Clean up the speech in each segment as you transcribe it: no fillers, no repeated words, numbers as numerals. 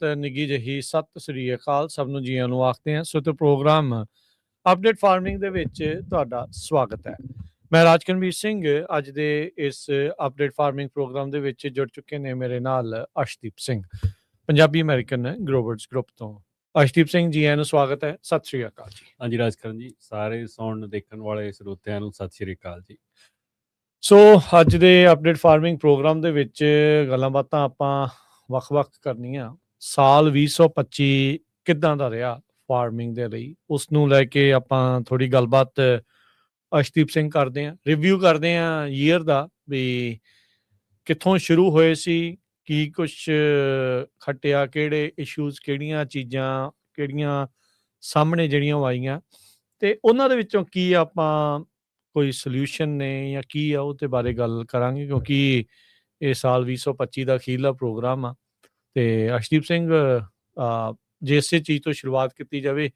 ਨਿੱਘੀ ਜਿਹੀ ਸਤਿ ਸ੍ਰੀ ਅਕਾਲ ਸਭ ਨੂੰ ਜੀਆਂ ਨੂੰ ਆਖਦੇ ਹਾਂ। ਸੋ ਤੇ ਪ੍ਰੋਗਰਾਮ ਅਪਡੇਟ ਫਾਰਮਿੰਗ ਦੇ ਵਿੱਚ ਤੁਹਾਡਾ ਸਵਾਗਤ ਹੈ। ਮੈਂ ਰਾਜਕਨਵੀਰ ਸਿੰਘ ਅੱਜ ਦੇ ਇਸ ਅਪਡੇਟ ਫਾਰਮਿੰਗ ਪ੍ਰੋਗਰਾਮ ਦੇ ਵਿੱਚ ਜੁੜ ਚੁੱਕੇ ਨੇ ਮੇਰੇ ਨਾਲ Arshdeep Singh, Punjabi American growers group ਤੋਂ। ਅਰਸ਼ਦੀਪ ਸਿੰਘ ਜੀ ਨੂੰ ਸਵਾਗਤ ਹੈ, ਸਤਿ ਸ੍ਰੀ ਅਕਾਲ ਜੀ। ਹਾਂਜੀ ਰਾਜਕਰਨ ਜੀ, ਸਾਰੇ ਸੁਣਨ ਦੇਖਣ ਵਾਲੇ ਸਰੋਤਿਆਂ ਨੂੰ ਸਤਿ ਸ੍ਰੀ ਅਕਾਲ ਜੀ। ਸੋ ਅੱਜ ਦੇ ਅਪਡੇਟ ਫਾਰਮਿੰਗ ਪ੍ਰੋਗਰਾਮ ਦੇ ਵਿੱਚ ਗੱਲਾਂ ਬਾਤਾਂ ਆਪਾਂ ਵੱਖ-ਵੱਖ ਕਰਨੀਆਂ। ਸਾਲ 2025 ਕਿੱਦਾਂ ਦਾ ਰਿਹਾ ਫਾਰਮਿੰਗ ਦੇ ਲਈ, ਉਸ ਨੂੰ ਲੈ ਕੇ ਆਪਾਂ ਥੋੜੀ ਗੱਲਬਾਤ ਅਰਸ਼ਦੀਪ ਸਿੰਘ ਕਰਦੇ ਹਾਂ, ਰਿਵਿਊ ਕਰਦੇ ਹਾਂ ਈਅਰ ਦਾ, ਵੀ ਕਿੱਥੋਂ ਸ਼ੁਰੂ ਹੋਏ ਸੀ, ਕੀ ਕੁਛ ਖੱਟਿਆ, ਕਿਹੜੇ ਇਸ਼ੂਜ਼, ਕਿਹੜੀਆਂ ਚੀਜ਼ਾਂ ਕਿਹੜੀਆਂ ਸਾਹਮਣੇ ਜਿਹੜੀਆਂ ਆਈਆਂ, ਤੇ ਉਹਨਾਂ ਦੇ ਵਿੱਚੋਂ ਕੀ ਆਪਾਂ ਕੋਈ ਸੋਲਿਊਸ਼ਨ ਨੇ ਜਾਂ ਕੀ ਆ ਉਹਦੇ ਬਾਰੇ ਗੱਲ ਕਰਾਂਗੇ, ਕਿਉਂਕਿ ਇਹ ਸਾਲ 2025 ਦਾ ਅਖੀਰਲਾ ਪ੍ਰੋਗਰਾਮ ਆ। ਤੇ ਅਰਸ਼ਦੀਪ ਸਿੰਘ, ਜੇ ਇਸੇ ਚੀਜ਼ ਤੋਂ ਸ਼ੁਰੂਆਤ ਕੀਤੀ ਜਾਵੇ,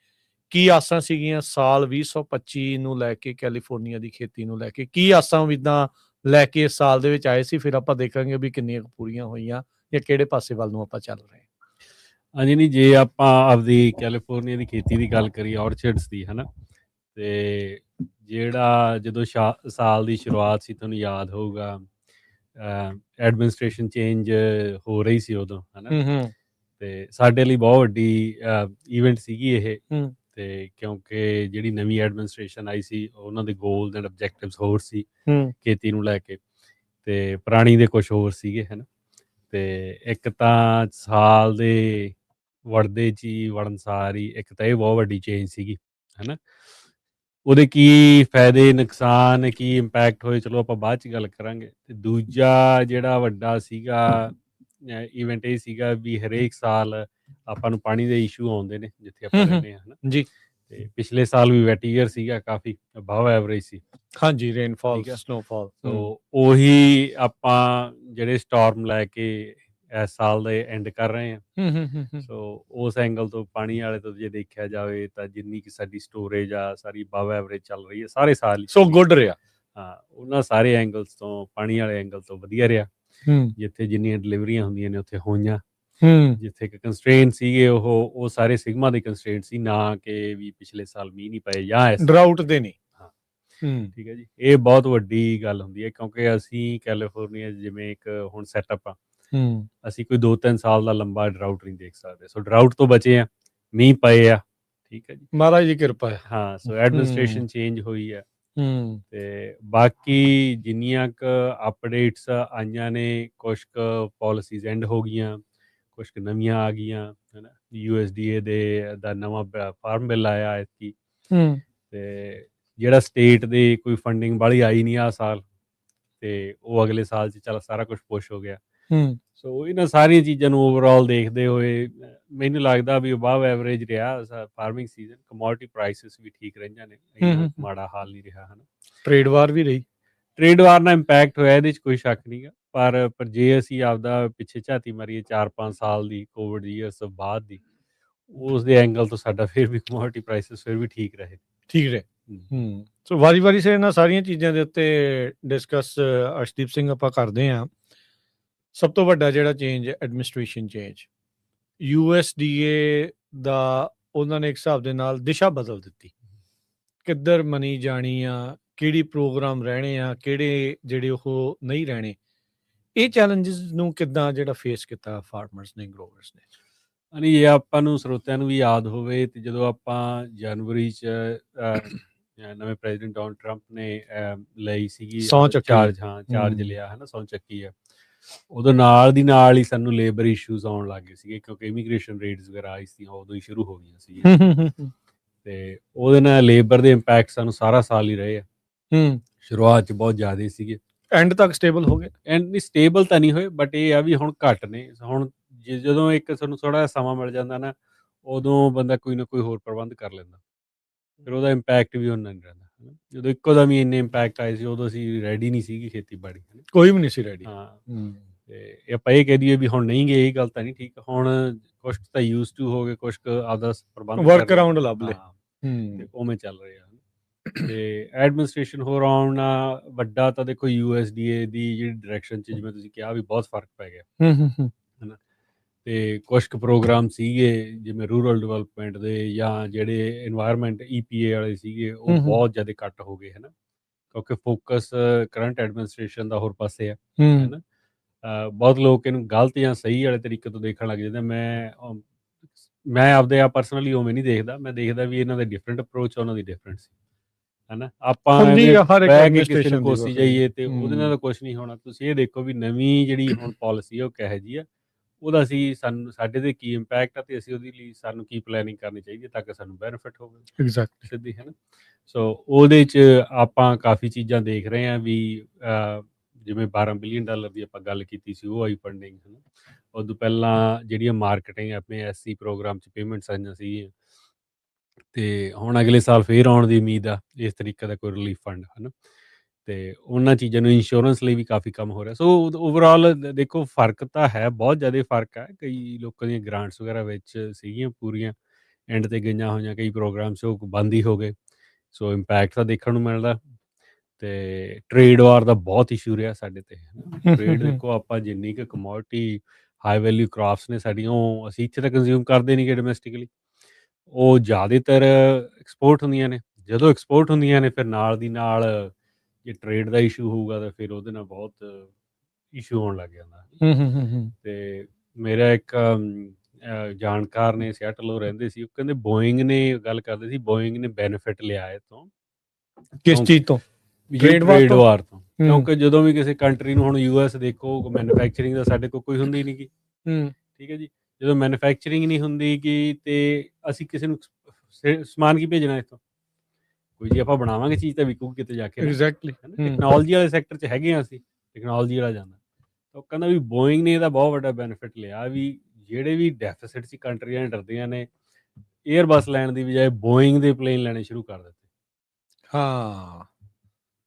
ਕੀ ਆਸਾਂ ਸੀਗੀਆਂ ਸਾਲ 2025 ਨੂੰ ਲੈ ਕੇ, ਕੈਲੀਫੋਰਨੀਆ ਦੀ ਖੇਤੀ ਨੂੰ ਲੈ ਕੇ ਕੀ ਆਸਾਂ ਉਮੀਦਾਂ ਲੈ ਕੇ ਇਸ ਸਾਲ ਦੇ ਵਿੱਚ ਆਏ ਸੀ? ਫਿਰ ਆਪਾਂ ਦੇਖਾਂਗੇ ਵੀ ਕਿੰਨੀਆਂ ਪੂਰੀਆਂ ਹੋਈਆਂ ਜਾਂ ਕਿਹੜੇ ਪਾਸੇ ਵੱਲ ਨੂੰ ਆਪਾਂ ਚੱਲ ਰਹੇ ਹਾਂ। ਹਾਂਜੀ, ਨਹੀਂ ਜੇ ਆਪਾਂ ਆਪਦੀ ਕੈਲੀਫੋਰਨੀਆ ਦੀ ਖੇਤੀ ਦੀ ਗੱਲ ਕਰੀਏ, ਔਰਚਰਡਸ ਦੀ, ਹੈ ਨਾ, ਤੇ ਜਿਹੜਾ ਜਦੋਂ ਸਾਲ ਦੀ ਸ਼ੁਰੂਆਤ ਸੀ, ਤੁਹਾਨੂੰ ਯਾਦ ਹੋਊਗਾ ਐਡਮਿਨਿਸਟ੍ਰੇਸ਼ਨ ਚੇਂਜ ਹੋ ਰਹੀ ਸੀ ਉਦੋਂ, ਹੈ ਨਾ, ਤੇ ਸਾਡੇ ਲਈ ਬਹੁਤ ਵੱਡੀ ਈਵੈਂਟ ਸੀਗੀ ਇਹ। ਤੇ ਕਿਉਂਕਿ ਜਿਹੜੀ ਨਵੀਂ ਐਡਮਿਨਿਸਟ੍ਰੇਸ਼ਨ ਆਈ ਸੀ, ਉਹਨਾਂ ਦੇ ਗੋਲਸ ਐਂਡ ਆਬਜੈਕਟਿਵਸ ਹੋਰ ਸੀ ਖੇਤੀ ਨੂੰ ਲੈ ਕੇ, ਤੇ ਪੁਰਾਣੀ ਦੇ ਕੁਝ ਹੋਰ ਸੀਗੇ, ਹੈ ਨਾ। ਤੇ ਇੱਕ ਤਾਂ ਸਾਲ ਦੇ ਵੜਦੇ 'ਚ ਹੀ ਵੜਨਸਾਰ ਹੀ ਇੱਕ ਤਾਂ ਇਹ ਬਹੁਤ ਵੱਡੀ ਚੇਂਜ ਸੀਗੀ, ਹੈ ਨਾ। ਉਹਦੇ ਕੀ ਫਾਇਦੇ, ਨੁਕਸਾਨ, ਕੀ ਇੰਪੈਕਟ ਹੋਏ, ਚਲੋ ਆਪਾਂ ਬਾਅਦ 'ਚ ਗੱਲ ਕਰਾਂਗੇ। ਤੇ ਦੂਜਾ ਜਿਹੜਾ ਵੱਡਾ ਸੀਗਾ ਈਵੈਂਟ ਇਹ ਸੀਗਾ ਵੀ ਹਰੇਕ ਸਾਲ ਆਪਾਂ ਨੂੰ ਪਾਣੀ ਦੇ ਇਸ਼ੂ ਆਉਂਦੇ ਨੇ ਜਿੱਥੇ ਆਪਾਂ ਰਹਿੰਦੇ ਹਾਂ, ਹੈ ਨਾ ਜੀ। ਤੇ ਪਿਛਲੇ ਸਾਲ ਵੀ ਵੈਟ ਈਅਰ ਸੀਗਾ, ਕਾਫੀ ਅਬਵ ਐਵਰੇਜ ਸੀ। ਹਾਂਜੀ, ਰੇਨਫਾਲ, ਸਨੋਫਾਲ। ਸੋ ਉਹੀ ਆਪਾਂ ਜਿਹੜੇ ਸਟਾਰਮ ਲੈ ਕੇ ਇਸ ਸਾਲ ਦੇ ਐਂਡ ਕਰ ਰਹੇ ਹਾਂ। ਸੋ ਉਸ ਐਂਗਲ ਤੋਂ, ਪਾਣੀ ਵਾਲੇ ਤੋਂ ਜੇ ਦੇਖਿਆ ਜਾਵੇ ਤਾਂ ਜਿੰਨੀ ਕਿ ਸਾਡੀ ਸਟੋਰੇਜ ਆ ਸਾਰੀ ਅਬਵ ਐਵਰੇਜ ਚੱਲ ਰਹੀ ਹੈ ਸਾਰੇ ਸਾਲ ਹੀ। ਸੋ ਗੁੱਡ ਰਿਹਾ। ਹਾਂ, ਉਹਨਾਂ ਸਾਰੇ ਐਂਗਲਸ ਤੋਂ, ਪਾਣੀ ਵਾਲੇ ਐਂਗਲ ਤੋਂ ਵਧੀਆ ਰਿਹਾ। ਜਿੱਥੇ ਜਿੰਨੀਆਂ ਡਿਲੀਵਰੀਆਂ ਹੁੰਦੀਆਂ ਨੇ ਉੱਥੇ ਹੋਈਆਂ। ਜਿੱਥੇ ਕਿ ਕੰਸਟ੍ਰੇਂਟ ਸੀਗੇ ਉਹ ਸਾਰੇ ਸਿਗਮਾ ਦੇ ਕੰਸਟ੍ਰੇਂਟ ਸੀ, ਨਾ ਕਿ ਵੀ ਪਿਛਲੇ ਸਾਲ ਮੀਂਹ ਨਹੀਂ ਪਏ ਜਾਂ ਡਰਾਊਟ ਦੇ ਨਹੀਂ। ਹਾਂ, ਠੀਕ ਹੈ ਜੀ। ਇਹ ਬਹੁਤ ਵੱਡੀ ਗੱਲ ਹੁੰਦੀ ਹੈ ਕਿਉਂਕਿ ਅਸੀਂ ਕੈਲੀਫੋਰਨੀਆ ਜਿਵੇਂ ਇੱਕ ਹੁਣ ਸੈਟਅਪ ਆ, ਅਸੀਂ ਕੋਈ 2-3 ਸਾਲ ਦਾ ਲੰਬਾ ਡਰਾਊਟ ਨਹੀਂ ਦੇਖ ਸਕਦੇ। ਸੋ ਡਰਾਊਟ ਤੋਂ ਬਚੇ ਆ, ਮੀਂਹ ਪਏ ਆ, ਠੀਕ ਹੈ ਜੀ, ਮਹਾਰਾਜ ਦੀ ਕਿਰਪਾ ਹੈ। ਹਾਂ, ਸੋ ਐਡਮਿਨਿਸਟ੍ਰੇਸ਼ਨ ਚੇਂਜ ਹੋਈ ਹੈ। ਤੇ ਬਾਕੀ ਜਿੰਨੀਆਂ ਕੁ ਅਪਡੇਟਸ ਆਈਆਂ ਨੇ, ਕੁਛ ਕੁ ਪਾਲਿਸੀਜ਼ ਐਂਡ ਹੋ ਗਈਆਂ, ਕੁਛ ਕੁ ਨਵੀਆਂ ਆ ਗਈਆਂ, ਹੈ ਨਾ। USDA ਦਾ ਨਵਾਂ ਫਾਰਮ ਬਿੱਲ ਆਇਆ ਐਤਕੀ, ਤੇ ਜਿਹੜਾ ਸਟੇਟ ਦੇ ਕੋਈ ਫੰਡਿੰਗ ਵਾਲੀ ਆਈ ਨਹੀਂ ਆ ਸਾਲ, ਤੇ ਉਹ ਅਗਲੇ ਸਾਲ 'ਚ ਚੱਲ ਸਾਰਾ ਕੁਛ ਪੁਸ਼ ਹੋ ਗਿਆ। ਸੋ ਇਹਨਾਂ ਸਾਰੀਆਂ ਚੀਜ਼ਾਂ ਨੂੰ ਓਵਰਆਲ ਦੇਖਦੇ ਹੋਏ ਮੈਨੂੰ ਲੱਗਦਾ ਵੀ ਅਬਵ ਐਵਰੇਜ ਰਿਹਾ ਫਾਰਮਿੰਗ ਸੀਜ਼ਨ। ਕਮੋਡਿਟੀ ਪ੍ਰਾਈਸਿਸ ਵੀ ਠੀਕ ਰਹੀਆਂ ਨੇ, ਇੰਨਾ ਮਾੜਾ ਹਾਲ ਨਹੀਂ ਰਿਹਾ, ਹੈ ਨਾ। ਟ੍ਰੇਡ ਵਾਰ ਵੀ ਰਹੀ, ਟ੍ਰੇਡ ਵਾਰ ਨਾਲ ਇੰਪੈਕਟ ਹੋਇਆ, ਇਹਦੇ 'ਚ ਕੋਈ ਸ਼ੱਕ ਨਹੀਂ ਗਾ। ਪਰ ਜੇ ਅਸੀਂ ਆਪਦਾ ਪਿੱਛੇ ਝਾਤੀ ਮਾਰੀਏ 4-5 ਸਾਲ ਦੀ, ਕੋਵਿਡ ਈਅਰਸ ਤੋਂ ਬਾਅਦ ਦੀ, ਉਸ ਦੇ ਐਂਗਲ ਤੋਂ ਸਾਡਾ ਫਿਰ ਵੀ ਕਮੋਡਿਟੀ ਪ੍ਰਾਈਸਿਸ ਫਿਰ ਵੀ ਠੀਕ ਰਹੇ। ਸੋ ਵਾਰੀ ਸੇ ਇਹਨਾਂ ਸਾਰੀਆਂ ਚੀਜ਼ਾਂ ਦੇ ਉੱਤੇ ਡਿਸਕਸ ਅਰਸ਼ਦੀਪ ਸਿੰਘ ਆਪਾਂ ਕਰਦੇ ਹਾਂ। ਸਭ ਤੋਂ ਵੱਡਾ ਜਿਹੜਾ ਚੇਂਜ, ਐਡਮਿਨਿਸਟ੍ਰੇਸ਼ਨ ਚੇਂਜ, USDA ਦਾ ਉਹਨਾਂ ਨੇ ਇੱਕ ਹਿਸਾਬ ਦੇ ਨਾਲ ਦਿਸ਼ਾ ਬਦਲ ਦਿੱਤੀ। ਕਿੱਧਰ ਮਨੀ ਜਾਣੀ ਆ, ਕਿਹੜੀ ਪ੍ਰੋਗਰਾਮ ਰਹਿਣੇ ਆ, ਕਿਹੜੇ ਜਿਹੜੇ ਉਹ ਨਹੀਂ ਰਹਿਣੇ। ਇਹ ਚੈਲੰਜਸ ਨੂੰ ਕਿੱਦਾਂ ਜਿਹੜਾ ਫੇਸ ਕੀਤਾ ਫਾਰਮਰਸ ਨੇ, ਗਰੋਵਰਸ ਨੇ? ਨਹੀਂ, ਇਹ ਆਪਾਂ ਨੂੰ ਸਰੋਤਿਆਂ ਨੂੰ ਵੀ ਯਾਦ ਹੋਵੇ ਤੇ ਜਦੋਂ ਆਪਾਂ ਜਨਵਰੀ 'ਚ ਨਵੇਂ ਪ੍ਰੈਜ਼ੀਡੈਂਟ ਡੋਨਾਲਡ ਟਰੰਪ ਨੇ ਲਈ ਸੀਗੀ ਚਾਰਜ ਲਿਆ, ਹੈ ਨਾ, ਸਹੁੰ ਚੱਕੀ ਆ, ਉਦੋਂ ਨਾਲ ਦੀ ਨਾਲ ਹੀ ਸਾਨੂੰ ਲੇਬਰ ਇਸ਼ੂਜ਼ ਆਉਣ ਲੱਗ ਗਏ ਸੀਗੇ ਕਿਉਂਕਿ ਇਮੀਗ੍ਰੇਸ਼ਨ ਰੇਟਸ ਵਗੈਰਾ ਆਈ ਸੀ, ਉਦੋਂ ਹੀ ਸ਼ੁਰੂ ਹੋ ਗਈਆਂ ਸੀ। ਤੇ ਉਹਦੇ ਨਾਲ ਲੇਬਰ ਦੇ ਇੰਪੈਕਟ ਸਾਨੂੰ ਸਾਰਾ ਸਾਲ ਹੀ ਰਹੇ ਆ। ਸ਼ੁਰੂਆਤ 'ਚ ਬਹੁਤ ਜ਼ਿਆਦਾ ਸੀਗੇ, ਐਂਡ ਤੱਕ ਸਟੇਬਲ ਹੋ ਗਏ। ਐਂਡ ਨਹੀਂ ਸਟੇਬਲ ਤਾਂ ਨਹੀਂ ਹੋਏ, ਬਟ ਇਹ ਆ ਵੀ ਹੁਣ ਘੱਟ ਨੇ। ਹੁਣ ਜਦੋਂ ਇੱਕ ਤੁਹਾਨੂੰ ਥੋੜ੍ਹਾ ਜਿਹਾ ਸਮਾਂ ਮਿਲ ਜਾਂਦਾ ਨਾ, ਉਦੋਂ ਬੰਦਾ ਕੋਈ ਨਾ ਕੋਈ ਹੋਰ ਪ੍ਰਬੰਧ ਕਰ ਲੈਂਦਾ, ਫਿਰ ਉਹਦਾ ਇੰਪੈਕਟ ਵੀ ਉਹਨਾਂ ਨਹੀਂ ਰਹਿੰਦਾ। ਜਦੋਂ ਇੱਕੋ ਦਮ ਹੀ ਇੰਨੇ ਇੰਪੈਕਟ ਆਏ ਸੀ, ਉਦੋਂ ਅਸੀਂ ਰੈਡੀ ਨਹੀਂ ਸੀਗੀ ਖੇਤੀਬਾੜੀ, ਕੋਈ ਵੀ ਨਹੀਂ ਸੀ ਰੈਡੀ। ਹਾਂ, ਤੇ ਆਪਾਂ ਇਹ ਕਹਿ ਦਈਏ ਵੀ ਹੁਣ ਨਹੀਂ ਗਏ, ਇਹ ਗੱਲ ਤਾਂ ਨਹੀਂ ਠੀਕ। ਹੁਣ ਕੁਛ ਤਾਂ ਯੂਜ਼ ਟੂ ਹੋ ਗਏ, ਕੁਛ ਕੁ ਆਪਦਾ ਪ੍ਰਬੰਧ ਵਰਕ ਅਰਾਊਂਡ ਲੱਭ ਲਏ, ਤੇ ਉਵੇਂ ਚੱਲ ਰਹੇ ਆ। ਤੇ ਐਡਮਿਨਿਸਟ੍ਰੇਸ਼ਨ ਹੋਰ ਆਉਣਾ ਵੱਡਾ ਤਾਂ ਦੇਖੋ, USDA ਦੀ ਜਿਹੜੀ ਡਾਇਰੈਕਸ਼ਨ 'ਚ ਜਿਵੇਂ ਤੁਸੀਂ ਕਿਹਾ ਵੀ ਬਹੁਤ ਫਰਕ ਪੈ ਗਿਆ, ਹੈ ਨਾ। ਤੇ ਕੁਛ ਕੁ ਪ੍ਰੋਗਰਾਮ ਸੀਗੇ ਜਿਵੇਂ ਰੂਰਲ ਡਿਵੈਲਪਮੈਂਟ ਦੇ ਜਾਂ ਜਿਹੜੇ এনवायरमेंट EPA ਵਾਲੇ ਸੀਗੇ ਉਹ ਬਹੁਤ ਜ਼ਿਆਦਾ ਕੱਟ ਹੋ ਗਏ ਹਨਾ, ਕਿਉਂਕਿ ਫੋਕਸ ਕਰੰਟ ਐਡਮਿਨਿਸਟ੍ਰੇਸ਼ਨ ਦਾ ਹੋਰ ਪਾਸੇ ਆ ਹਨਾ। ਬਹੁਤ ਲੋਕ ਇਹਨੂੰ ਗਲਤ ਜਾਂ ਸਹੀ ਵਾਲੇ ਤਰੀਕੇ ਤੋਂ ਦੇਖਣ ਲੱਗ ਜਾਂਦੇ। ਮੈਂ ਆਪਦੇ ਆਪ ਪਰਸਨਲੀ ਉਵੇਂ ਨਹੀਂ ਦੇਖਦਾ, ਮੈਂ ਦੇਖਦਾ ਵੀ ਇਹਨਾਂ ਦੇ ਡਿਫਰੈਂਟ ਅਪਰੋਚ ਉਹਨਾਂ ਦੀ ਡਿਫਰੈਂਟ ਸੀ ਹਨਾ। ਆਪਾਂ ਹੁੰਦੀ ਐਵੇਂ ਆ ਹਰ ਇੱਕ ਬਹਿ ਕੇ ਕਿਸੇ ਨੂੰ ਐਡਮਿਨਿਸਟ੍ਰੇਸ਼ਨ ਦੀ ਕੋਸੀ ਵੱਖਰੀ। ਜਾਈਏ ਤੇ ਉਹਦੇ ਨਾਲ ਤਾਂ ਕੁਛ ਨਹੀਂ ਹੋਣਾ। ਤੁਸੀਂ ਇਹ ਦੇਖੋ ਵੀ ਨਵੀਂ ਜਿਹੜੀ ਹੁਣ ਪਾਲਿਸੀ ਹੈ ਉਹ ਕਿਹੋ ਜਿਹੀ ਆ, ਉਹਦਾ ਸਾਨੂੰ ਸਾਡੇ ਤੇ ਕੀ ਇੰਪੈਕਟ ਆ ਤੇ ਅਸੀਂ ਉਹਦੇ ਲਈ ਸਾਨੂੰ ਕੀ ਪਲੈਨਿੰਗ ਕਰਨੀ ਚਾਹੀਦੀ ਤਾਂ ਕਿ ਸਾਨੂੰ ਬੈਨੀਫਿਟ ਹੋਵੇ ਐਗਜ਼ੈਕਟਲੀ। ਸਿੱਧੀ ਹੈ ਨਾ। ਸੋ ਉਹਦੇ 'ਚ ਆਪਾਂ ਕਾਫੀ ਚੀਜ਼ਾਂ ਦੇਖ ਰਹੇ ਹਾਂ ਵੀ ਜਿਵੇਂ $12 ਬਿਲੀਅਨ ਦੀ ਆਪਾਂ ਗੱਲ ਕੀਤੀ ਸੀ, ਉਹ ਆਈ ਫੰਡਿੰਗ ਹੈ ਨਾ। ਉਦੋਂ ਪਹਿਲਾਂ ਜਿਹੜੀਆਂ ਮਾਰਕੀਟਿੰਗ ਆਪਣੇ SC ਪ੍ਰੋਗਰਾਮ 'ਚ ਪੇਮੈਂਟਸ ਆਈਆਂ ਸੀਗੀਆਂ ਤੇ ਹੁਣ ਅਗਲੇ ਸਾਲ ਫੇਰ ਆਉਣ ਦੀ ਉਮੀਦ ਆ ਇਸ ਤਰੀਕੇ ਦਾ ਕੋਈ ਰਿਲੀਫ ਫੰਡ ਹੈ ਨਾ। ਤੇ ਉਹਨਾਂ ਚੀਜ਼ਾਂ ਨੂੰ ਇੰਸ਼ੋਰੈਂਸ ਲਈ ਵੀ ਕਾਫੀ ਕੰਮ ਹੋ ਰਿਹਾ। ਸੋ ਓਵਰਆਲ ਦੇਖੋ ਫਰਕ ਤਾਂ ਹੈ, ਬਹੁਤ ਜ਼ਿਆਦਾ ਫਰਕ ਹੈ। ਕਈ ਲੋਕਾਂ ਦੀਆਂ ਗ੍ਰਾਂਟਸ ਵਗੈਰਾ ਵਿੱਚ ਸੀਗੀਆਂ ਪੂਰੀਆਂ ਐਂਡ ਤੇ ਗਈਆਂ ਹੋਈਆਂ, ਕਈ ਪ੍ਰੋਗਰਾਮਸ ਉਹ ਬੰਦ ਹੀ ਹੋ ਗਏ। ਸੋ ਇੰਪੈਕਟ ਤਾਂ ਦੇਖਣ ਨੂੰ ਮਿਲਦਾ। ਤੇ ਟ੍ਰੇਡ ਵਾਰ ਦਾ ਬਹੁਤ ਇਸ਼ੂ ਰਿਹਾ ਸਾਡੇ ਤੇ ਹੈ ਨਾ। ਟ੍ਰੇਡ ਦੇਖੋ ਆਪਾਂ ਜਿੰਨੀ ਕੁ ਕਮੋਡਿਟੀ ਹਾਈ ਵੈਲਿਊ ਕ੍ਰਾਫਟਸ ਨੇ ਸਾਡੀਆਂ, ਉਹ ਅਸੀਂ ਇੱਥੇ ਤਾਂ ਕੰਜ਼ਿਊਮ ਕਰਦੇ ਨਹੀਂ ਗੇ ਡੋਮੈਸਟਿਕਲੀ, ਉਹ ਜ਼ਿਆਦਾਤਰ ਐਕਸਪੋਰਟ ਹੁੰਦੀਆਂ ਨੇ। ਜਦੋਂ ਐਕਸਪੋਰਟ ਹੁੰਦੀਆਂ ਨੇ ਫਿਰ ਨਾਲ ਦੀ ਨਾਲ ਜੇ ਟ੍ਰੇਡ ਦਾ ਇਸ਼ੂ ਹੋਊਗਾ ਤਾਂ ਫਿਰ ਉਹਦੇ ਨਾਲ ਬਹੁਤ ਇਸ਼ੂ ਹੋਣ ਲੱਗ ਜਾਂਦਾ। ਤੇ ਮੇਰਾ ਇੱਕ ਜਾਣਕਾਰ ਨੇ ਸਿਆਟਲ ਉਹ ਰਹਿੰਦੇ ਸੀ, ਉਹ ਕਹਿੰਦੇ ਬੋਇੰਗ ਨੇ ਗੱਲ ਕਰਦੇ ਸੀ, ਬੋਇੰਗ ਨੇ ਬੈਨੀਫਿਟ ਲਿਆ ਇਹ ਤੋਂ ਕਿਸ ਚੀਜ਼ ਤੋਂ? ਟ੍ਰੇਡ ਵਾਰ ਤੋਂ। ਕਿਉਂਕਿ ਜਦੋਂ ਵੀ ਕਿਸੇ ਕੰਟਰੀ ਨੂੰ ਹੁਣ US ਦੇਖੋ, ਮੈਨੂਫੈਕਚਰਿੰਗ ਦਾ ਸਾਡੇ ਕੋਲ ਕੋਈ ਹੁੰਦੀ ਨਹੀਂ ਗੀ, ਠੀਕ ਹੈ ਜੀ। ਜਦੋਂ ਮੈਨੂਫੈਕਚਰਿੰਗ ਨਹੀਂ ਹੁੰਦੀ ਗੀ ਤੇ ਅਸੀਂ ਕਿਸੇ ਨੂੰ ਸਮਾਨ ਕੀ ਭੇਜਣਾ ਇੱਥੋਂ? ਕੋਈ ਜੀ ਆਪਾਂ ਬਣਾਵਾਂਗੇ ਚੀਜ਼ ਤਾਂ ਵਿਕੂਗੀ ਕਿਤੇ ਜਾ ਕੇ ਨਾ। ਐਗਜ਼ੈਕਟਲੀ। ਟੈਕਨੋਲੋਜੀ ਵਾਲੇ ਸੈਕਟਰ 'ਚ ਹੈਗੇ ਹਾਂ ਅਸੀਂ, ਟੈਕਨੋਲੋਜੀ ਵਾਲਾ ਜਾਂਦਾ। ਤਾਂ ਉਹ ਕਹਿੰਦਾ ਵੀ ਬੋਇੰਗ ਨੇ ਇਹਦਾ ਬਹੁਤ ਵੱਡਾ ਬੈਨੀਫਿਟ ਲਿਆ ਵੀ ਜਿਹੜੇ ਵੀ ਡੈਫਿਸਿਟ 'ਚ ਕੰਟਰੀਆਂ ਡਰਦੀਆਂ ਨੇ, ਏਅਰਬਸ ਲੈਣ ਦੀ ਬਜਾਏ ਬੋਇੰਗ ਦੇ ਪਲੇਨ ਲੈਣੇ ਸ਼ੁਰੂ ਕਰ ਦਿੱਤੇ। ਹਾਂ,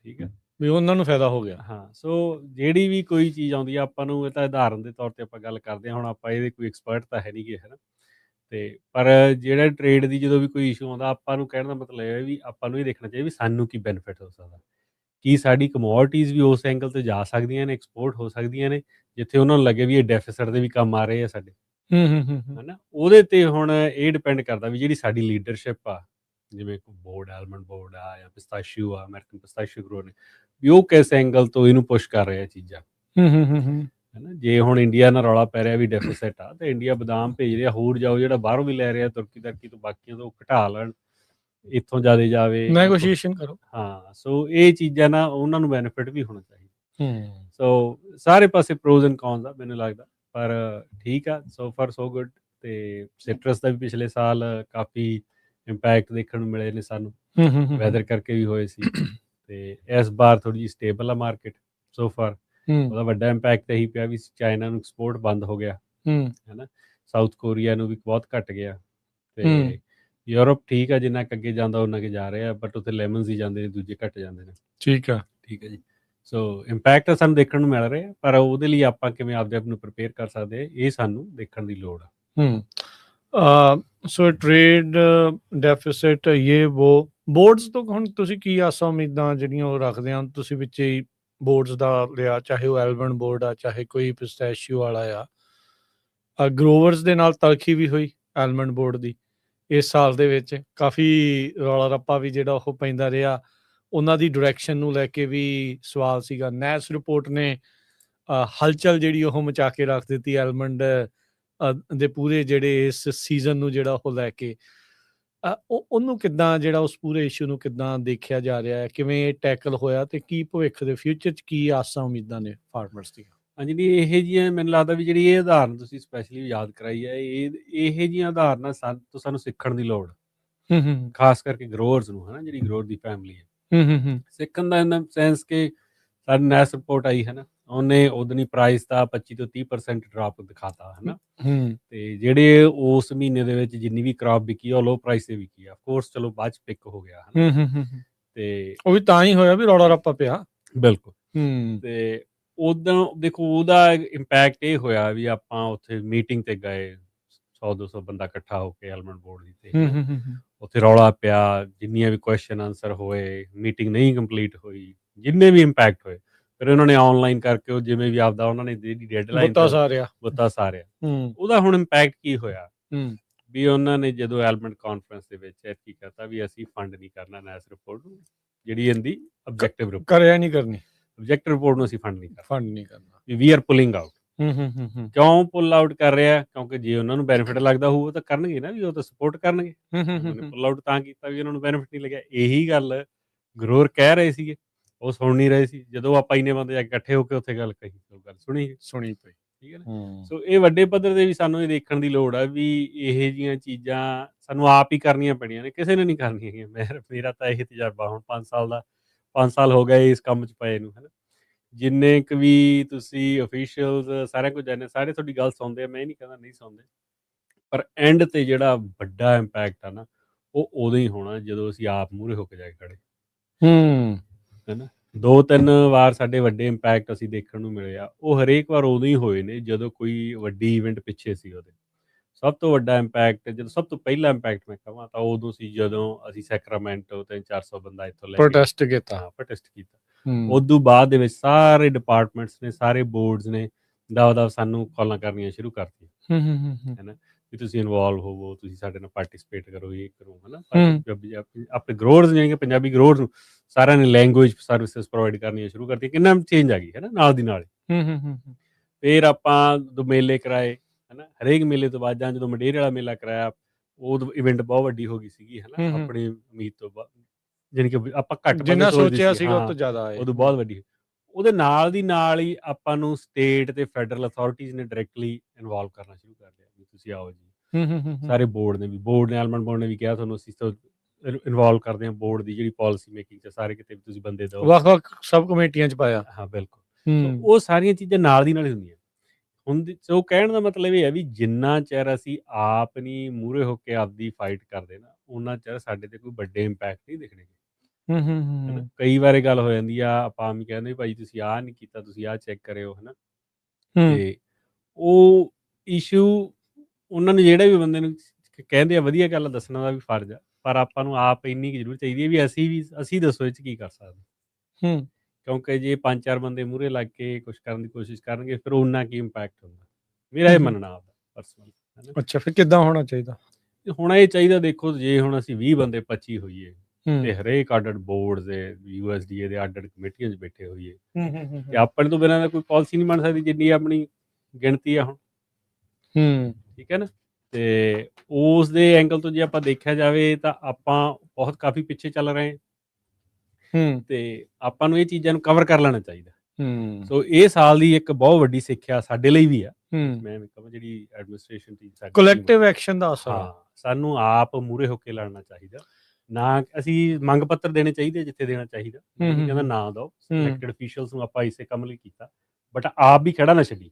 ਠੀਕ ਹੈ ਵੀ ਉਹਨਾਂ ਨੂੰ ਫਾਇਦਾ ਹੋ ਗਿਆ। ਹਾਂ। ਸੋ ਜਿਹੜੀ ਵੀ ਕੋਈ ਚੀਜ਼ ਆਉਂਦੀ ਆ ਆਪਾਂ ਨੂੰ, ਇਹ ਤਾਂ ਉਦਾਹਰਨ ਦੇ ਤੌਰ ਤੇ ਆਪਾਂ ਗੱਲ ਕਰਦੇ ਹਾਂ, ਹੁਣ ਆਪਾਂ ਇਹਦੇ ਕੋਈ ਐਕਸਪਰਟ ਤਾਂ ਹੈ ਨਹੀਂ ਗੇ ਹੈ ਨਾ। ਤੇ ਪਰ ਜਿਹੜਾ ਟ੍ਰੇਡ ਦੀ ਜਦੋਂ ਵੀ ਕੋਈ ਇਸ਼ੂ ਆਉਂਦਾ, ਆਪਾਂ ਨੂੰ ਕਹਿਣ ਦਾ ਮਤਲਬ ਇਹ ਹੈ ਵੀ ਆਪਾਂ ਨੂੰ ਇਹ ਦੇਖਣਾ ਚਾਹੀਦਾ ਵੀ ਸਾਨੂੰ ਕੀ ਬੈਨੀਫਿਟ ਹੋ ਸਕਦਾ, ਕੀ ਸਾਡੀ ਕਮੋਡਿਟੀਜ਼ ਵੀ ਉਸ ਐਂਗਲ ਤੇ ਜਾ ਸਕਦੀਆਂ ਨੇ, ਐਕਸਪੋਰਟ ਹੋ ਸਕਦੀਆਂ ਨੇ, ਜਿੱਥੇ ਉਹਨਾਂ ਨੂੰ ਲੱਗੇ ਵੀ ਇਹ ਡੈਫਿਸਿਟ ਦੇ ਵੀ ਕੰਮ ਆ ਰਹੇ ਆ ਸਾਡੇ ਹੈ ਨਾ। ਉਹਦੇ ਤੇ ਹੁਣ ਇਹ ਡਿਪੈਂਡ ਕਰਦਾ ਵੀ ਜਿਹੜੀ ਸਾਡੀ ਲੀਡਰਸ਼ਿਪ ਆ, ਜਿਵੇਂ ਬੋਰਡ, ਆਲਮੰਡ ਬੋਰਡ ਆ ਜਾਂ ਪਿਸਤਾਸ਼ੀਓ ਆ, ਅਮਰੀਕਨ ਪਿਸਤਾਸ਼ੀਓ ਗਰੋ ਨੇ, ਵੀ ਉਹ ਕਿਸ ਐਂਗਲ ਤੋਂ ਇਹਨੂੰ ਪੁਸ਼ ਕਰ ਰਹੇ ਆ ਚੀਜ਼ਾਂ ਹੈ ਨਾ। ਜੇ ਹੁਣ ਇੰਡੀਆ ਨਾਲ ਰੌਲਾ ਪੈ ਰਿਹਾ ਵੀ ਡੈਫਿਸਿਟ ਆ, ਤੇ ਇੰਡੀਆ ਬਦਾਮ ਭੇਜ ਰਿਹਾ, ਹੋਰ ਜਾਓ ਜਿਹੜਾ ਬਾਹਰੋਂ ਵੀ ਲੈ ਰਿਹਾ ਤੁਰਕੀ ਤੋਂ, ਬਾਕੀਆਂ ਤੋਂ ਘਟਾ ਲੈਣ, ਇੱਥੋਂ ਜ਼ਿਆਦਾ ਜਾਵੇ, ਨੈਗੋਸ਼ੀਏਸ਼ਨ ਕਰੋ। ਹਾਂ। ਸੋ ਇਹ ਚੀਜ਼ਾਂ ਨਾ ਉਹਨਾਂ ਨੂੰ ਬੈਨੀਫਿਟ ਵੀ ਹੋਣਾ ਚਾਹੀਦਾ। ਸੋ ਸਾਰੇ ਪਾਸੇ ਪ੍ਰੋਜ਼ ਐਂਡ ਕੌਨਸ ਆ ਮੈਨੂੰ ਲੱਗਦਾ, ਪਰ ਠੀਕ ਆ, ਸੋ ਫਾਰ ਸੋ ਗੁੱਡ। ਤੇ ਸਿਟਰਸ ਦਾ ਵੀ ਪਿਛਲੇ ਸਾਲ ਕਾਫੀ ਇੰਪੈਕਟ ਦੇਖਣ ਨੂੰ ਮਿਲੇ ਨੇ ਸਾਨੂੰ, ਵੈਦਰ ਕਰਕੇ ਵੀ ਹੋਏ ਸੀ। ਤੇ ਇਸ ਵਾਰ ਥੋੜੀ ਜਿਹੀ ਸਟੇਬਲ ਆ ਮਾਰਕੀਟ ਸੋ ਫਾਰ। ਉਹਦਾ ਵੱਡਾ ਇੰਪੈਕਟ ਇਹੀ ਪਿਆ ਵੀ ਚਾਈਨਾ ਨੂੰ ਐਕਸਪੋਰਟ ਬੰਦ ਹੋ ਗਿਆ ਹੈ ਨਾ, ਸਾਊਥ ਕੋਰੀਆ ਨੂੰ ਵੀ ਬਹੁਤ ਘਟ ਗਿਆ, ਤੇ ਯੂਰਪ ਠੀਕ ਆ, ਜਿੰਨਾ ਕੁ ਅੱਗੇ ਜਾਂਦਾ ਉਹਨਾਂ ਕੇ ਜਾ ਰਿਹਾ, ਬਟ ਉੱਥੇ ਲੈਮਨਸ ਹੀ ਜਾਂਦੇ ਨੇ, ਦੂਜੇ ਘਟ ਜਾਂਦੇ ਨੇ। ਠੀਕ ਆ, ਠੀਕ ਹੈ ਜੀ। ਸੋ ਇੰਪੈਕਟ ਸਾਨੂੰ ਦੇਖਣ ਨੂੰ ਮਿਲ ਰਿਹਾ, ਪਰ ਉਹਦੇ ਲਈ ਆਪਾਂ ਕਿਵੇਂ ਆਪਦੇ ਆਪ ਨੂੰ ਪ੍ਰਿਪੇਅਰ ਕਰ ਸਕਦੇ, ਇਹ ਸਾਨੂੰ ਦੇਖਣ ਦੀ ਲੋੜ ਆ। ਸੋ ਟ੍ਰੇਡ ਡੈਫਿਸਿਟ ਉਹ ਬੋਰਡਸ ਤੋਂ ਹੁਣ ਤੁਸੀਂ ਕੀ ਆਸਾਂ ਉਮੀਦਾਂ ਜਿਹੜੀਆਂ ਉਹ ਰੱਖਦੇ ਆ? ਤੁਸੀਂ ਵਿੱਚ ਹੀ ਬੋਰਡਸ ਦਾ ਲਿਆ, ਚਾਹੇ ਉਹ ਐਲਮੰਡ ਬੋਰਡ ਆ, ਚਾਹੇ ਕੋਈ ਪਿਸਟੈਸ਼ੀਓ ਵਾਲਾ ਆ। ਗਰੋਵਰਸ ਦੇ ਨਾਲ ਤਲਖੀ ਵੀ ਹੋਈ ਐਲਮੰਡ ਬੋਰਡ ਦੀ ਇਸ ਸਾਲ ਦੇ ਵਿੱਚ, ਕਾਫੀ ਰੌਲਾ ਰੱਪਾ ਵੀ ਜਿਹੜਾ ਉਹ ਪੈਂਦਾ ਰਿਹਾ, ਉਹਨਾਂ ਦੀ ਡਾਇਰੈਕਸ਼ਨ ਨੂੰ ਲੈ ਕੇ ਵੀ ਸਵਾਲ ਸੀਗਾ। ਨੈਸ ਰਿਪੋਰਟ ਨੇ ਹਲਚਲ ਜਿਹੜੀ ਉਹ ਮਚਾ ਕੇ ਰੱਖ ਦਿੱਤੀ ਐਲਮੰਡ ਦੇ ਪੂਰੇ ਜਿਹੜੇ ਇਸ ਸੀਜ਼ਨ ਨੂੰ ਜਿਹੜਾ ਉਹ ਲੈ ਕੇ। ਉਹਨੂੰ ਕਿੱਦਾਂ, ਜਿਹੜਾ ਉਸ ਪੂਰੇ ਇਸ਼ੂ ਨੂੰ ਕਿੱਦਾਂ ਦੇਖਿਆ ਜਾ ਰਿਹਾ ਹੈ, ਕਿਵੇਂ ਟੈਕਲ ਹੋਇਆ, ਤੇ ਕੀ ਭਵਿੱਖ ਦੇ ਫਿਊਚਰ 'ਚ ਕੀ ਆਸਾਂ ਉਮੀਦਾਂ ਨੇ ਫਾਰਮਰਸ ਦੀਆਂ? ਹਾਂਜੀ, ਨਹੀਂ ਇਹੋ ਜਿਹੀਆਂ ਮੈਨੂੰ ਲੱਗਦਾ ਵੀ ਜਿਹੜੀ ਇਹ ਉਦਾਹਰਨ ਤੁਸੀਂ ਸਪੈਸ਼ਲੀ ਯਾਦ ਕਰਾਈ ਹੈ, ਇਹੋ ਜਿਹੀਆਂ ਉਦਾਹਰਨਾਂ ਤੋਂ ਸਾਨੂੰ ਸਿੱਖਣ ਦੀ ਲੋੜ, ਖਾਸ ਕਰਕੇ ਗਰੋਅਰਸ ਨੂੰ, ਹੈ ਨਾ, ਜਿਹੜੀ ਗਰੋਅਰ ਦੀ ਫੈਮਿਲੀ ਹੈ। ਸਿੱਖਣ ਦਾ ਇਨ ਸੈਂਸ ਕਿ ਸਾਡੀ ਨੈਸ ਰਿਪੋਰਟ ਆਈ ਹੈ ਨਾ, ਉਹਨੇ ਉਦਣੀ ਪ੍ਰਾਈਸ ਦਾ 25 ਤੋਂ 30% ਡਰਾਪ ਦਿਖਾਤਾ ਹੈ ਨਾ। ਤੇ ਜਿਹੜੇ ਉਸ ਮਹੀਨੇ ਦੇ ਵਿੱਚ ਜਿੰਨੀ ਵੀ ਕ੍ਰਾਪ ਵਿਕੀ ਉਹ ਲੋ ਪ੍ਰਾਈਸ ਤੇ ਵਿਕੀ ਆ, ਕੋਰਸ ਚਲੋ ਬਾਅਦ ਚ ਪਿਕ ਹੋ ਗਿਆ ਹੈ ਨਾ। ਤੇ ਉਹ ਵੀ ਤਾਂ ਹੀ ਹੋਇਆ ਵੀ ਰੌਲਾ ਰੱਪਾ ਪਿਆ। ਬਿਲਕੁਲ। ਤੇ ਉਦੋਂ ਦੇਖੋ ਉਹਦਾ ਇੰਪੈਕਟ ਇਹ ਹੋਇਆ ਵੀ ਆਪਾਂ ਉੱਥੇ ਮੀਟਿੰਗ ਤੇ ਗਏ, 100-200 ਬੰਦਾ ਇਕੱਠਾ ਹੋ ਕੇ ਐਲਮੰਡ ਬੋਰਡ ਦੀ, ਤੇ ਉੱਥੇ ਰੌਲਾ ਪਿਆ, ਜਿੰਨੀਆਂ ਵੀ ਕੁਐਸਚਨ ਆਨਸਰ ਹੋਏ, ਮੀਟਿੰਗ ਨਹੀਂ ਕੰਪਲੀਟ ਹੋਈ, ਜਿੰਨੇ ਵੀ ਇੰਪੈਕਟ ਹੋਏ, ਫਿਰ ਉਹਨਾਂ ਨੇ ਆਨਲਾਈਨ ਕਰਕੇ ਉਹ ਜਿਵੇਂ ਵੀ ਆਪਦਾ ਉਹਨਾਂ ਨੇ ਜਿਹੜੀ ਡੈਡਲਾਈਨ ਬੁੱਤਾ ਸਾਰਿਆ ਬੁੱਤਾ ਸਾਰਿਆ। ਹੂੰ ਉਹਦਾ ਹੁਣ ਇੰਪੈਕਟ ਕੀ ਹੋਇਆ ਹੂੰ ਵੀ ਉਹਨਾਂ ਨੇ ਜਦੋਂ ਐਲਮੈਂਟ ਕਾਨਫਰੰਸ ਦੇ ਵਿੱਚ ਕੀ ਕਰਤਾ ਵੀ ਅਸੀਂ ਫੰਡ ਨਹੀਂ ਕਰਨਾ ਨੈਸ ਰਿਪੋਰਟ ਨੂੰ, ਜਿਹੜੀ ਇਹਦੀ ਆਬਜੈਕਟਿਵ ਰਿਪੋਰਟ ਕਰਿਆ ਨਹੀਂ ਕਰਨੀ ਆਬਜੈਕਟਿਵ ਰਿਪੋਰਟ ਨੂੰ ਅਸੀਂ ਫੰਡ ਨਹੀਂ ਕਰਨਾ, ਫੰਡ ਨਹੀਂ ਕਰਨਾ। We are pulling out. ਹੂੰ ਕਿਉਂ ਪੁੱਲ ਆਊਟ ਕਰ ਰਿਹਾ? ਕਿਉਂਕਿ ਜੇ ਉਹਨਾਂ ਨੂੰ ਬੈਨੀਫਿਟ ਲੱਗਦਾ ਹੋਊ ਉਹ ਤਾਂ ਕਰਨਗੇ ਨਾ, ਵੀ ਉਹ ਤਾਂ ਸਪੋਰਟ ਕਰਨਗੇ। ਉਹਨੇ ਪੁੱਲ ਆਊਟ ਤਾਂ ਕੀਤਾ ਵੀ ਉਹਨਾਂ ਨੂੰ ਬੈਨੀਫਿਟ ਨਹੀਂ ਲੱਗਿਆ। ਇਹੀ ਗੱਲ ਗਰੋਰ ਕਹਿ ਰਹੇ ਸੀਗੇ, ਉਹ ਸੁਣ ਨਹੀਂ ਰਹੇ ਸੀ। ਜਦੋਂ ਆਪਾਂ ਇੰਨੇ ਬੰਦੇ ਜਾ ਕੇ ਇਕੱਠੇ ਹੋ ਕੇ ਉੱਥੇ ਗੱਲ ਕਹੀ, ਉਹ ਗੱਲ ਸੁਣੀ ਪਈ, ਠੀਕ ਹੈ ਨਾ। ਸੋ ਇਹ ਵੱਡੇ ਪੱਧਰ ਤੇ ਵੀ ਸਾਨੂੰ ਇਹ ਦੇਖਣ ਦੀ ਲੋੜ ਆ ਵੀ ਇਹ ਜਿਹੀਆਂ ਚੀਜ਼ਾਂ ਸਾਨੂੰ ਆਪ ਹੀ ਕਰਨੀਆਂ ਪੈਣੀਆਂ ਨੇ, ਕਿਸੇ ਨੇ ਨਹੀਂ ਕਰਨੀਆਂ ਹੈਗੀਆਂ। ਮੇਰਾ ਤਾਂ ਇਹ ਤਜਰਬਾ ਹੁਣ 5 ਸਾਲ ਹੋ ਗਏ ਇਸ ਕੰਮ 'ਚ ਪਏ ਨੂੰ, ਹੈ ਨਾ। ਜਿੰਨੇ ਕੁ ਵੀ ਤੁਸੀਂ ਅਫੀਸ਼ੀਅਲਸ ਸਾਰਿਆਂ ਕੋਲ ਜਾਂਦੇ, ਸਾਰੇ ਤੁਹਾਡੀ ਗੱਲ ਸੁਣਦੇ ਆ, ਮੈਂ ਇਹ ਨਹੀਂ ਕਹਿੰਦਾ ਨਹੀਂ ਸੁਣਦੇ, ਪਰ ਐਂਡ ਤੇ ਜਿਹੜਾ ਵੱਡਾ ਇੰਪੈਕਟ ਆ ਨਾ, ਉਹ ਉਦੋਂ ਹੀ ਹੋਣਾ ਜਦੋਂ ਅਸੀਂ ਆਪ ਮੂਹਰੇ ਹੋ ਕੇ ਜਾ ਕੇ ਖੜੇ, ਹੈ ਨਾ। 2-3 ਵਾਰ ਸਾਡੇ ਵੱਡੇ ਇੰਪੈਕਟ ਅਸੀਂ ਦੇਖਣ ਨੂੰ ਮਿਲੇ ਆ, ਉਹ ਹਰੇਕ ਵਾਰ ਉਦੋਂ ਹੀ ਹੋਏ ਨੇ ਜਦੋਂ ਕੋਈ ਵੱਡੀ ਇਵੈਂਟ ਪਿੱਛੇ ਸੀ। ਉਹਦੇ ਸਭ ਤੋਂ ਵੱਡਾ ਇੰਪੈਕਟ, ਜਦੋਂ ਸਭ ਤੋਂ ਪਹਿਲਾ ਇੰਪੈਕਟ ਮੈਂ ਕਹਾਂ ਤਾਂ ਉਦੋਂ ਸੀ ਜਦੋਂ ਅਸੀਂ ਸੈਕਰਾਮੈਂਟੋ 300-400 ਬੰਦਾ ਇੱਥੋਂ ਲੈ ਕੇ ਪ੍ਰੋਟੈਸਟ ਕੀਤਾ। ਉਦੋਂ ਬਾਅਦ ਦੇ ਵਿੱਚ ਸਾਰੇ ਡਿਪਾਰਟਮੈਂਟਸ ਨੇ, ਸਾਰੇ ਬੋਰਡਸ ਨੇ ਦਵਾ ਸਾਨੂੰ ਕਾਲਾਂ ਕਰਨੀਆਂ ਸ਼ੁਰੂ ਕਰਤੀਆਂ, ਹੈ ਨਾ, ਵੀ ਤੁਸੀਂ ਇਨਵੋਲਵ ਹੋਵੋ, ਤੁਸੀਂ ਸਾਡੇ ਨਾਲ ਪਾਰਟੀਸਪੇਟ ਕਰੋ, ਇਹ ਕਰੋ, ਹੈ ਨਾ। ਆਪਣੇ ਗਰੋਅਰਸ ਜਾਏਗੇ, ਪੰਜਾਬੀ ਗਰੋਅਰਸ ਨੂੰ ਸਾਰਿਆਂ ਨੇ ਲੈਂਗੁਏਜ ਸਰਵਿਸਿਜ਼ ਪ੍ਰੋਵਾਈਡ ਕਰਨੀਆਂ ਸ਼ੁਰੂ ਕਰਤੀਆਂ। ਕਿੰਨਾ ਚੇਂਜ ਆ ਗਈ, ਹੈ ਨਾ, ਨਾਲ ਦੀ ਨਾਲ। ਫਿਰ ਆਪਾਂ ਦੋ ਮੇਲੇ ਕਰਾਏ, ਹੈ ਨਾ। ਹਰੇਕ ਮੇਲੇ ਤੋਂ ਬਾਅਦ, ਜਾਂ ਜਦੋਂ ਮੰਡੇਰ ਵਾਲਾ ਮੇਲਾ ਕਰਾਇਆ, ਉਹ ਇਵੈਂਟ ਬਹੁਤ ਵੱਡੀ ਹੋ ਗਈ ਸੀਗੀ, ਹੈ ਨਾ, ਆਪਣੀ ਉਮੀਦ ਤੋਂ ਬਾਅਦ, ਜਾਣੀ ਕਿ ਆਪਾਂ ਘੱਟ ਬੰਦੇ ਸੋਚਿਆ ਸੀਗਾ ਉਹ ਤੋਂ ਜ਼ਿਆਦਾ ਆਏ, ਉਦੋਂ ਬਹੁਤ ਵੱਡੀ। ਉਹਦੇ ਨਾਲ ਦੀ ਨਾਲ ਹੀ ਆਪਾਂ ਨੂੰ ਸਟੇਟ ਤੇ ਫੈਡਰਲ ਅਥਾਰਟੀਜ਼ ਨੇ ਡਾਇਰੈਕਟਲੀ ਇਨਵੋਲਵ ਕਰਨਾ ਸ਼ੁਰੂ ਕਰ ਲਿਆ ਵੀ ਤੁਸੀਂ ਆਓ ਜੀ। ਸਾਰੇ ਬੋਰਡ ਨੇ ਐਲਮੈਂਟ ਬੋਰਡ ਨੇ ਵੀ ਕਿਹਾ ਤੁਹਾਨੂੰ ਅਸੀਂ ਇਨਵੋਲਵ ਕਰਦੇ ਹਾਂ ਬੋਰਡ ਦੀ ਜਿਹੜੀ ਪਾਲਿਸੀ ਮੇਕਿੰਗ 'ਚ, ਸਾਰੇ ਕਿਤੇ ਵੀ ਤੁਸੀਂ ਬੰਦੇ ਦਿਓ, ਵੱਖ-ਵੱਖ ਸਬ ਕਮੇਟੀਆਂ 'ਚ ਪਾਇਆ। ਹਾਂ ਬਿਲਕੁਲ। ਉਹ ਸਾਰੀਆਂ ਚੀਜ਼ਾਂ ਨਾਲ ਦੀ ਨਾਲ ਹੀ ਹੁੰਦੀਆਂ ਸੋ ਕਹਿਣ ਦਾ ਮਤਲਬ ਇਹ ਹੈ ਵੀ ਜਿੰਨਾ ਚਿਰ ਅਸੀਂ ਆਪ ਨਹੀਂ ਮੂਹਰੇ ਹੋ ਕੇ ਆਪਦੀ ਫਾਈਟ ਕਰਦੇ ਨਾ, ਉਹਨਾਂ ਚਿਰ ਸਾਡੇ ਤੇ ਕੋਈ ਵੱਡੇ ਇੰਪੈਕਟ ਨਹੀਂ ਦਿਖਣੇ। ਕਈ ਵਾਰ ਇਹ ਗੱਲ ਹੋ ਜਾਂਦੀ ਆ, ਆਪਾਂ ਆਮ ਹੀ ਕਹਿੰਦੇ ਭਾਈ ਤੁਸੀਂ ਆਹ ਨਹੀਂ ਕੀਤਾ, ਤੁਸੀਂ ਆਹ ਚੈੱਕ ਕਰਿਓ, ਹੈ ਨਾ। ਤੇ ਉਹ ਇਸ਼ੂ ਉਹਨਾਂ ਨੂੰ ਜਿਹੜੇ ਵੀ ਬੰਦੇ ਨੂੰ ਕਹਿੰਦੇ ਆ, ਵਧੀਆ ਗੱਲ ਦੱਸਣਾ ਦਾ ਵੀ ਫਰਜ਼ ਆ, ਪਰ ਆਪਾਂ ਨੂੰ ਆਪ ਇੰਨੀ ਕੁ ਜ਼ਰੂਰ ਚਾਹੀਦੀ ਹੈ ਵੀ ਅਸੀਂ ਦੱਸੋ ਇਹ 'ਚ ਕੀ ਕਰ ਸਕਦੇ। ਕਿਉਂਕਿ ਜੇ 5-4 ਬੰਦੇ ਮੂਹਰੇ ਲੱਗ ਕੇ ਕੁਛ ਕਰਨ ਦੀ ਕੋਸ਼ਿਸ਼ ਕਰਨਗੇ, ਫਿਰ ਉਹਨਾਂ ਕੀ ਇੰਪੈਕਟ ਹੁੰਦਾ, ਮੇਰਾ ਇਹ ਮੰਨਣਾ ਆਪਦਾ ਪਰਸਨਲ। ਅੱਛਾ, ਫਿਰ ਕਿੱਦਾਂ ਹੋਣਾ ਚਾਹੀਦਾ? ਹੋਣਾ ਇਹ ਚਾਹੀਦਾ, ਦੇਖੋ ਜੇ ਹੁਣ ਅਸੀਂ 20 ਬੰਦੇ 25 ਹੋਈਏ ਤੇ ਹਰੇਕ ਅੱਡ ਬੋਰਡ ਦੇ USDA ਦੇ ਅੱਡ ਕਮੇਟੀਆਂ 'ਚ ਬੈਠੇ ਹੋਈਏ, ਤੇ ਆਪਣੇ ਤੋਂ ਬਿਨਾਂ ਕੋਈ ਪਾਲਿਸੀ ਨਹੀਂ ਬਣ ਸਕਦੀ ਜਿੰਨੀ ਆਪਣੀ ਗਿਣਤੀ ਆ ਹੁਣ, ਠੀਕ ਹੈ ਨਾ। ਤੇ ਉਸ ਦੇ ਐਂਗਲ ਤੋਂ ਜੇ ਆਪਾਂ ਦੇਖਿਆ ਜਾਵੇ ਤਾਂ ਆਪਾਂ ਬਹੁਤ ਕਾਫੀ ਪਿੱਛੇ ਚੱਲ ਰਹੇ ਹਾਂ, ਤੇ ਆਪਾਂ ਨੂੰ ਇਹ ਚੀਜ਼ਾਂ ਨੂੰ ਕਵਰ ਕਰ ਲੈਣਾ ਚਾਹੀਦਾ। ਸੋ ਇਹ ਸਾਲ ਦੀ ਇੱਕ ਬਹੁਤ ਵੱਡੀ ਸਿੱਖਿਆ ਸਾਡੇ ਲਈ ਵੀ ਆ, ਮੈਂ ਕਹਾਂ ਜਿਹੜੀ ਐਡਮਿਨਿਸਟ੍ਰੇਸ਼ਨ ਦੀ ਕਲੈਕਟਿਵ ਐਕਸ਼ਨ ਦਾ ਅਸਰ। ਹਾਂ, ਸਾਨੂੰ ਆਪ ਮੂਹਰੇ ਹੋ ਕੇ ਲੜਨਾ ਚਾਹੀਦਾ। ਨਾ ਅਸੀਂ ਮੰਗ ਪੱਤਰ ਦੇਣੇ ਚਾਹੀਦੇ ਜਿੱਥੇ ਦੇਣਾ ਚਾਹੀਦਾ, ਕਹਿੰਦਾ ਨਾ ਦਿਓ, ਇਲੈਕਟਿਡ ਅਫੀਸ਼ੀਅਲਸ ਨੂੰ ਆਪਾਂ ਇਸੇ ਕੰਮ ਲਈ ਕੀਤਾ, ਬਟ ਆਪ ਵੀ ਖੜਾ ਨਾ ਛੱਡੀ।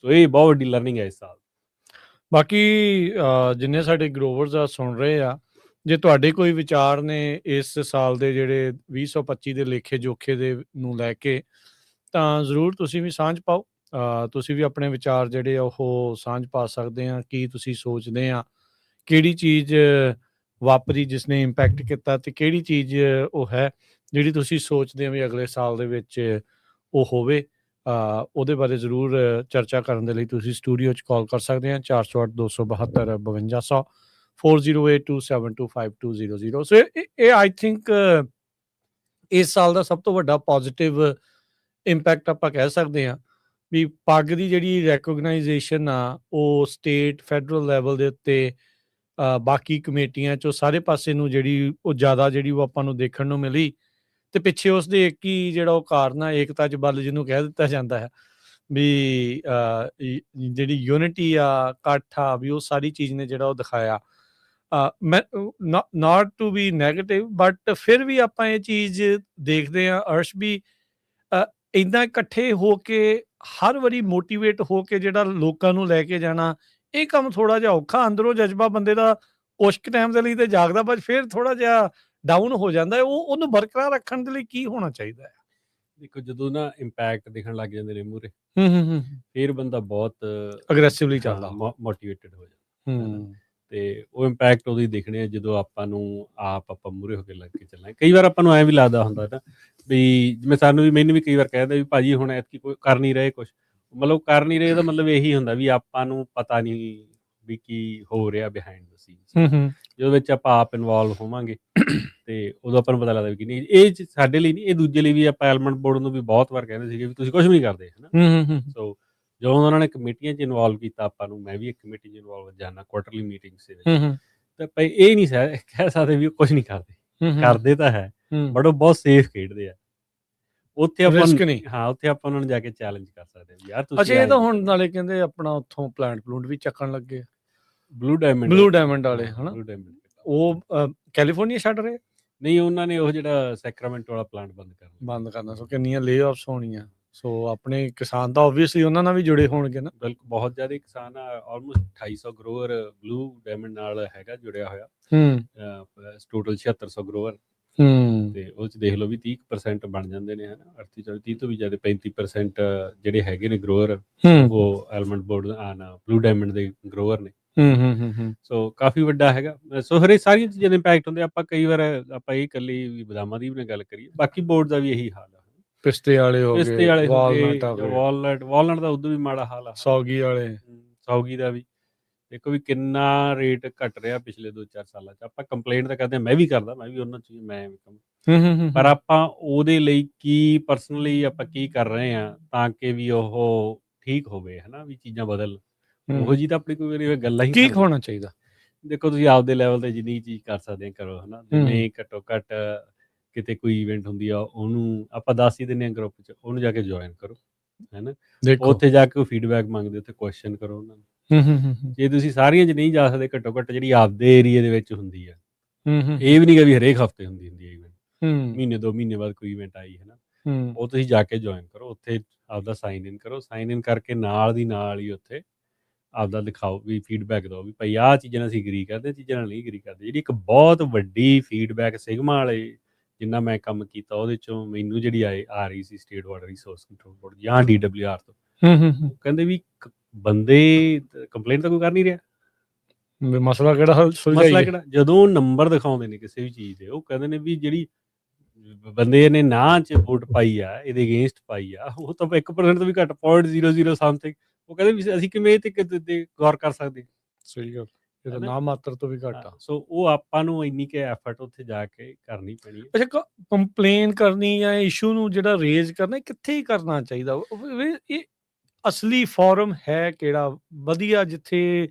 ਸੋ ਇਹ ਬਹੁਤ ਵੱਡੀ ਲਰਨਿੰਗ ਹੈ ਇਸ ਸਾਲ। ਬਾਕੀ ਜਿੰਨੇ ਸਾਡੇ ਗਰੋਵਰਸ ਆ ਸੁਣ ਰਹੇ ਆ, ਜੇ ਤੁਹਾਡੇ ਕੋਈ ਵਿਚਾਰ ਨੇ ਇਸ ਸਾਲ ਦੇ ਜਿਹੜੇ 2025 ਦੇ ਲੇਖੇ ਜੋਖੇ ਦੇ ਨੂੰ ਲੈ ਕੇ, ਤਾਂ ਜ਼ਰੂਰ ਤੁਸੀਂ ਵੀ ਸਾਂਝ ਪਾਓ। ਤੁਸੀਂ ਵੀ ਆਪਣੇ ਵਿਚਾਰ ਜਿਹੜੇ ਆ ਉਹ ਸਾਂਝ ਪਾ ਸਕਦੇ ਆ। ਕੀ ਤੁਸੀਂ ਸੋਚਦੇ ਆ, ਕਿਹੜੀ ਚੀਜ਼ ਵਾਪਰੀ ਜਿਸ ਨੇ ਇੰਪੈਕਟ ਕੀਤਾ, ਤੇ ਕਿਹੜੀ ਚੀਜ਼ ਉਹ ਹੈ ਜਿਹੜੀ ਤੁਸੀਂ ਸੋਚਦੇ ਆ ਵੀ ਅਗਲੇ ਸਾਲ ਦੇ ਵਿੱਚ ਉਹ ਹੋਵੇ। ਉਹਦੇ ਬਾਰੇ ਜ਼ਰੂਰ ਚਰਚਾ ਕਰਨ ਦੇ ਲਈ ਤੁਸੀਂ ਸਟੂਡੀਓ 'ਚ ਕਾਲ ਕਰ ਸਕਦੇ ਆ 408-272-5200 4082725200। ਸੋ ਇਹ ਆਈ ਥਿੰਕ ਇਸ ਸਾਲ ਦਾ ਸਭ ਤੋਂ ਵੱਡਾ ਪੋਜ਼ੀਟਿਵ ਇੰਪੈਕਟ ਆਪਾਂ ਕਹਿ ਸਕਦੇ ਹਾਂ ਵੀ ਪੱਗ ਦੀ ਜਿਹੜੀ ਰੈਕੋਗਨਾਈਜੇਸ਼ਨ ਆ ਉਹ ਸਟੇਟ ਫੈਡਰਲ ਲੈਵਲ ਦੇ ਉੱਤੇ ਬਾਕੀ ਕਮੇਟੀਆਂ 'ਚੋਂ ਸਾਰੇ ਪਾਸੇ ਨੂੰ ਜਿਹੜੀ ਉਹ ਜ਼ਿਆਦਾ ਜਿਹੜੀ ਉਹ ਆਪਾਂ ਨੂੰ ਦੇਖਣ ਨੂੰ ਮਿਲੀ। ਤੇ ਪਿੱਛੇ ਉਸਦੇ ਇੱਕ ਹੀ ਜਿਹੜਾ ਉਹ ਕਾਰਨ ਆ, ਏਕਤਾ 'ਚ ਬਲ ਜਿਹਨੂੰ ਕਹਿ ਦਿੱਤਾ ਜਾਂਦਾ ਹੈ ਵੀ ਜਿਹੜੀ ਯੂਨਿਟੀ ਆ, ਇਕੱਠ ਆ, ਵੀ ਉਹ ਸਾਰੀ ਚੀਜ਼ ਨੇ ਜਿਹੜਾ ਉਹ ਦਿਖਾਇਆ। ਮੈਂ ਨਾਟ ਟੂ ਬੀ ਨੈਗੇਟਿਵ, ਬਟ ਫਿਰ ਵੀ ਆਪਾਂ ਇਹ ਚੀਜ਼ ਦੇਖਦੇ ਹਾਂ ਅਰਸ਼ ਵੀ ਇੱਦਾਂ ਇਕੱਠੇ ਹੋ ਕੇ ਹਰ ਵਾਰੀ ਮੋਟੀਵੇਟ ਹੋ ਕੇ ਜਿਹੜਾ ਲੋਕਾਂ ਨੂੰ ਲੈ ਕੇ ਜਾਣਾ, ਇਹ ਕੰਮ ਥੋੜ੍ਹਾ ਜਿਹਾ ਔਖਾ। ਅੰਦਰੋਂ ਜਜ਼ਬਾ ਬੰਦੇ ਦਾ ਕੁਛ ਕੁ ਟਾਈਮ ਦੇ ਲਈ ਤੇ ਜਾਗਦਾ, ਪਰ ਫਿਰ ਥੋੜ੍ਹਾ ਜਿਹਾ ਡਾਊਨ ਹੋ ਜਾਂਦਾ ਹੈ। ਉਹਨੂੰ ਬਰਕਰਾਰ ਰੱਖਣ ਦੇ ਲਈ ਕੀ ਹੋਣਾ ਚਾਹੀਦਾ ਹੈ? ਦੇਖੋ, ਜਦੋਂ ਨਾ ਇੰਪੈਕਟ ਦਿਖਣ ਲੱਗ ਜਾਂਦੇ ਨੇ ਮੂਹਰੇ, ਫਿਰ ਬੰਦਾ ਬਹੁਤ ਅਗਰੈਸਿਵਲੀ ਚੱਲਦਾ, ਮੋਟੀਵੇਟਡ ਹੋ ਜਾਂਦਾ। ਤੇ ਉਹ ਇੰਪੈਕਟ ਉਦੋਂ ਹੀ ਦਿਖਣੇ ਆ ਜਦੋਂ ਆਪਾਂ ਨੂੰ ਆਪਾਂ ਮੂਹਰੇ ਹੋ ਕੇ ਲੱਗ ਕੇ ਚੱਲਾਂਗੇ। ਕਈ ਵਾਰ ਆਪਾਂ ਨੂੰ ਐਂ ਵੀ ਲੱਗਦਾ ਹੁੰਦਾ ਨਾ ਵੀ ਜਿਵੇਂ ਸਾਨੂੰ ਵੀ ਮੈਨੂੰ ਵੀ ਕਈ ਵਾਰ ਕਹਿ ਦਿੰਦੇ ਵੀ ਭਾਜੀ ਹੁਣ ਐਤਕੀ ਕੋਈ ਕਰ ਨਹੀਂ ਰਹੇ ਕੁਛ, ਮਤਲਬ ਕਰ ਨਹੀਂ ਰਹੇ ਇਹਦਾ ਮਤਲਬ ਇਹੀ ਹੁੰਦਾ ਵੀ ਆਪਾਂ ਨੂੰ ਪਤਾ ਨਹੀਂ ਵੀ ਕੀ ਹੋ ਰਿਹਾ ਬਿਹਾਈਂਡ ਦ ਸੀਨਸ। ਜਦੋਂ ਵਿੱਚ ਆਪਾਂ ਆਪ ਇਨਵੋਲਵ ਹੋਵਾਂਗੇ ਤੇ ਉਦੋਂ ਆਪਾਂ ਨੂੰ ਪਤਾ ਲੱਗਦਾ ਵੀ ਕਿ ਨਹੀਂ ਇਹ ਸਾਡੇ ਲਈ ਨਹੀਂ, ਇਹ ਦੂਜੇ ਲਈ ਵੀ। ਆਪਾਂ ਐਲਮੈਂਟ ਬੋਰਡ ਨੂੰ ਵੀ ਬਹੁਤ ਵਾਰ ਕਹਿੰਦੇ ਸੀਗੇ ਵੀ ਤੁਸੀਂ ਕੁਝ ਵੀ ਨਹੀਂ ਕਰਦੇ, ਹੈ ਨਾ। ਸੋ ਜਦੋਂ ਉਹਨਾਂ ਨੇ ਕਮੇਟੀਆਂ 'ਚ ਇਨਵੋਲਵ ਕੀਤਾ ਆਪਾਂ ਨੂੰ, ਮੈਂ ਵੀ ਇੱਕ ਕਮੇਟੀ 'ਚ ਇਨਵੋਲਵ ਜਾਣਾ ਕੁਆਟਰਲੀ ਮੀਟਿੰਗਸ ਦੇ ਵਿੱਚ, ਤਾਂ ਭਾਈ ਇਹ ਨਹੀਂ ਕਹਿ ਸਕਦੇ ਵੀ ਉਹ ਕੁਝ ਨਹੀਂ ਕਰਦੇ, ਕਰਦੇ ਤਾਂ ਹੈ, ਬਟ ਉਹ ਬਹੁਤ ਸੇਫ ਖੇਡਦੇ ਆ। ਉੱਥੇ ਆਪਾਂ ਹਾਂ, ਉੱਥੇ ਆਪਾਂ ਉਹਨਾਂ ਨੂੰ ਜਾ ਕੇ ਚੈਲੰਜ ਕਰ ਸਕਦੇ ਹਾਂ ਵੀ ਯਾਰ ਤੁਸੀਂ। ਅੱਛਾ, ਇਹ ਤਾਂ ਹੁਣ ਨਾਲੇ ਕਹਿੰਦੇ ਆਪਣਾ ਉੱਥੋਂ ਪਲਾਂਟ ਪਲੂੰਟ ਵੀ ਚੱਕਣ ਲੱਗੇ ਬਲੂ ਡਾਇਮੰਡ ਵਾਲੇ, ਹਨਾ। ਬਲੂ ਡਾਇਮੰਡ ਉਹ ਕੈਲੀਫੋਰਨੀਆ ਛੱਡ ਰਹੇ ਨਹੀਂ, ਉਹਨਾਂ ਨੇ ਉਹ ਜਿਹੜਾ ਸੈਕਰਾਮੈਂਟੋ ਵਾਲਾ ਪਲਾਂਟ ਬੰਦ ਕਰਨਾ। ਸੋ ਕਿੰਨੀਆਂ ਲੇ ਆਫਸ ਹੋਣੀਆਂ। ਸੋ ਆਪਣੇ ਕਿਸਾਨ ਤਾਂ ਆਬਵੀਅਸਲੀ ਉਹਨਾਂ ਨਾਲ ਵੀ ਜੁੜੇ ਹੋਣਗੇ ਨਾ। ਬਿਲਕੁਲ, ਬਹੁਤ ਜ਼ਿਆਦਾ ਕਿਸਾਨ ਆ, ਆਲਮੋਸਟ 250 ਗਰੋਅਰ ਬਲੂ ਡਾਇਮੰਡ ਨਾਲ ਹੈਗਾ ਜੁੜਿਆ ਹੋਇਆ। ਟੋਟਲ 7600 ਗਰੋਅਰ, ਤੇ ਉਹ 'ਚ ਦੇਖ ਲਓ ਵੀ 30% ਬਣ ਜਾਂਦੇ ਨੇ, ਹਨਾ। 30 ਤੋਂ ਵੀ ਜ਼ਿਆਦਾ 35% ਜਿਹੜੇ ਹੈਗੇ ਨੇ ਗਰੋਅਰ ਉਹ ਐਲਮੰਡ ਬੋਰਡ ਬਲੂ ਡਾਇਮੰਡ ਦੇ ਗਰੋਅਰ ਨੇ। ਸੋ ਕਾਫੀ ਵੱਡਾ ਹੈਗਾ। ਸੋ ਹਰੇ ਸਾਰੀਆਂ ਚੀਜ਼ਾਂ ਦੇ ਇੰਪੈਕਟ ਹੁੰਦੇ। ਆਪਾਂ ਕਈ ਵਾਰ ਆਪਾਂ ਇਹ ਇਕੱਲੀ ਵੀ ਬਦਾਮਾਂ ਦੀ ਵੀ ਨਾ ਗੱਲ ਕਰੀਏ, ਬਾਕੀ ਬੋਰਡ ਦਾ ਵੀ ਇਹੀ ਹਾਲ ਆ। ਪਿਸਤੇ ਵਾਲੇ ਹੋ ਗਏ, ਵਾਲਨਟ ਦਾ ਉਦੋਂ ਵੀ ਮਾੜਾ ਹਾਲ ਆ। ਸੌਗੀ ਦਾ ਵੀ ਦੇਖੋ ਵੀ ਕਿੰਨਾ ਰੇਟ ਘਟ ਰਿਹਾ ਪਿਛਲੇ 2-4 ਸਾਲਾਂ 'ਚ। ਆਪਾਂ ਕੰਪਲੇਂਟ ਤਾਂ ਕਰਦੇ, ਮੈਂ ਵੀ ਕਰਦਾ, ਮੈਂ ਵੀ ਉਹਨਾਂ 'ਚ ਮੈਂ ਪਰ ਆਪਾਂ ਉਹਦੇ ਲਈ ਕੀ ਪਰਸਨਲੀ ਆਪਾਂ ਕੀ ਕਰ ਰਹੇ ਹਾਂ ਤਾਂ ਕਿ ਵੀ ਉਹ ਠੀਕ ਹੋਵੇ, ਹਨਾ, ਵੀ ਚੀਜ਼ਾਂ ਬਦਲ। ਉਹੋ ਜਿਹੀ ਤਾਂ ਆਪਣੀ ਕੋਈ ਵਾਰੀ ਗੱਲਾਂ ਹੀ ਕੀ ਹੋਣਾ ਚਾਹੀਦਾ। ਦੇਖੋ ਤੁਸੀਂ ਆਪਦੇ ਲੈਵਲ ਤੇ ਜਿੰਨੀ ਚੀਜ਼ ਕਰ ਸਕਦੇ ਕਰੋ, ਹਨਾ। ਜਿਵੇਂ ਘੱਟੋ ਘੱਟ ਕਿਤੇ ਕੋਈ ਇਵੈਂਟ ਹੁੰਦੀ ਆ, ਉਹਨੂੰ ਆਪਾਂ ਦੱਸ ਹੀ ਦਿੰਦੇ ਹਾਂ ਗਰੁੱਪ 'ਚ, ਉਹਨੂੰ ਜਾ ਕੇ ਜੁਆਇਨ ਕਰੋ, ਹਨਾ। ਉੱਥੇ ਜਾ ਕੇ ਫੀਡਬੈਕ ਮੰਗਦੇ, ਉੱਥੇ ਕੁਐਸਚਨ ਕਰੋ ਉਹਨਾਂ ਨੂੰ। ਜੇ ਤੁਸੀਂ ਸਾਰੀਆਂ 'ਚ ਨਹੀਂ ਜਾ ਸਕਦੇ, ਘੱਟੋ ਘੱਟ ਜਿਹੜੀ ਆਪਦੇ ਏਰੀਏ ਦੇ ਵਿੱਚ ਹੁੰਦੀ ਆ, ਇਹ ਵੀ ਨਹੀਂ ਗਾ ਵੀ ਹਰੇਕ ਹਫ਼ਤੇ ਹੁੰਦੀ ਹੈ ਇਵੈਂਟ, ਮਹੀਨੇ 2 ਮਹੀਨੇ ਬਾਅਦ ਕੋਈ ਇਵੈਂਟ ਆਈ, ਹਨਾ, ਉਹ ਤੁਸੀਂ ਜਾ ਕੇ ਜੁਆਇਨ ਕਰੋ। ਉੱਥੇ ਆਪਦਾ ਸਾਈਨ ਇਨ ਕਰੋ, ਸਾਈਨ ਇਨ ਕਰਕੇ ਨਾਲ ਦੀ ਨਾਲ ਹੀ ਉੱਥੇ ਆਪਦਾ ਦਿਖਾਓ ਵੀ ਫੀਡਬੈਕ ਦਿਓ ਵੀ ਭਾਈ ਆਹ ਚੀਜ਼ਾਂ ਨਾਲ ਅਸੀਂ ਐਗਰੀ ਕਰਦੇ, ਚੀਜ਼ਾਂ ਨਾਲ ਨਹੀਂ ਐਗਰੀ ਕਰਦੇ। ਜਿਹੜੀ ਇੱਕ ਬਹੁਤ ਵੱਡੀ ਫੀਡਬੈਕ ਸਿਗਮਾ ਵਾਲੇ ਜਿੰਨਾ ਮੈਂ ਕੰਮ ਕੀਤਾ ਉਹਦੇ 'ਚੋਂ ਮੈਨੂੰ ਜਿਹੜੀ ਆ ਰਹੀ ਸੀ state water resource control board ਜਾਂ DWR ਤੋਂ, ਕਹਿੰਦੇ ਵੀ ਬੰਦੇ ਕੰਪਲੇਂਟ ਤਾਂ ਕੋਈ ਕਰ ਨਹੀਂ ਰਿਹਾ, ਮਸਲਾ ਕਿਹੜਾ ਜਦੋਂ ਨੰਬਰ ਦਿਖਾਉਂਦੇ ਨੇ ਕਿਸੇ ਵੀ ਚੀਜ਼ ਦੇ, ਉਹ ਕਹਿੰਦੇ ਨੇ ਵੀ ਜਿਹੜੀ ਬੰਦੇ ਨੇ ਨਾਂ 'ਚ ਵੋਟ ਪਾਈ ਆ, ਇਹਦੇ ਅਗੇਂਸਟ ਪਾਈ ਆ, ਉਹ ਤਾਂ 1% ਤੋਂ ਵੀ ਘੱਟ, 0.00 ਸਮਥਿੰਗ। ਉਹ ਕਹਿੰਦੇ ਵੀ ਅਸੀਂ ਕਿਵੇਂ ਤੇ ਗੌਰ ਕਰ ਸਕਦੇ। ਸਹੀ ਗੱਲ, ਇਹ ਤਾਂ ਨਾ ਮਾਤਰ ਤੋਂ ਵੀ ਘੱਟ ਆ। ਸੋ ਉਹ ਆਪਾਂ ਨੂੰ ਇੰਨੀ ਕਿ ਐਫਰਟ ਉੱਥੇ ਜਾ ਕੇ ਕਰਨੀ ਪੈਣੀ ਹੈ। ਅੱਛਾ, ਕੰਪਲੇਨ ਕਰਨੀ ਜਾਂ ਇਸ਼ੂ ਨੂੰ ਜਿਹੜਾ ਰੇਜ਼ ਕਰਨਾ, ਕਿੱਥੇ ਹੀ ਕਰਨਾ ਚਾਹੀਦਾ? ਇਹ ਅਸਲੀ ਫੋਰਮ ਹੈ ਕਿਹੜਾ ਵਧੀਆ ਜਿੱਥੇ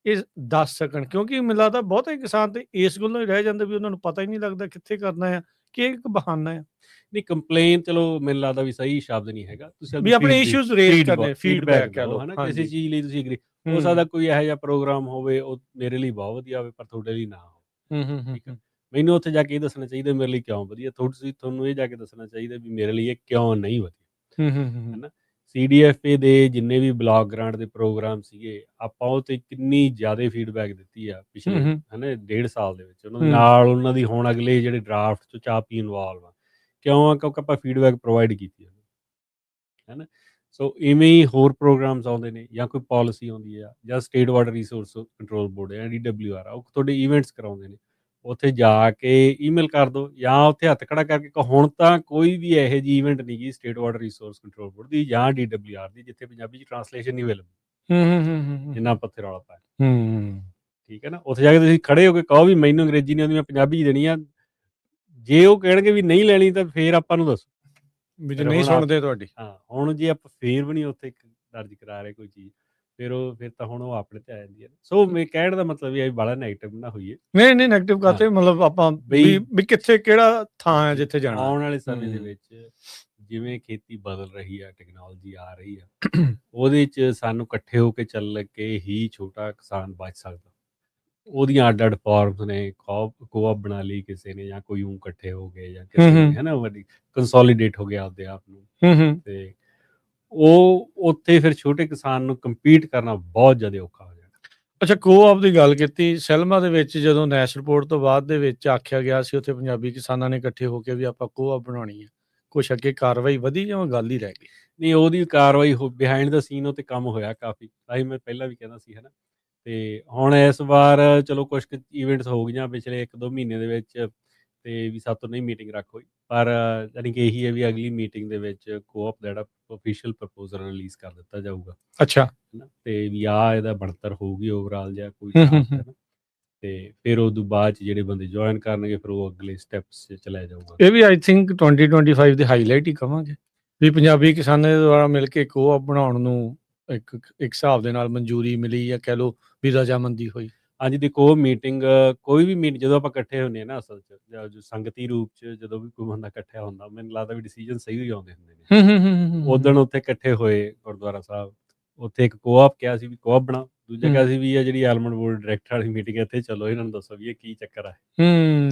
ਇਹ ਦੱਸ ਸਕਣ? ਕਿਉਂਕਿ ਮੈਨੂੰ ਲੱਗਦਾ ਬਹੁਤੇ ਕਿਸਾਨ ਤੇ ਇਸ ਗੱਲੋਂ ਹੀ ਰਹਿ ਜਾਂਦੇ ਵੀ ਉਹਨਾਂ ਨੂੰ ਪਤਾ ਹੀ ਨਹੀਂ ਲੱਗਦਾ ਕਿੱਥੇ ਕਰਨਾ ਆ, ਕਿ ਇੱਕ ਬਹਾਨਾ ਆ। ਨਹੀਂ, ਕੰਪਲੇਨ ਚਲੋ ਮੈਨੂੰ ਲੱਗਦਾ ਵੀ ਸਹੀ ਸ਼ਬਦ ਨਹੀਂ ਹੈਗਾ। ਤੁਸੀਂ ਵੀ ਆਪਣੇ ਇਸ਼ੂਜ਼ ਰੇਜ਼ ਕਰਨੇ, ਫੀਡਬੈਕ ਕਹਿ ਲਓ, ਹਨਾ, ਕਿਸੇ ਚੀਜ਼ ਲਈ ਤੁਸੀਂ ਐਗਰੀ ਹੋ ਸਕਦਾ ਕੋਈ ਇਹੋ ਜਿਹਾ ਪ੍ਰੋਗਰਾਮ ਹੋਵੇ, ਉਹ ਮੇਰੇ ਲਈ ਬਹੁਤ ਵਧੀਆ ਹੋਵੇ ਪਰ ਤੁਹਾਡੇ ਲਈ ਨਾ ਹੋਵੇ, ਠੀਕ ਹੈ। ਮੈਨੂੰ ਉੱਥੇ ਜਾ ਕੇ ਇਹ ਦੱਸਣਾ ਚਾਹੀਦਾ ਮੇਰੇ ਲਈ ਕਿਉਂ ਵਧੀਆ, ਤੁਹਾਨੂੰ ਇਹ ਜਾ ਕੇ ਦੱਸਣਾ ਚਾਹੀਦਾ ਵੀ ਮੇਰੇ ਲਈ ਇਹ ਕਿਉਂ ਨਹੀਂ ਵਧੀਆ, ਹਨਾ। CDFA ਦੇ ਜਿੰਨੇ ਵੀ ਬਲਾਕ ਗ੍ਰਾਂਟ ਦੇ ਪ੍ਰੋਗਰਾਮ ਸੀਗੇ, ਆਪਾਂ ਉਹ ਤੇ ਕਿੰਨੀ ਜ਼ਿਆਦਾ ਫੀਡਬੈਕ ਦਿੱਤੀ ਆ ਪਿਛਲੇ, ਹਨਾ, 1.5 ਸਾਲ ਦੇ ਵਿੱਚ। ਉਹਨਾਂ ਦੇ ਨਾਲ ਉਹਨਾਂ ਦੀ ਹੁਣ ਅਗਲੇ ਜਿਹੜੇ ਡਰਾਫਟ 'ਚ ਚਾਪ ਇਨਵੋਲਵ ਆ, ਕਿਉਂ ਆ? ਕਿਉਂਕਿ ਆਪਾਂ ਫੀਡਬੈਕ ਪ੍ਰੋਵਾਈਡ ਕੀਤੀ ਹੈ ਨਾ। ਸੋ ਇਵੇਂ ਹੀ ਹੋਰ ਪ੍ਰੋਗਰਾਮਸ ਆਉਂਦੇ ਨੇ, ਜਾਂ ਕੋਈ ਪਾਲਿਸੀ ਆਉਂਦੀ ਆ, ਜਾਂ state water resource control board ਜਾਂ DWR ਆ, ਉਹ ਤੁਹਾਡੇ ਇਵੈਂਟਸ ਕਰਾਉਂਦੇ ਨੇ। ਉੱਥੇ ਜਾ ਕੇ ਈਮੇਲ ਕਰ ਦਿਓ, ਜਾਂ ਉੱਥੇ ਹੱਥ ਖੜਾ ਕਰਕੇ ਕਹੋ ਹੁਣ ਤਾਂ ਕੋਈ ਵੀ ਇਹੋ ਜਿਹੀ ਇਵੈਂਟ ਨਹੀਂ ਗੀ state water resource control board ਦੀ ਜਾਂ DWR ਦੀ ਜਿੱਥੇ ਪੰਜਾਬੀ 'ਚ ਟਰਾਂਸਲੇਸ਼ਨ ਨਹੀਂ ਅਵੇਲੇਬਲ, ਜਿੰਨਾ ਆਪਾਂ ਉੱਥੇ ਰੌਲਾ ਪਾਇਆ, ਠੀਕ ਹੈ ਨਾ। ਉੱਥੇ ਜਾ ਕੇ ਤੁਸੀਂ ਖੜੇ ਹੋ ਕੇ ਕਹੋ ਵੀ ਮੈਨੂੰ ਅੰਗਰੇਜ਼ੀ ਨਹੀਂ ਆਉਂਦੀ, ਮੈਂ ਪੰਜਾਬੀ 'ਚ ਦੇਣੀ ਆ। ਜੇ ਉਹ ਕਹਿਣਗੇ ਵੀ ਨਹੀਂ ਲੈਣੀ ਤਾਂ ਫੇਰ ਆਪਾਂ ਨੂੰ ਦੱਸੋ ਵੀ ਜੇ ਨਹੀਂ ਸੁਣਦੇ ਤੁਹਾਡੀ। ਹਾਂ, ਹੁਣ ਜੇ ਆਪਾਂ ਫੇਰ ਵੀ ਨਹੀਂ ਉੱਥੇ ਦਰਜ ਕਰਾ ਰਹੇ ਕੋਈ ਚੀਜ਼, ਫਿਰ ਤਾਂ ਹੁਣ ਉਹ ਆਪਣੇ ਤੇ ਆ ਜਾਂਦੀ ਹੈ। ਸੋ ਮੇਰੇ ਕਹਿਣ ਦਾ ਮਤਲਬ ਇਹ ਹੈ ਵੀ ਬੜਾ ਨੈਗੇਟਿਵ ਨਾ ਹੋਈਏ। ਨਹੀਂ ਨੈਗੇਟਿਵ ਕਰਤੇ, ਮਤਲਬ ਆਪਾਂ ਵੀ ਕਿੱਥੇ ਕਿਹੜਾ ਥਾਂ ਹੈ ਜਿੱਥੇ ਜਾਣਾ। ਆਉਣ ਵਾਲੇ ਸਮੇਂ ਦੇ ਵਿੱਚ ਜਿਵੇਂ ਖੇਤੀ ਬਦਲ ਰਹੀ ਆ, ਟੈਕਨੋਲੋਜੀ ਆ ਰਹੀ ਆ, ਉਹਦੇ 'ਚ ਸਾਨੂੰ ਇਕੱਠੇ ਹੋ ਕੇ ਚੱਲ ਕੇ ਹੀ ਛੋਟਾ ਕਿਸਾਨ ਬਚ ਸਕਦਾ। ਉਹਦੀਆਂ ਅੱਡ-ਅੱਡ ਫਾਰਮਸ ਨੇ, ਕੋਆਪ ਬਣਾ ਲਈ ਕਿਸੇ ਨੇ, ਜਾਂ ਕੋਈ ਇਕੱਠੇ ਹੋ ਗਏ, ਜਾਂ ਕਿਸੇ ਨੇ, ਹੈ ਨਾ, ਵੱਡੀ ਕੰਸੋਲੀਡੇਟ ਹੋ ਗਿਆ ਆਪਦੇ ਆਪ ਨੂੰ, ਤੇ ਉਹ ਉੱਥੇ ਫਿਰ ਛੋਟੇ ਕਿਸਾਨ ਨੂੰ ਕੰਪੀਟ ਕਰਨਾ ਬਹੁਤ ਜ਼ਿਆਦਾ ਔਖਾ ਹੋ ਜਾਣਾ। ਅੱਛਾ, ਕੋਆਪ ਦੀ ਗੱਲ ਕੀਤੀ, ਸੈਲਮਾ ਦੇ ਵਿੱਚ ਜਦੋਂ ਨੈਸ਼ ਰਿਪੋਰਟ ਤੋਂ ਬਾਅਦ ਦੇ ਵਿੱਚ ਆਖਿਆ ਗਿਆ ਸੀ ਉੱਥੇ ਪੰਜਾਬੀ ਕਿਸਾਨਾਂ ਨੇ ਇਕੱਠੇ ਹੋ ਕੇ ਵੀ ਆਪਾਂ ਕੋਆਪ ਬਣਾਉਣੀ ਹੈ, ਕੁਛ ਅੱਗੇ ਕਾਰਵਾਈ ਵਧੀ ਜਾਂ ਗੱਲ ਹੀ ਰਹਿ ਗਈ? ਨਹੀਂ, ਉਹਦੀ ਕਾਰਵਾਈ ਬਿਹਾਈਂਡ ਦਾ ਸੀਨ ਉਹ 'ਤੇ ਕੰਮ ਹੋਇਆ ਕਾਫੀ, ਤਾਂ ਹੀ ਮੈਂ ਪਹਿਲਾਂ ਵੀ ਕਹਿੰਦਾ ਸੀ, ਹੈ ਨਾ। ਤੇ ਹੁਣ ਇਸ ਵਾਰ ਚਲੋ ਕੁਛ ਕੁ ਇਵੈਂਟਸ ਹੋ ਗਈਆਂ ਪਿਛਲੇ 1-2 ਮਹੀਨੇ ਦੇ ਵਿੱਚ, ਤੇ ਵੀ ਸਾਡੇ ਤੋਂ ਨਹੀਂ ਮੀਟਿੰਗ ਰੱਖ ਹੋਈ, ਪਰ ਯਾਨੀ ਕਿ ਇਹੀ ਹੈ ਵੀ ਅਗਲੀ ਮੀਟਿੰਗ ਦੇ ਵਿੱਚ ਕੋਆਪ ਦਾ ਜਿਹੜਾ ਆਫੀਸ਼ੀਅਲ ਪ੍ਰਪੋਜ਼ਲ ਰਿਲੀਜ਼ ਕਰ ਦਿੱਤਾ ਜਾਊਗਾ, ਅੱਛਾ। ਹਨਾ, ਤੇ ਵੀ ਆਹ ਇਹਦਾ ਬਣਤਰ ਹੋਊਗੀ ਓਵਰਆਲ ਜਾਂ ਕੋਈ ਹੂੰ, ਹੂੰ, ਚਾਰਟ, ਹੂੰ। ਹੈ ਨਾ, ਤੇ ਫਿਰ ਉਦੋਂ ਬਾਅਦ 'ਚ ਜਿਹੜੇ ਬੰਦੇ ਜੁਆਇਨ ਕਰਨਗੇ ਫਿਰ ਉਹ ਅਗਲੇ ਸਟੈਪਸ 'ਚ ਚਲਿਆ ਜਾਊਗਾ। ਇਹ ਵੀ ਆਈ ਥਿੰਕ 2025 ਦੀ ਹਾਈਲਾਈਟ ਹੀ ਕਵਾਂਗੇ ਵੀ ਪੰਜਾਬੀ ਕਿਸਾਨਾਂ ਦੇ ਦੁਆਰਾ ਮਿਲ ਕੇ ਕੋਆਪ ਬਣਾਉਣ ਨੂੰ ਇੱਕ ਇੱਕ ਹਿਸਾਬ ਦੇ ਨਾਲ ਮਨਜ਼ੂਰੀ ਮਿਲੀ ਜਾਂ ਕਹਿ ਲਓ ਵੀ ਰਜ਼ਾਮੰਦੀ ਹੋਈ। ਹਾਂਜੀ, ਦੇਖੋ ਮੀਟਿੰਗ ਕੋਈ ਵੀ ਮੀਟ ਜਦੋਂ ਆਪਾਂ ਇਕੱਠੇ ਹੁੰਦੇ ਹਾਂ ਨਾ ਅਸਲ 'ਚ ਜਾਂ ਜੋ ਸੰਗਤੀ ਰੂਪ 'ਚ ਜਦੋਂ ਵੀ ਕੋਈ ਬੰਦਾ ਇਕੱਠਾ ਹੁੰਦਾ ਮੈਨੂੰ ਲੱਗਦਾ ਵੀ ਡਿਸੀਜਨ ਸਹੀ ਹੀ ਆਉਂਦੇ ਹੁੰਦੇ ਨੇ। ਹੂੰ, ਹੂੰ, ਹੂੰ, ਹੂੰ, ਹੂੰ, ਉਦਣ ਉੱਥੇ ਇਕੱਠੇ ਹੋਏ ਗੁਰਦੁਆਰਾ ਸਾਹਿਬ, ਉੱਥੇ ਇੱਕ ਕੋਆਪ ਕਿਹਾ ਸੀ ਵੀ ਕੋਆਪ ਬਣਾਓ, ਦੂਜਾ ਕਿਹਾ ਸੀ ਵੀ ਇਹ ਜਿਹੜੀ ਐਲਮੰਡ ਬੋਰਡ ਡਾਇਰੈਕਟਰ ਵਾਲੀ ਮੀਟਿੰਗ ਹੈ ਇੱਥੇ ਚਲੋ ਇਹਨਾਂ ਨੂੰ ਦੱਸੋ ਵੀ ਇਹ ਕੀ ਚੱਕਰ ਹੈ।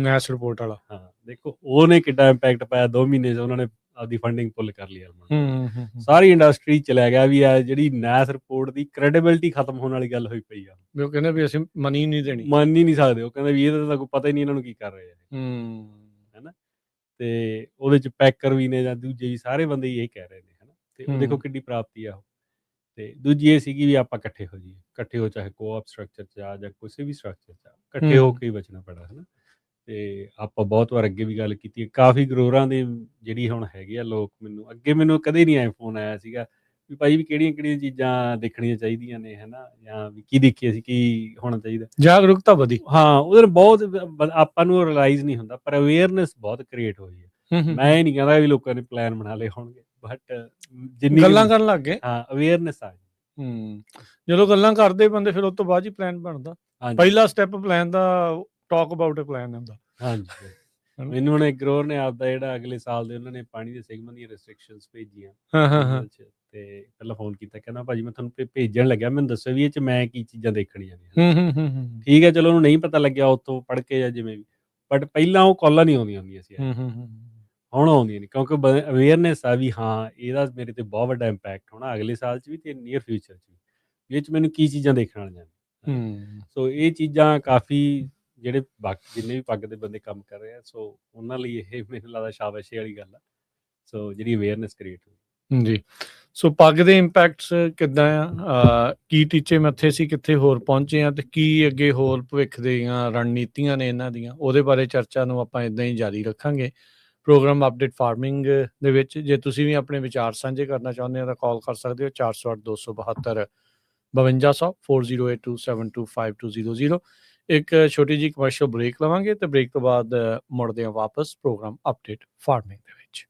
ਮੈਚ ਰਿਪੋਰਟ ਵਾਲਾ। ਹਾਂ, ਦੇਖੋ ਉਹਨੇ ਕਿੱਡਾ ਇੰਪੈਕਟ ਪਾਇਆ 2 ਮਹੀਨੇ 'ਚ ਉਹਨਾਂ ਨੇ ਆਪਦੀ ਫੰਡਿੰਗ ਪੁੱਲ ਕਰ ਲਈ ਐਲਮੰਡ ਬੋਰਡ ਦੀ। ਹੂੰ, ਹੂੰ, ਹੂੰ। ਸਾਰੀ ਇੰਡਸਟਰੀ ਚਲਿਆ ਗਿਆ ਵੀ ਇਹ ਜਿਹੜੀ ਨੈਸ ਰਿਪੋਰਟ ਦੀ ਕ੍ਰੈਡੀਬਿਲਿਟੀ ਖਤਮ ਹੋਣ ਵਾਲੀ ਗੱਲ ਹੋਈ ਪਈ ਆ। ਵੀ ਉਹ ਕਹਿੰਦੇ ਵੀ ਅਸੀਂ ਮਨੀ ਨਹੀਂ ਦੇਣੀ। ਮੰਨ ਹੀ ਨਹੀਂ ਸਕਦੇ, ਉਹ ਕਹਿੰਦੇ ਵੀ ਇਹਦਾ ਤਾਂ ਕੋਈ ਪਤਾ ਹੀ ਨਹੀਂ ਇਹਨਾਂ ਨੂੰ ਕੀ ਕਰ ਰਹੇ ਆ ਇਹ, ਹੂੰ, ਹੈਨਾ। ਤੇ ਉਹਦੇ 'ਚ ਪੈਕਰ ਵੀ ਨੇ ਜਾਂ ਦੂਜੇ ਵੀ ਸਾਰੇ ਬੰਦੇ ਹੀ ਇਹ ਕਹਿ ਰਹੇ ਨੇ, ਹੈਨਾ, ਤੇ ਉਹ ਦੇਖੋ ਹੂੰ, ਕਿੱਡੀ ਪ੍ਰਾਪਤੀ ਆ ਉਹ। ਤੇ ਦੂਜੀ ਇਹ ਸੀਗੀ ਵੀ ਆਪਾਂ ਇਕੱਠੇ ਹੋ ਜਾਈਏ, ਇਕੱਠੇ ਹੋ ਚਾਹੇ ਕੋਆਪ ਸਟਰਕਚਰ 'ਚ ਆ ਜਾਂ ਕਿਸੇ ਵੀ ਸਟਰਕਚਰ 'ਚ ਆ, ਇਕੱਠੇ ਹੋ ਹੂੰ, ਕੇ ਹੀ ਬਚਣਾ ਪੈਣਾ, ਹੈਨਾ। ਤੇ ਆਪਾਂ ਬਹੁਤ ਵਾਰ ਅੱਗੇ ਵੀ ਗੱਲ ਕੀਤੀ ਹੈ, ਕਾਫੀ ਗਰੋਰਾਂ ਦੇ ਜਿਹੜੀ ਹੁਣ ਹੈਗੇ ਆ ਲੋਕ, ਮੈਨੂੰ ਕਦੇ ਨਹੀਂ ਐਂ ਫੋਨ ਆਇਆ ਸੀਗਾ ਵੀ ਭਾਈ ਵੀ ਕਿਹੜੀਆਂ-ਕਿਹੜੀਆਂ ਚੀਜ਼ਾਂ ਦੇਖਣੀਆਂ ਚਾਹੀਦੀਆਂ ਨੇ, ਹੈਨਾ, ਜਾਂ ਵੀ ਕੀ ਦੇਖੀਏ ਅਸੀਂ, ਕੀ ਹੋਣਾ ਚਾਹੀਦਾ। ਜਾਗਰੂਕਤਾ ਵਧੀ। ਹਾਂ, ਉਹਦੇ ਨਾਲ ਬਹੁਤ ਆਪਾਂ ਨੂੰ ਰਿਅਲਾਈਜ਼ ਨਹੀਂ ਹੁੰਦਾ ਪਰ ਅਵੇਅਰਨੈਸ ਬਹੁਤ ਕ੍ਰੀਏਟ ਹੋਈ ਹੈ। ਹੂੰ, ਹੂੰ, ਮੈਂ ਹੂੰ। ਇਹ ਨਹੀਂ ਕਹਿੰਦਾ ਵੀ ਲੋਕਾਂ ਨੇ ਪਲਾਨ ਬਣਾ ਲਏ ਹੋਣਗੇ, ਬਟ ਜਿੰਨੀ ਗੱਲਾਂ ਕੁ ਕਰਨ ਲੱਗ ਗਏ। ਹਾਂ, ਅਵੇਅਰਨੈਸ ਆ ਗਈ। ਹੂੰ, ਜਦੋਂ ਗੱਲਾਂ ਕਰਦੇ ਬੰਦੇ ਫਿਰ ਉਸ ਤੋਂ ਬਾਅਦ ਹੀ ਪਲਾਨ ਬਣਦਾ। ਹਾਂਜੀ, ਪਹਿਲਾ ਸਟੈਪ ਪਲਾਨ ਦਾ ਟਾਕ ਅਬਾਊਟ ਅ ਪਲਾਨ ਹੁੰਦਾ। ਹਾਂਜੀ। ਹਨਾ? ਮੈਨੂੰ ਹੁਣ ਇੱਕ ਗਰੋਰ ਨੇ ਆਪਦਾ ਜਿਹੜਾ ਅਗਲੇ ਸਾਲ ਦੇ ਉਹਨਾਂ ਨੇ ਪਾਣੀ ਦੇ ਸਿਗਮਨ ਦੀਆਂ ਰਿਸਟ੍ਰਿਕਸ਼ਨਸ ਭੇਜੀਆਂ ਹਾਂ, ਹਾਂ, ਹਾਂ। ਈਮੇਲ 'ਚ, ਤੇ ਪਹਿਲਾਂ ਫ਼ੋਨ ਕੀਤਾ, ਕਹਿੰਦਾ ਭਾਜੀ ਮੈਂ ਤੁਹਾਨੂੰ ਭੇਜਣ ਲੱਗਿਆ, ਮੈਨੂੰ ਦੱਸੋ ਵੀ ਇਹ 'ਚ ਮੈਂ ਕੀ ਚੀਜ਼ਾਂ ਦੇਖਣੀਆਂ ਨੇ, ਹਨਾ। ਹੂੰ, ਹੂੰ, ਹੂੰ, ਹੂੰ। ਠੀਕ ਹੈ, ਚਲੋ ਉਹਨੂੰ ਨਹੀਂ ਪਤਾ ਲੱਗਿਆ ਉੱਥੋਂ ਪੜ੍ਹ ਕੇ ਜਾਂ ਜਿਵੇਂ ਵੀ, ਬਟ ਪਹਿਲਾਂ ਉਹ ਕਾਲਾਂ ਨਹੀਂ ਆਉਂਦੀਆਂ ਹੁੰਦੀਆਂ ਸੀ, ਹੂੰ, ਹੂੰ, ਹੂੰ। ਹੁਣ ਆਉਂਦੀਆਂ ਨੇ ਕਿਉਂਕਿ ਅਵੇਅਰਨੈਸ ਆ ਵੀ ਹਾਂ ਇਹਦਾ ਮੇਰੇ ਤੇ ਬਹੁਤ ਵੱਡਾ ਇੰਪੈਕਟ ਹੋਣਾ ਅਗਲੇ ਸਾਲ 'ਚ ਵੀ ਤੇ ਨੀਅਰ ਫਿਊਚਰ 'ਚ ਵੀ, ਇਹ 'ਚ ਮੈਨੂੰ ਕੀ ਚੀਜ਼ਾਂ ਦੇਖਣ ਵਾਲੀਆਂ ਨੇ, ਹਨਾ। ਹੂੰ। ਸੋ ਇਹ ਚੀਜ਼ਾਂ ਕਾਫੀ ਜਿਹੜੇ ਬਾਕੀ ਜਿੰਨੇ ਵੀ ਪੱਗ ਦੇ ਬੰਦੇ ਕੰਮ ਕਰ ਰਹੇ ਆ, ਸੋ ਉਹਨਾਂ ਲਈ ਇਹ ਮੈਨੂੰ ਲੱਗਦਾ ਸ਼ਾਬਾਸ਼ੀ ਵਾਲੀ ਗੱਲ ਆ। ਸੋ ਜਿਹੜੀ ਅਵੇਅਰਨੈਸ ਕ੍ਰੀਏਟ ਹੋਈ। ਜੀ। ਸੋ ਪੱਗ ਦੇ ਇੰਪੈਕਟਸ ਕਿੱਦਾਂ ਆ? ਕੀ ਟੀਚੇ ਮੱਥੇ ਸੀ, ਕਿੱਥੇ ਹੋਰ ਪਹੁੰਚੇ ਆ ਤੇ ਕੀ ਅੱਗੇ ਹੋਰ ਭਵਿੱਖ ਦੀਆਂ ਰਣਨੀਤੀਆਂ ਨੇ ਇਹਨਾਂ ਦੀਆਂ, ਉਹਦੇ ਬਾਰੇ ਚਰਚਾ ਨੂੰ ਆਪਾਂ ਇੱਦਾਂ ਹੀ ਜਾਰੀ ਰੱਖਾਂਗੇ। ਪ੍ਰੋਗਰਾਮ ਅਪਡੇਟ ਫਾਰਮਿੰਗ ਦੇ ਵਿੱਚ ਜੇ ਤੁਸੀਂ ਵੀ ਆਪਣੇ ਵਿਚਾਰ ਸਾਂਝੇ ਕਰਨਾ ਚਾਹੁੰਦੇ ਹੋ ਤਾਂ ਕਾਲ ਕਰ ਸਕਦੇ ਹੋ 408 272 5200 4082725200। ਇੱਕ ਛੋਟੀ ਜਿਹੀ ਕਮਰਸ਼ੀਅਲ ਬ੍ਰੇਕ ਲਵਾਂਗੇ ਤੇ ਬ੍ਰੇਕ ਤੋਂ ਬਾਅਦ ਮੁੜਦੇ ਹਾਂ ਵਾਪਸ ਪ੍ਰੋਗਰਾਮ ਅਪਡੇਟ ਫਾਰਮਿੰਗ ਦੇ ਵਿੱਚ।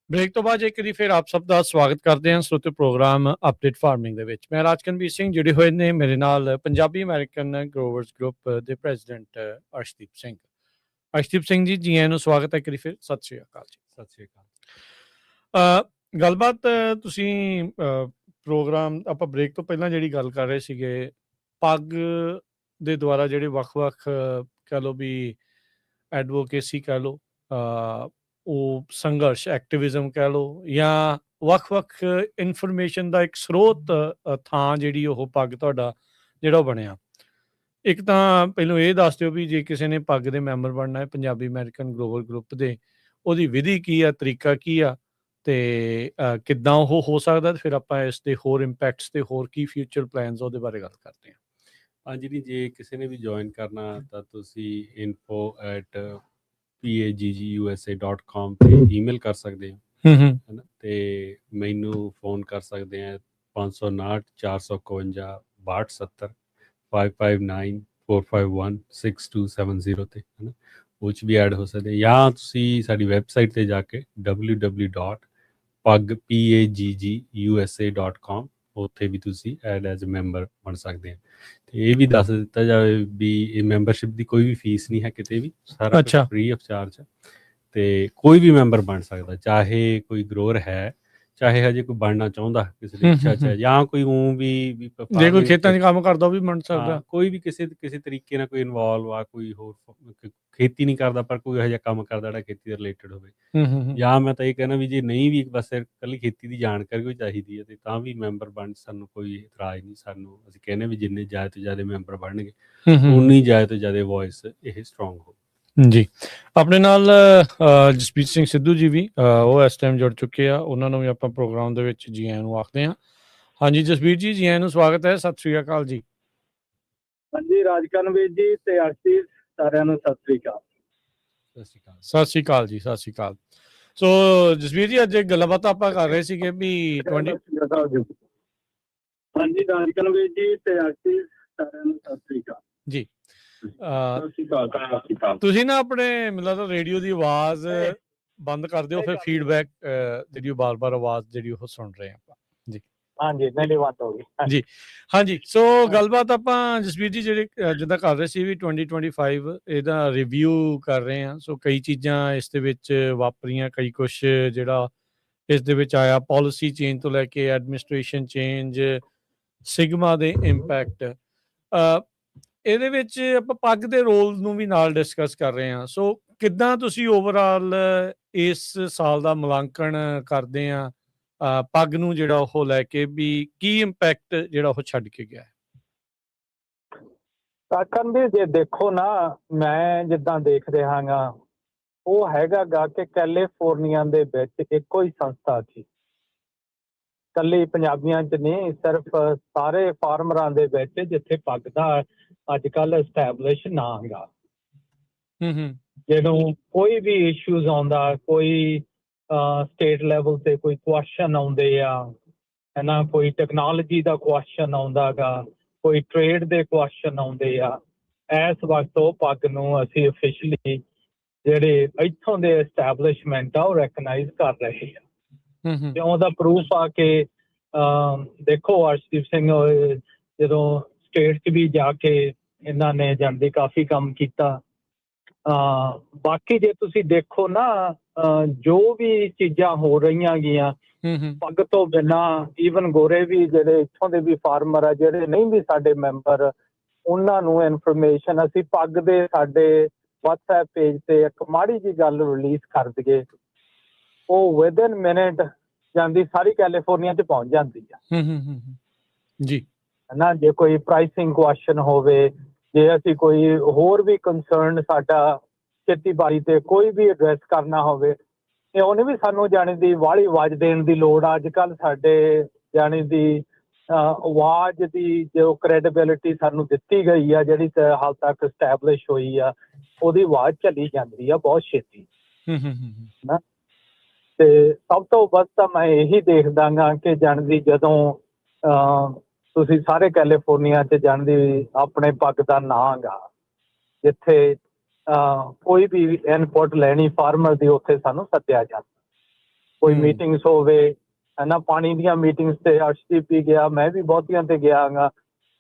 ਬ੍ਰੇਕ ਤੋਂ ਬਾਅਦ ਇੱਕ ਵਾਰੀ ਫਿਰ ਆਪ ਸਭ ਦਾ ਸਵਾਗਤ ਕਰਦੇ ਹਾਂ ਸਰੋਤੇ ਪ੍ਰੋਗਰਾਮ ਅਪਡੇਟ ਫਾਰਮਿੰਗ ਦੇ ਵਿੱਚ। ਮੈਂ ਰਾਜਕਨਵੀਰ ਸਿੰਘ, ਜੁੜੇ ਹੋਏ ਨੇ ਮੇਰੇ ਨਾਲ ਪੰਜਾਬੀ ਅਮਰੀਕਨ ਗਰੋਵਰਸ ਗਰੁੱਪ ਦੇ ਪ੍ਰੈਜ਼ੀਡੈਂਟ ਅਰਸ਼ਦੀਪ ਸਿੰਘ। ਅਰਸ਼ਦੀਪ ਸਿੰਘ ਜੀ, ਜੀ ਆਇਆਂ ਨੂੰ ਸਵਾਗਤ ਹੈ ਇੱਕ ਵਾਰੀ ਫਿਰ। ਸਤਿ ਸ਼੍ਰੀ ਅਕਾਲ ਜੀ। ਸਤਿ ਸ਼੍ਰੀ ਅਕਾਲ। ਗੱਲਬਾਤ ਤੁਸੀਂ ਪ੍ਰੋਗਰਾਮ ਆਪਾਂ ਬ੍ਰੇਕ ਤੋਂ ਪਹਿਲਾਂ ਜਿਹੜੀ ਗੱਲ ਕਰ ਰਹੇ ਸੀਗੇ, ਪੱਗ ਦੇ ਦੁਆਰਾ ਜਿਹੜੇ ਵੱਖ-ਵੱਖ ਕਹਿ ਲਓ ਵੀ ਐਡਵੋਕੇਸੀ ਕਹਿ ਲਓ, ਉਹ ਸੰਘਰਸ਼ ਐਕਟਿਵਿਜ਼ਮ ਕਹਿ ਲਓ, ਜਾਂ ਵੱਖ-ਵੱਖ ਇਨਫੋਰਮੇਸ਼ਨ ਦਾ ਇੱਕ ਸਰੋਤ ਥਾਂ ਜਿਹੜੀ ਉਹ ਪੱਗ ਤੁਹਾਡਾ ਜਿਹੜਾ ਉਹ ਬਣਿਆ। ਇੱਕ ਤਾਂ ਪਹਿਲਾਂ ਇਹ ਦੱਸ ਦਿਓ ਵੀ ਜੇ ਕਿਸੇ ਨੇ ਪੱਗ ਦੇ ਮੈਂਬਰ ਬਣਨਾ ਹੈ ਪੰਜਾਬੀ ਅਮਰੀਕਨ ਗਲੋਬਲ ਗਰੁੱਪ ਦੇ, ਉਹਦੀ ਵਿਧੀ ਕੀ ਆ, ਤਰੀਕਾ ਕੀ ਆ, ਤੇ ਕਿੱਦਾਂ ਉਹ ਹੋ ਸਕਦਾ, ਤੇ ਫਿਰ ਆਪਾਂ ਇਸ ਦੇ ਹੋਰ ਇੰਪੈਕਟਸ ਤੇ ਹੋਰ ਕੀ ਫਿਊਚਰ ਪਲਾਨਸ ਉਹਦੇ ਬਾਰੇ ਗੱਲ ਕਰਦੇ ਹਾਂ। ਹਾਂਜੀ ਜੀ, ਜੇ ਕਿਸੇ ਨੇ ਵੀ ਜੁਆਇਨ ਕਰਨਾ ਤਾਂ ਤੁਸੀਂ info@paggusa.com ਤੇ ਈਮੇਲ ਕਰ ਸਕਦੇ ਹੋ, ਹੈ ਨਾ, ਤੇ ਮੈਨੂੰ ਫੋਨ ਕਰ ਸਕਦੇ ਆ 559 451 6270 5594516270 ਤੇ, ਹੈ ਨਾ, ਉਹ 'ਚ ਵੀ ਐਡ ਹੋ ਸਕਦੇ, ਜਾਂ ਤੁਸੀਂ ਸਾਡੀ ਵੈਬਸਾਈਟ ਤੇ ਜਾ ਕੇ www.paggusa.com ਉੱਥੇ ਵੀ ਤੁਸੀਂ ਐਡ ਐਜ਼ ਅ ਮੈਂਬਰ ਬਣ ਸਕਦੇ ਆ। ਤੇ ਇਹ ਵੀ ਦੱਸ ਦਿੱਤਾ ਜਾਵੇ ਵੀ ਇਹ ਮੈਂਬਰਸ਼ਿਪ ਦੀ ਕੋਈ ਵੀ ਫੀਸ ਨਹੀਂ ਹੈ ਕਿਤੇ ਵੀ, ਸਾਰਾ ਕੁਝ ਫ੍ਰੀ ਆਫ ਚਾਰਜ ਹੈ, ਤੇ ਕੋਈ ਵੀ ਮੈਂਬਰ ਬਣ ਸਕਦਾ, ਚਾਹੇ ਕੋਈ ਗਰੋਅਰ ਹੈ, ਚਾਹੇ ਹਜੇ ਕੋਈ ਬਣਨਾ ਚਾਹੁੰਦਾ, ਕਿਸੇ ਦੀ ਇੱਛਾ 'ਚ ਹੈ, ਜਾਂ ਕੋਈ ਵੀ ਜੇ ਕੋਈ ਖੇਤਾਂ 'ਚ ਕੰਮ ਕਰਦਾ ਉਹ ਵੀ ਬਣ ਸਕਦਾ, ਕੋਈ ਵੀ ਕਿਸੇ ਤਰੀਕੇ ਨਾਲ ਕੋਈ ਇਨਵੋਲਵ ਆ, ਕੋਈ ਹੋਰ ਖੇਤੀ ਨਹੀਂ ਕਰਦਾ ਪਰ ਕੋਈ ਇਹੋ ਜਿਹਾ ਕੰਮ ਕਰਦਾ ਜਿਹੜਾ ਖੇਤੀ ਦੇ ਰਿਲੇਟਡ ਹੋਵੇ, ਜਾਂ ਮੈਂ ਤਾਂ ਇਹ ਕਹਿਣਾ ਵੀ ਜੇ ਨਹੀਂ ਵੀ ਬਸ ਇਕੱਲੀ ਖੇਤੀ ਦੀ ਜਾਣਕਾਰੀ ਕੋਈ ਚਾਹੀਦੀ ਹੈ ਤੇ ਤਾਂ ਵੀ ਮੈਂਬਰ ਬਣ, ਸਾਨੂੰ ਕੋਈ ਇਤਰਾਜ਼ ਨਹੀਂ। ਸਾਨੂੰ ਅਸੀਂ ਕਹਿੰਦੇ ਵੀ ਜਿੰਨੇ ਜ਼ਿਆਦਾ ਤੋਂ ਜ਼ਿਆਦਾ ਮੈਂਬਰ ਬਣਨਗੇ ਉਨੀ ਜ਼ਿਆਦਾ ਤੋਂ ਜ਼ਿਆਦਾ ਵੌਇਸ ਇਹ ਸਟਰੋਂਗ ਹੋ ਜੀ। ਆਪਣੇ ਨਾਲ ਜਸਪੀਤ ਸਿੰਘ ਸਿੱਧੂ ਜੀ ਵੀ ਉਹ ਇਸ ਟਾਈਮ ਜੁੜ ਚੁੱਕੇ ਆ, ਉਹਨਾਂ ਨੂੰ ਵੀ ਆਪਾਂ ਪ੍ਰੋਗਰਾਮ ਦੇ ਵਿੱਚ ਜੀ ਆਇਆਂ ਨੂੰ ਆਖਦੇ ਹਾਂ। ਹਾਂਜੀ ਜਸਪੀਤ ਜੀ, ਜੀ ਆਇਆਂ ਨੂੰ ਸਵਾਗਤ ਹੈ। ਸਤਿ ਸ਼੍ਰੀ ਅਕਾਲ ਜੀ। ਹਾਂਜੀ ਰਾਜਕਨਵੀਰ ਜੀ ਤੇ ਅਰਸ਼ਦੀਪ, ਸਾਰਿਆਂ ਨੂੰ ਸਤਿ ਸ਼੍ਰੀ ਅਕਾਲ। ਸਤਿ ਸ਼੍ਰੀ ਅਕਾਲ ਜੀ, ਸਤਿ ਸ਼੍ਰੀ ਅਕਾਲ। ਸੋ ਜਸਵੀਰ ਜੀ, ਅੱਜ ਗੱਲਬਾਤ ਆਪਾਂ ਕਰ ਰਹੇ ਸੀਗੇ ਵੀ ਹਾਂਜੀ ਰਾਜਕਨਵੀਰ ਜੀ ਤੇ ਅਰਸ਼ਦੀਪ, ਸਾਰਿਆਂ ਨੂੰ ਸਤਿ ਸ਼੍ਰੀ ਅਕਾਲ ਜੀ। ਤੁਸੀਂ ਨਾ ਆਪਣੇ ਮੈਨੂੰ ਲੱਗਦਾ ਰੇਡੀਓ ਦੀ ਆਵਾਜ਼ ਬੰਦ ਕਰ ਦਿਓ, ਫਿਰ ਫੀਡਬੈਕ ਜਿਹੜੀ ਉਹ ਬਾਰ-ਬਾਰ ਆਵਾਜ਼ ਜਿਹੜੀ ਉਹ ਸੁਣ ਰਹੇ ਆਪਾਂ ਜੀ। ਹਾਂਜੀ ਮੇਰੀ ਬਾਤ ਹੋ ਗਈ ਜੀ। ਹਾਂਜੀ, ਸੋ ਗੱਲਬਾਤ ਆਪਾਂ ਜਸਵੀਰ ਜੀ ਜਿਹੜੇ ਜਿੱਦਾਂ ਕਰ ਰਹੇ ਸੀ ਵੀ 2025 ਇਹਦਾ ਰਿਵਿਊ ਕਰ ਰਹੇ ਹਾਂ। ਸੋ ਕਈ ਚੀਜ਼ਾਂ ਇਸ ਦੇ ਵਿੱਚ ਵਾਪਰੀਆਂ, ਕਈ ਕੁਛ ਜਿਹੜਾ ਇਸ ਦੇ ਵਿੱਚ ਆਇਆ, ਪਾਲਿਸੀ ਚੇਂਜ ਤੋਂ ਲੈ ਕੇ ਐਡਮਿਨਿਸਟ੍ਰੇਸ਼ਨ ਚੇਂਜ, ਸਿਗਮਾ ਦੇ ਇੰਪੈਕਟ, ਇਹਦੇ ਵਿੱਚ ਆਪਾਂ ਪੱਗ ਦੇ ਰੋਲ ਨੂੰ ਵੀ ਨਾਲ ਡਿਸਕਸ ਕਰ ਰਹੇ ਹਾਂ। ਸੋ ਕਿੱਦਾਂ ਤੁਸੀਂ ਓਵਰਆਲ ਇਸ ਸਾਲ ਦਾ ਮੁਲਾਂਕਣ ਕਰਦੇ ਆ ਪੱਗ ਨੂੰ ਜਿਹੜਾ ਉਹ ਲੈ ਕੇ, ਵੀ ਕੀ ਇੰਪੈਕਟ ਜਿਹੜਾ ਉਹ ਛੱਡ ਕੇ ਗਿਆ? ਕਾਕਨ ਜੇ ਦੇਖੋ ਨਾ, ਮੈਂ ਜਿੱਦਾਂ ਦੇਖ ਰਿਹਾ ਗਾ, ਉਹ ਹੈਗਾ ਗਾ ਕਿ ਕੈਲੀਫੋਰਨੀਆ ਦੇ ਵਿੱਚ ਇੱਕੋ ਹੀ ਸੰਸਥਾ ਸੀ, ਇਕੱਲੀ ਪੰਜਾਬੀਆਂ 'ਚ ਨਹੀਂ, ਸਿਰਫ ਸਾਰੇ ਫਾਰਮਰਾਂ ਦੇ ਵਿੱਚ, ਜਿੱਥੇ ਪੱਗ ਦਾ ਅੱਜ ਕੱਲ੍ਹ ਐਸਟੈਬਲਿਸ਼ ਨਾ ਗਾ। ਜਦੋਂ ਕੋਈ ਵੀ ਇਸ਼ੂਜ਼ ਆਉਂਦਾ, ਕੋਈ ਸਟੇਟ ਲੈਵਲ ਤੇ ਕੋਈ ਕੁਐਸਚਨ ਆਉਂਦੇ ਆ, ਹੈ ਨਾ, ਕੋਈ ਟੈਕਨੋਲੋਜੀ ਦਾ ਕੁਐਸਚਨ ਆਉਂਦਾ ਗਾ, ਕੋਈ ਟ੍ਰੇਡ ਦੇ ਕੁਐਸਚਨ ਆਉਂਦੇ ਆ, ਇਸ ਵਕਤ ਉਹ ਪੱਗ ਨੂੰ ਅਸੀਂ ਅਫੀਸ਼ਲੀ ਜਿਹੜੇ ਇੱਥੋਂ ਦੇ ਐਸਟੈਬਲਿਸ਼ਮੈਂਟ ਆ ਉਹ ਰੈਕਗਨਾਈਜ਼ ਕਰ ਰਹੇ ਆ। ਤੇ ਉਹਦਾ ਪ੍ਰੂਫ ਆ ਕਿ ਦੇਖੋ ਅਰਸ਼ਦੀਪ ਸਿੰਘ ਜਦੋਂ ਸਟੇਟ 'ਚ ਵੀ ਜਾ ਕੇ ਇਹਨਾਂ ਨੇ ਜਾਂਦੇ ਕਾਫੀ ਕੰਮ ਕੀਤਾ। ਬਾਕੀ ਜੇ ਤੁਸੀਂ ਦੇਖੋ ਨਾ, ਜੋ ਵੀ ਚੀਜ਼ਾਂ ਹੋ ਰਹੀਆਂ ਗੀਆਂ ਪੱਗ ਤੋਂ ਬਿਨਾਂ, ਈਵਨ ਗੋਰੇ ਵੀ ਜਿਹੜੇ ਇੱਥੋਂ ਦੇ ਵੀ ਫਾਰਮਰ ਆ, ਜਿਹੜੇ ਨਹੀਂ ਵੀ ਸਾਡੇ ਮੈਂਬਰ, ਉਹਨਾਂ ਨੂੰ ਇਨਫੋਰਮੇਸ਼ਨ ਅਸੀਂ ਪੱਗ ਦੇ ਸਾਡੇ WhatsApp ਪੇਜ ਤੇ ਇੱਕ ਮਾੜੀ ਜਿਹੀ ਗੱਲ ਰਿਲੀਜ਼ ਕਰ ਦਈਏ, ਉਹ ਵਿਦਨ ਮਿੰਟ ਜਾਂਦੀ ਸਾਰੀ ਕੈਲੀਫੋਰਨੀਆ 'ਚ ਪਹੁੰਚ ਜਾਂਦੀ ਆ ਜੀ ਹੈ ਨਾ। ਜੇ ਕੋਈ ਪ੍ਰਾਈਸਿੰਗ ਕੁਐਸਚਨ ਹੋਵੇ, ਜੇ ਅਸੀਂ ਕੋਈ ਹੋਰ ਵੀ ਕੰਸਰਨ ਸਾਡਾ ਖੇਤੀਬਾੜੀ 'ਤੇ ਕੋਈ ਵੀ ਐਡਰੈਸ ਕਰਨਾ ਹੋਵੇ, ਤੇ ਉਹਨੇ ਵੀ ਸਾਨੂੰ ਜਾਣੀ ਦੀ ਵਾਹਲੀ ਆਵਾਜ਼ ਦੇਣ ਦੀ ਲੋੜ ਆ। ਅੱਜ ਕੱਲ੍ਹ ਸਾਡੇ ਜਾਣੀ ਦੀ ਆਵਾਜ਼ ਦੀ ਜੋ ਕ੍ਰੈਡੀਬਿਲਿਟੀ ਸਾਨੂੰ ਦਿੱਤੀ ਗਈ ਆ, ਜਿਹੜੀ ਹਾਲ ਤੱਕ ਸਟੈਬਲਿਸ਼ ਹੋਈ ਆ, ਉਹਦੀ ਆਵਾਜ਼ ਚੱਲੀ ਜਾਂਦੀ ਆ ਬਹੁਤ ਛੇਤੀ ਨਾ। ਤੇ ਸਭ ਤੋਂ ਵੱਧ ਤਾਂ ਮੈਂ ਇਹੀ ਦੇਖਦਾ ਗਾ ਕਿ ਜਾਣਦੀ ਜਦੋਂ ਤੁਸੀਂ ਸਾਰੇ ਕੈਲੀਫੋਰਨੀਆ 'ਚ ਜਾਣਦੀ ਆਪਣੇ ਪੱਗ ਦਾ ਨਾਂ ਗਾ, ਜਿੱਥੇ ਕੋਈ ਵੀ ਇਨਪੁਟ ਲੈਣੀ ਫਾਰਮਰ ਦੀ, ਉੱਥੇ ਸਾਨੂੰ ਸੱਦਿਆ ਜਾਂਦਾ। ਕੋਈ ਮੀਟਿੰਗਸ ਹੋਵੇ ਹੈ ਨਾ, ਪਾਣੀ ਦੀਆਂ ਮੀਟਿੰਗਸ 'ਤੇ ਅਰਸ਼ਦੀਪ ਵੀ ਗਿਆ, ਮੈਂ ਵੀ ਬਹੁਤੀਆਂ 'ਤੇ ਗਿਆ ਗਾ,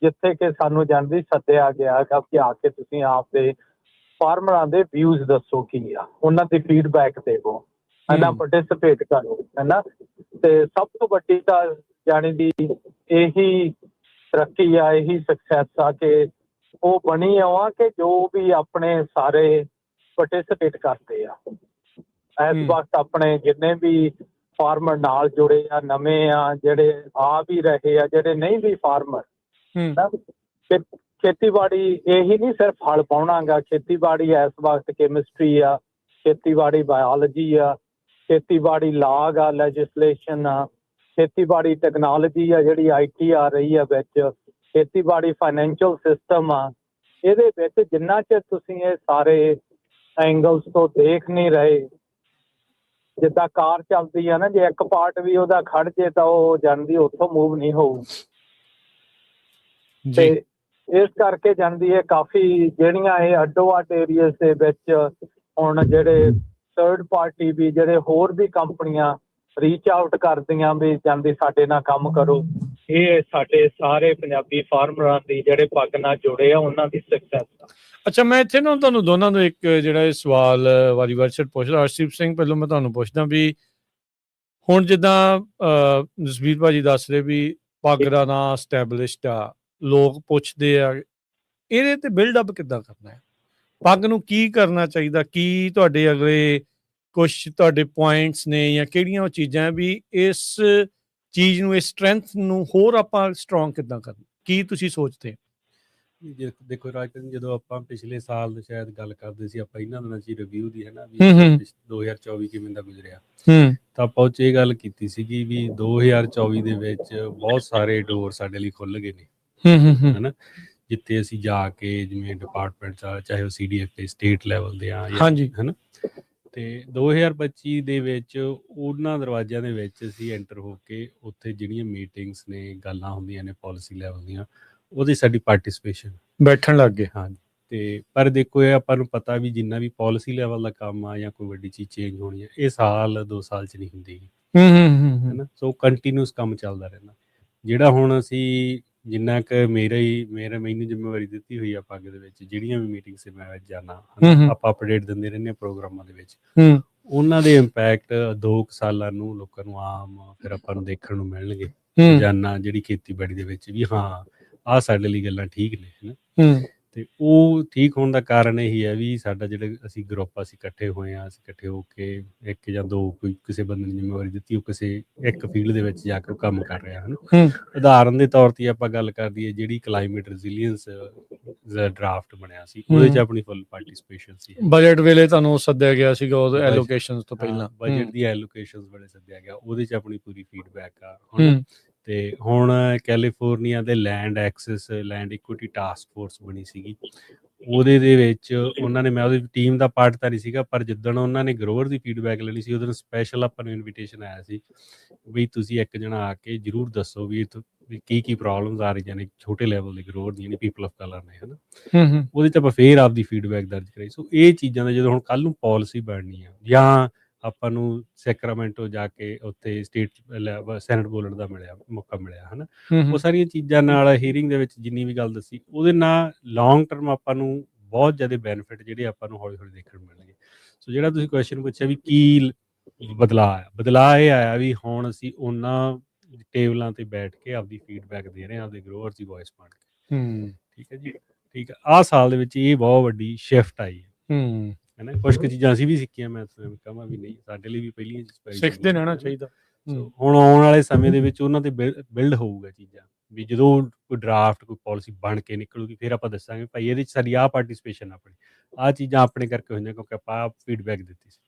ਜਿੱਥੇ ਕਿ ਸਾਨੂੰ ਜਾਣਦੀ ਸੱਦਿਆ ਗਿਆ ਕਿ ਆ ਕੇ ਤੁਸੀਂ ਆਪਦੇ ਫਾਰਮਰਾਂ ਦੇ ਵਿਊਜ਼ ਦੱਸੋ ਕੀ ਆ, ਉਹਨਾਂ ਦੀ ਫੀਡਬੈਕ ਦੇਵੋ ਹੈ ਨਾ, ਪਾਰਟਿਸਿਪੇਟ ਕਰੋ ਹੈ ਨਾ। ਤੇ ਸਭ ਤੋਂ ਵੱਡੀ ਤਾਂ ਜਾਣੀ ਦੀ ਇਹੀ ਤਰੱਕੀ ਆ, ਇਹੀ ਸਕਸੈਸ ਆ ਕਿ ਉਹ ਬਣੀ ਆ ਕਿ ਜੋ ਵੀ ਆਪਣੇ ਸਾਰੇ ਪਾਰਟਿਸਿਪੇਟ ਕਰਦੇ ਆ ਇਸ ਵਕਤ, ਆਪਣੇ ਜਿੰਨੇ ਵੀ ਫਾਰਮਰ ਨਾਲ ਜੁੜੇ ਆ, ਨਵੇਂ ਆ, ਜਿਹੜੇ ਆ ਵੀ ਰਹੇ ਆ, ਜਿਹੜੇ ਨਹੀਂ ਵੀ ਫਾਰਮਰ। ਖੇਤੀਬਾੜੀ ਇਹੀ ਨਹੀਂ ਸਿਰਫ ਹਲ ਪਾਉਣਾ ਗਾ, ਖੇਤੀਬਾੜੀ ਇਸ ਵਕਤ ਕੈਮਿਸਟਰੀ ਆ, ਖੇਤੀਬਾੜੀ ਬਾਇਓਲੋਜੀ ਆ, ਖੇਤੀਬਾੜੀ ਲਾਗ ਆ, ਲੈਜਿਸਲੇਸ਼ਨ ਆ, ਖੇਤੀਬਾੜੀ ਟੈਕਨੋਲੋਜੀ ਆ ਜਿਹੜੀ IT ਆ ਰਹੀ ਆ ਵਿੱਚ, ਖੇਤੀਬਾੜੀ ਫਾਈਨੈਂਸ਼ੀਅਲ ਸਿਸਟਮ ਆ। ਇਹਦੇ ਵਿੱਚ ਜਿੰਨਾ ਚਿਰ ਤੁਸੀਂ ਇਹ ਸਾਰੇ ਐਂਗਲਸ ਤੋਂ ਦੇਖ ਨਹੀਂ ਰਹੇ, ਜਿੱਦਾਂ ਕਾਰ ਚੱਲਦੀ ਆ ਨਾ, ਜੇ ਇੱਕ ਪਾਰਟ ਵੀ ਉਹਦਾ ਖੜ ਜੇ ਤਾਂ ਉਹ ਜਾਂਦੀ ਉੱਥੋਂ ਮੂਵ ਨਹੀਂ ਹੋਊ। ਤੇ ਇਸ ਕਰਕੇ ਜਾਂਦੀ ਹੈ ਕਾਫੀ ਜਿਹੜੀਆਂ ਇਹ ਅੱਡੋ ਅੱਡ ਏਰੀਆਸ ਦੇ ਵਿੱਚ ਹੁਣ ਜਿਹੜੇ ਥਰਡ ਪਾਰਟੀ ਵੀ, ਜਿਹੜੇ ਹੋਰ ਵੀ ਕੰਪਨੀਆਂ ਰੀਚ ਆਊਟ ਕਰਦੀਆਂ ਵੀ ਜਾਂਦੀ ਸਾਡੇ ਨਾਲ ਕੰਮ ਕਰੋ। ਇਹ ਸਾਡੇ ਸਾਰੇ ਪੰਜਾਬੀ ਫਾਰਮਰਾਂ ਦੀ ਜਿਹੜੇ ਪੱਗ ਨਾਲ ਜੁੜੇ ਆ, ਉਹਨਾਂ ਦੀ ਸਕਸੈਸ ਆ। ਅੱਛਾ, ਮੈਂ ਇੱਥੇ ਨਾ ਤੁਹਾਨੂੰ ਦੋਨਾਂ ਨੂੰ ਇੱਕ ਜਿਹੜਾ ਇਹ ਸਵਾਲ ਵਾਰੀ-ਵਾਰ ਪੁੱਛਦਾ। ਅਰਸ਼ਦੀਪ ਸਿੰਘ, ਪਹਿਲਾਂ ਮੈਂ ਤੁਹਾਨੂੰ ਪੁੱਛਦਾ ਵੀ ਹੁਣ ਜਿੱਦਾਂ ਜਸਵੀਰ ਭਾਜੀ ਦੱਸ ਰਹੇ ਵੀ ਪੱਗ ਦਾ ਨਾਂ ਸਟੈਬਲਿਸ਼ਡ ਆ, ਲੋਕ ਪੁੱਛਦੇ ਆ, ਇਹਦੇ ਤੇ ਬਿਲਡ ਅਪ ਕਿੱਦਾਂ ਕਰਨਾ ਹੈ? ਪੱਗ ਨੂੰ ਕੀ ਕਰਨਾ ਚਾਹੀਦਾ? ਕੀ ਤੁਹਾਡੇ ਅਗਲੇ ਕੁਛ ਤੁਹਾਡੇ ਪੁਆਇੰਟਸ ਨੇ, ਜਾਂ ਕਿਹੜੀਆਂ ਉਹ ਚੀਜ਼ਾਂ ਵੀ ਇਸ ਚੀਜ਼ ਨੂੰ, ਇਸ ਸਟਰੈਂਥ ਨੂੰ ਹੋਰ ਆਪਾਂ ਸਟਰੋਂਗ ਕਿੱਦਾਂ ਕਰਨਾ? ਕੀ ਤੁਸੀਂ ਸੋਚਦੇ? ਦੇਖੋ ਰਾਜਨ, ਜਦੋਂ ਆਪਾਂ ਪਿਛਲੇ ਸਾਲ ਸ਼ਾਇਦ ਗੱਲ ਕਰਦੇ ਸੀ ਆਪਾਂ ਇਹਨਾਂ ਦਿਨਾਂ 'ਚ ਰਿਵਿਊ ਦੀ, ਹੈ ਨਾ, ਵੀ 2024 ਕਿਵੇਂ ਦਾ ਗੁਜ਼ਰਿਆ, ਤਾਂ ਆਪਾਂ ਉਹ 'ਚ ਇਹ ਗੱਲ ਕੀਤੀ ਸੀਗੀ ਵੀ 2024 ਦੇ ਵਿੱਚ ਬਹੁਤ ਸਾਰੇ ਡੋਰ ਸਾਡੇ ਲਈ ਖੁੱਲ੍ਹ ਗਏ ਨੇ, ਹੈ ਨਾ, ਜਿੱਥੇ ਅਸੀਂ ਜਾ ਕੇ ਜਿਵੇਂ ਡਿਪਾਰਟਮੈਂਟ ਚਾਹੇ ਉਹ CDF ਤੇ ਸਟੇਟ ਲੈਵਲ ਦੇ ਆ, ਹੈ ਨਾ। ਤੇ 2025 ਦੇ ਵਿੱਚ ਉਹਨਾਂ ਦਰਵਾਜ਼ਿਆਂ ਦੇ ਵਿੱਚ ਅਸੀਂ ਐਂਟਰ ਹੋ ਕੇ ਉੱਥੇ ਜਿਹੜੀਆਂ ਮੀਟਿੰਗਸ ਨੇ, ਗੱਲਾਂ ਹੁੰਦੀਆਂ ਨੇ ਪਾਲਿਸੀ ਲੈਵਲ ਦੀਆਂ, ਉਹਦੀ ਸਾਡੀ ਪਾਰਟਿਸਿਪੇਸ਼ਨ ਬੈਠਣ ਲੱਗ ਗਏ। ਹਾਂਜੀ, ਤੇ ਪਰ ਦੇਖੋ ਇਹ ਆਪਾਂ ਨੂੰ ਪਤਾ ਵੀ ਜਿੰਨਾ ਵੀ ਪਾਲਿਸੀ ਲੈਵਲ ਦਾ ਕੰਮ ਆ ਜਾਂ ਕੋਈ ਵੱਡੀ ਚੀਜ਼ ਚੇਂਜ ਹੋਣੀ ਹੈ, ਇਹ ਸਾਲ 2 ਸਾਲ 'ਚ ਨਹੀਂ ਹੁੰਦੀ ਹੈ ਨਾ। ਸੋ ਕੰਟੀਨਿਊਸ ਕੰਮ ਚੱਲਦਾ ਰਹਿੰਦਾ। ਜਿਹੜਾ ਹੁਣ ਅਸੀਂ ਜਿੰਨਾ ਕੁ ਮੈਨੂੰ ਜ਼ਿੰਮੇਵਾਰੀ ਦਿੱਤੀ ਹੋਈ ਆ ਪੱਗ ਦੇ ਵਿੱਚ, ਜਿਹੜੀਆਂ ਵੀ ਮੀਟਿੰਗ 'ਚ ਮੈਂ ਜਾਣਾ, ਆਪਾਂ ਅਪਡੇਟ ਦਿੰਦੇ ਰਹਿੰਦੇ ਹਾਂ ਪ੍ਰੋਗਰਾਮਾਂ ਦੇ ਵਿੱਚ, ਉਹਨਾਂ ਦੇ ਇੰਪੈਕਟ 2 ਸਾਲਾਂ ਨੂੰ ਲੋਕਾਂ ਨੂੰ ਆਮ ਫਿਰ ਆਪਾਂ ਨੂੰ ਦੇਖਣ ਨੂੰ ਮਿਲਣਗੇ ਰੋਜ਼ਾਨਾ ਜਿਹੜੀ ਖੇਤੀਬਾੜੀ ਦੇ ਵਿੱਚ ਵੀ ਹਾਂ ਆਹ ਸਾਡੇ ਲਈ ਗੱਲਾਂ ਠੀਕ ਨੇ, ਹੈ ਨਾ। ਤੇ ਉਹ ਠੀਕ ਹੋਣ ਦਾ ਕਾਰਨ ਇਹੀ ਹੈ ਵੀ ਸਾਡਾ ਜਿਹੜਾ ਅਸੀਂ ਗਰੁੱਪ ਅਸੀਂ ਇਕੱਠੇ ਹੋਏ ਹਾਂ, ਅਸੀਂ ਇਕੱਠੇ ਹੋ ਕੇ 1 ਜਾਂ 2 ਕੋਈ ਕਿਸੇ ਬੰਦੇ ਨੂੰ ਜ਼ਿੰਮੇਵਾਰੀ ਦਿੱਤੀ, ਉਹ ਕਿਸੇ ਇੱਕ ਫੀਲਡ ਦੇ ਵਿੱਚ ਜਾ ਕੇ ਉਹ ਕੰਮ ਕਰ ਰਿਹਾ, ਹੈ ਨਾ। ਉਦਾਹਰਨ ਦੇ ਤੌਰ 'ਤੇ ਆਪਾਂ ਗੱਲ ਕਰ ਦਈਏ, ਜਿਹੜੀ ਕਲਾਈਮੇਟ ਰੈਜ਼ੀਲੀਅੰਸ ਦਾ ਡਰਾਫਟ ਬਣਿਆ ਸੀ, ਉਹਦੇ 'ਚ ਆਪਣੀ ਫੁੱਲ ਪਾਰਟਿਸਿਪੇਸ਼ਨ ਸੀ। ਬਜਟ ਵੇਲੇ ਤੁਹਾਨੂੰ ਸੱਦਿਆ ਗਿਆ ਸੀਗਾ, ਉਹਦੇ ਐਲੋਕੇਸ਼ਨਸ ਤੋਂ ਪਹਿਲਾਂ ਬਜਟ ਦੀ ਐਲੋਕੇਸ਼ਨਸ ਵੇਲੇ ਸੱਦਿਆ ਗਿਆ, ਉਹਦੇ 'ਚ ਆਪਣੀ ਪੂਰੀ ਫੀਡਬੈਕ ਆ ਹੁਣ। ਤੇ ਹੁਣ ਕੈਲੀਫੋਰਨੀਆ ਦੇ land access land equity task force ਬਣੀ ਸੀਗੀ, ਉਹਦੇ ਦੇ ਵਿੱਚ ਉਹਨਾਂ ਨੇ, ਮੈਂ ਉਹਦੀ ਟੀਮ ਦਾ ਪਾਰਟ ਤਾਂ ਨਹੀਂ ਸੀਗਾ, ਪਰ ਜਿੱਦਣ ਉਹਨਾਂ ਨੇ ਗਰੋਅਰ ਦੀ ਫੀਡਬੈਕ ਲੈਣੀ ਸੀ, ਉਦੋਂ ਸਪੈਸ਼ਲ ਆਪਾਂ ਨੂੰ ਇਨਵੀਟੇਸ਼ਨ ਆਇਆ ਸੀ ਵੀ ਤੁਸੀਂ ਇੱਕ ਜਣਾ ਆ ਕੇ ਜ਼ਰੂਰ ਦੱਸੋ ਵੀ ਕੀ ਪ੍ਰੋਬਲਮਸ ਆ ਰਹੀਆਂ ਨੇ ਛੋਟੇ ਲੈਵਲ ਦੇ ਗਰੋਅਰ ਦੀਆਂ ਨੇ, ਪੀਪਲ ਆਫ ਕਲਰ ਨੇ, ਹੈ ਨਾ। ਉਹਦੇ 'ਚ ਆਪਾਂ ਫੇਰ ਆਪਦੀ ਫੀਡਬੈਕ ਦਰਜ ਕਰਾਈ। ਸੋ ਇਹ ਚੀਜ਼ਾਂ ਦਾ ਜਦੋਂ ਹੁਣ ਕੱਲ੍ਹ ਨੂੰ ਪਾਲਿਸੀ ਬਣਨੀ ਆ, ਜਾਂ ਆਪਾਂ ਨੂੰ ਸੈਕਰਾਮੈਂਟੋ ਜਾ ਕੇ ਉੱਥੇ ਸਟੇਟ ਸੈਨੇਟ ਬੋਲਣ ਦਾ ਮੌਕਾ ਮਿਲਿਆ, ਹੈ ਨਾ। ਉਹ ਸਾਰੀਆਂ ਚੀਜ਼ਾਂ ਨਾਲ ਹੀਅਰਿੰਗ ਦੇ ਵਿੱਚ ਜਿੰਨੀ ਵੀ ਗੱਲ ਦੱਸੀ, ਉਹਦੇ ਨਾਲ ਲੌਂਗ ਟਰਮ ਆਪਾਂ ਨੂੰ ਬਹੁਤ ਜ਼ਿਆਦਾ ਬੈਨੀਫਿਟ ਜਿਹੜੇ ਆਪਾਂ ਨੂੰ ਹੌਲੀ ਹੌਲੀ ਦੇਖਣ ਨੂੰ ਮਿਲਣਗੇ। ਸੋ ਜਿਹੜਾ ਤੁਸੀਂ ਕੁਐਸਚਨ ਪੁੱਛਿਆ ਵੀ ਕੀ ਬਦਲਾਅ ਇਹ ਆਇਆ ਵੀ ਹੁਣ ਅਸੀਂ ਉਹਨਾਂ ਟੇਬਲਾਂ 'ਤੇ ਬੈਠ ਕੇ ਆਪਦੀ ਫੀਡਬੈਕ ਦੇ ਰਹੇ ਹਾਂ, ਆਪਦੇ ਗਰੋਅਰਸ ਦੀ ਵੌਇਸ ਬਣ ਕੇ। ਠੀਕ ਹੈ ਜੀ, ਠੀਕ ਹੈ। ਆਹ ਸਾਲ ਦੇ ਵਿੱਚ ਇਹ ਬਹੁਤ ਵੱਡੀ ਸ਼ਿਫਟ ਆਈ ਹੈ ਨਾ। ਕੁਛ ਕੁ ਚੀਜ਼ਾਂ ਅਸੀਂ ਵੀ ਸਿੱਖੀਆਂ, ਮੈਂ ਕਹਾਂ ਵੀ ਨਹੀਂ, ਸਾਡੇ ਲਈ ਵੀ ਪਹਿਲੀਆਂ ਸਿੱਖਦੇ ਰਹਿਣਾ ਚਾਹੀਦਾ। ਸੋ ਹੁਣ ਆਉਣ ਵਾਲੇ ਸਮੇਂ ਦੇ ਵਿੱਚ ਉਹਨਾਂ ਤੇ ਬਿਲਡ ਹੋਊਗਾ ਚੀਜ਼ਾਂ, ਵੀ ਜਦੋਂ ਕੋਈ ਡਰਾਫਟ ਕੋਈ ਪਾਲਿਸੀ ਬਣ ਕੇ ਨਿਕਲੂਗੀ ਫਿਰ ਆਪਾਂ ਦੱਸਾਂਗੇ ਭਾਈ ਇਹਦੇ 'ਚ ਸਾਡੀ ਆਹ ਪਾਰਟੀਸਪੇਸ਼ਨ ਆਪਣੀ, ਆਹ ਚੀਜ਼ਾਂ ਆਪਣੇ ਕਰਕੇ ਹੋਈਆਂ ਕਿਉਂਕਿ ਆਪਾਂ ਫੀਡਬੈਕ ਦਿੱਤੀ ਸੀ।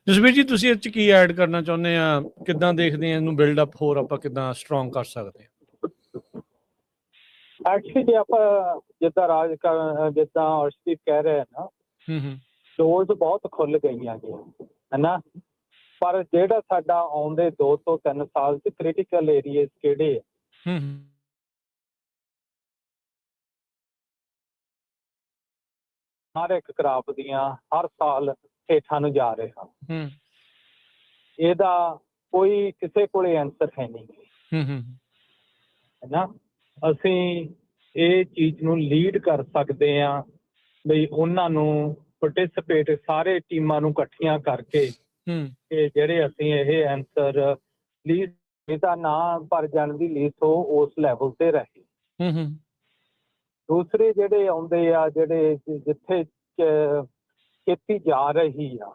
ਜਸਵੀਰ ਜੀ, ਤੁਸੀਂ ਇਹ 'ਚ ਕੀ ਐਡ ਕਰਨਾ ਚਾਹੁੰਦੇ ਆ? ਕਿੱਦਾਂ ਦੇਖਦੇ ਆ ਇਹਨੂੰ ਬਿਲਡ ਅਪ ਹੋਰ ਆਪਾਂ ਕਿੱਦਾਂ ਸਟਰੋਂਗ ਕਰ ਸਕਦੇ ਆ? ਐਕਚੁਅਲੀ ਜੇ ਆਪਾਂ ਜਿੱਦਾਂ ਜਿੱਦਾਂ ਅਰਸ਼ਦੀਪ ਕਹਿ ਰਹੇ ਨਾ, ਡੋਰਸ ਬਹੁਤ ਖੁੱਲ ਗਈਆਂ ਜੀ, ਹੈ ਨਾ, ਪਰ ਜਿਹੜਾ ਸਾਡਾ ਆਉਂਦੇ 2 ਤੋਂ 3 ਸਾਲ 'ਚ ਕ੍ਰਿਟੀਕਲ ਏਰੀਏ ਕਿਹੜੇ ਆ? ਹਰ ਇੱਕ ਕਰਾਪ ਦੀਆਂ ਹਰ ਸਾਲ ਹੇਠਾਂ ਨੂੰ ਜਾ ਰਹੇ ਹਨ। ਇਹਦਾ ਕੋਈ ਕਿਸੇ ਕੋਲੇ ਆਨਸਰ ਹੈ ਨਹੀਂ, ਹੈ ਨਾ। ਅਸੀਂ ਇਹ ਚੀਜ਼ ਨੂੰ ਲੀਡ ਕਰ ਸਕਦੇ ਹਾਂ ਬਈ ਉਹਨਾਂ ਨੂੰ ਪਾਰਟਿਸਿਪੇਟ ਸਾਰੇ ਟੀਮਾਂ ਨੂੰ ਇਕੱਠੀਆਂ ਕਰਕੇ ਕਿ ਜਿਹੜੇ ਅਸੀਂ ਇਹ ਆਨਸਰ ਪਲੀਜ਼ ਇਹਦਾ ਨਾ ਭਰ ਜਾਣ ਦੀ ਲੀਸ ਹੋ ਉਸ ਲੈਵਲ ਤੇ ਰਹੇ। ਦੂਸਰੇ ਜਿਹੜੇ ਆਉਂਦੇ ਆ, ਜਿਹੜੇ ਜਿੱਥੇ ਖੇਤੀ ਜਾ ਰਹੀ ਆ,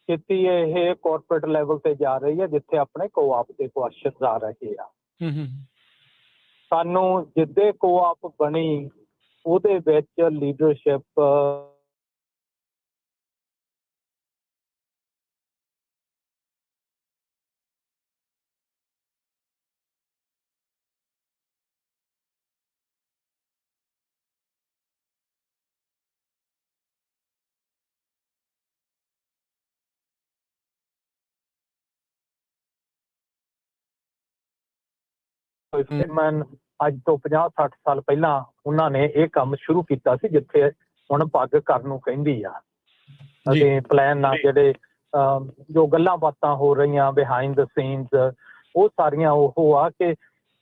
ਖੇਤੀ ਇਹ ਕਾਰਪੋਰੇਟ ਲੈਵਲ ਤੇ ਜਾ ਰਹੀ ਹੈ ਜਿੱਥੇ ਆਪਣੇ ਕੋਆਪ ਦੇ ਕੁਐਸਚਨ ਆ ਰਹੇ ਆ। ਸਾਨੂੰ ਜਿੱਦੇ ਕੋਆਪ ਬਣੀ ਉਹਦੇ ਵਿੱਚ ਲੀਡਰਸ਼ਿਪ ਅੱਜ ਤੋਂ 50-60 ਸਾਲ ਪਹਿਲਾਂ ਉਹਨਾਂ ਨੇ ਇਹ ਕੰਮ ਸ਼ੁਰੂ ਕੀਤਾ ਸੀ ਜਿੱਥੇ ਹੁਣ ਪੱਗ ਕਰਨ ਨੂੰ ਕਹਿੰਦੀ ਆ। ਅਸੀਂ ਪਲਾਨ ਨਾਲ ਜਿਹੜੇ ਜੋ ਗੱਲਾਂ ਬਾਤਾਂ ਹੋ ਰਹੀਆਂ ਬਿਹਾਈਂਡ ਦ ਸੀਨਸ, ਉਹ ਸਾਰੀਆਂ ਉਹ ਆ ਕਿ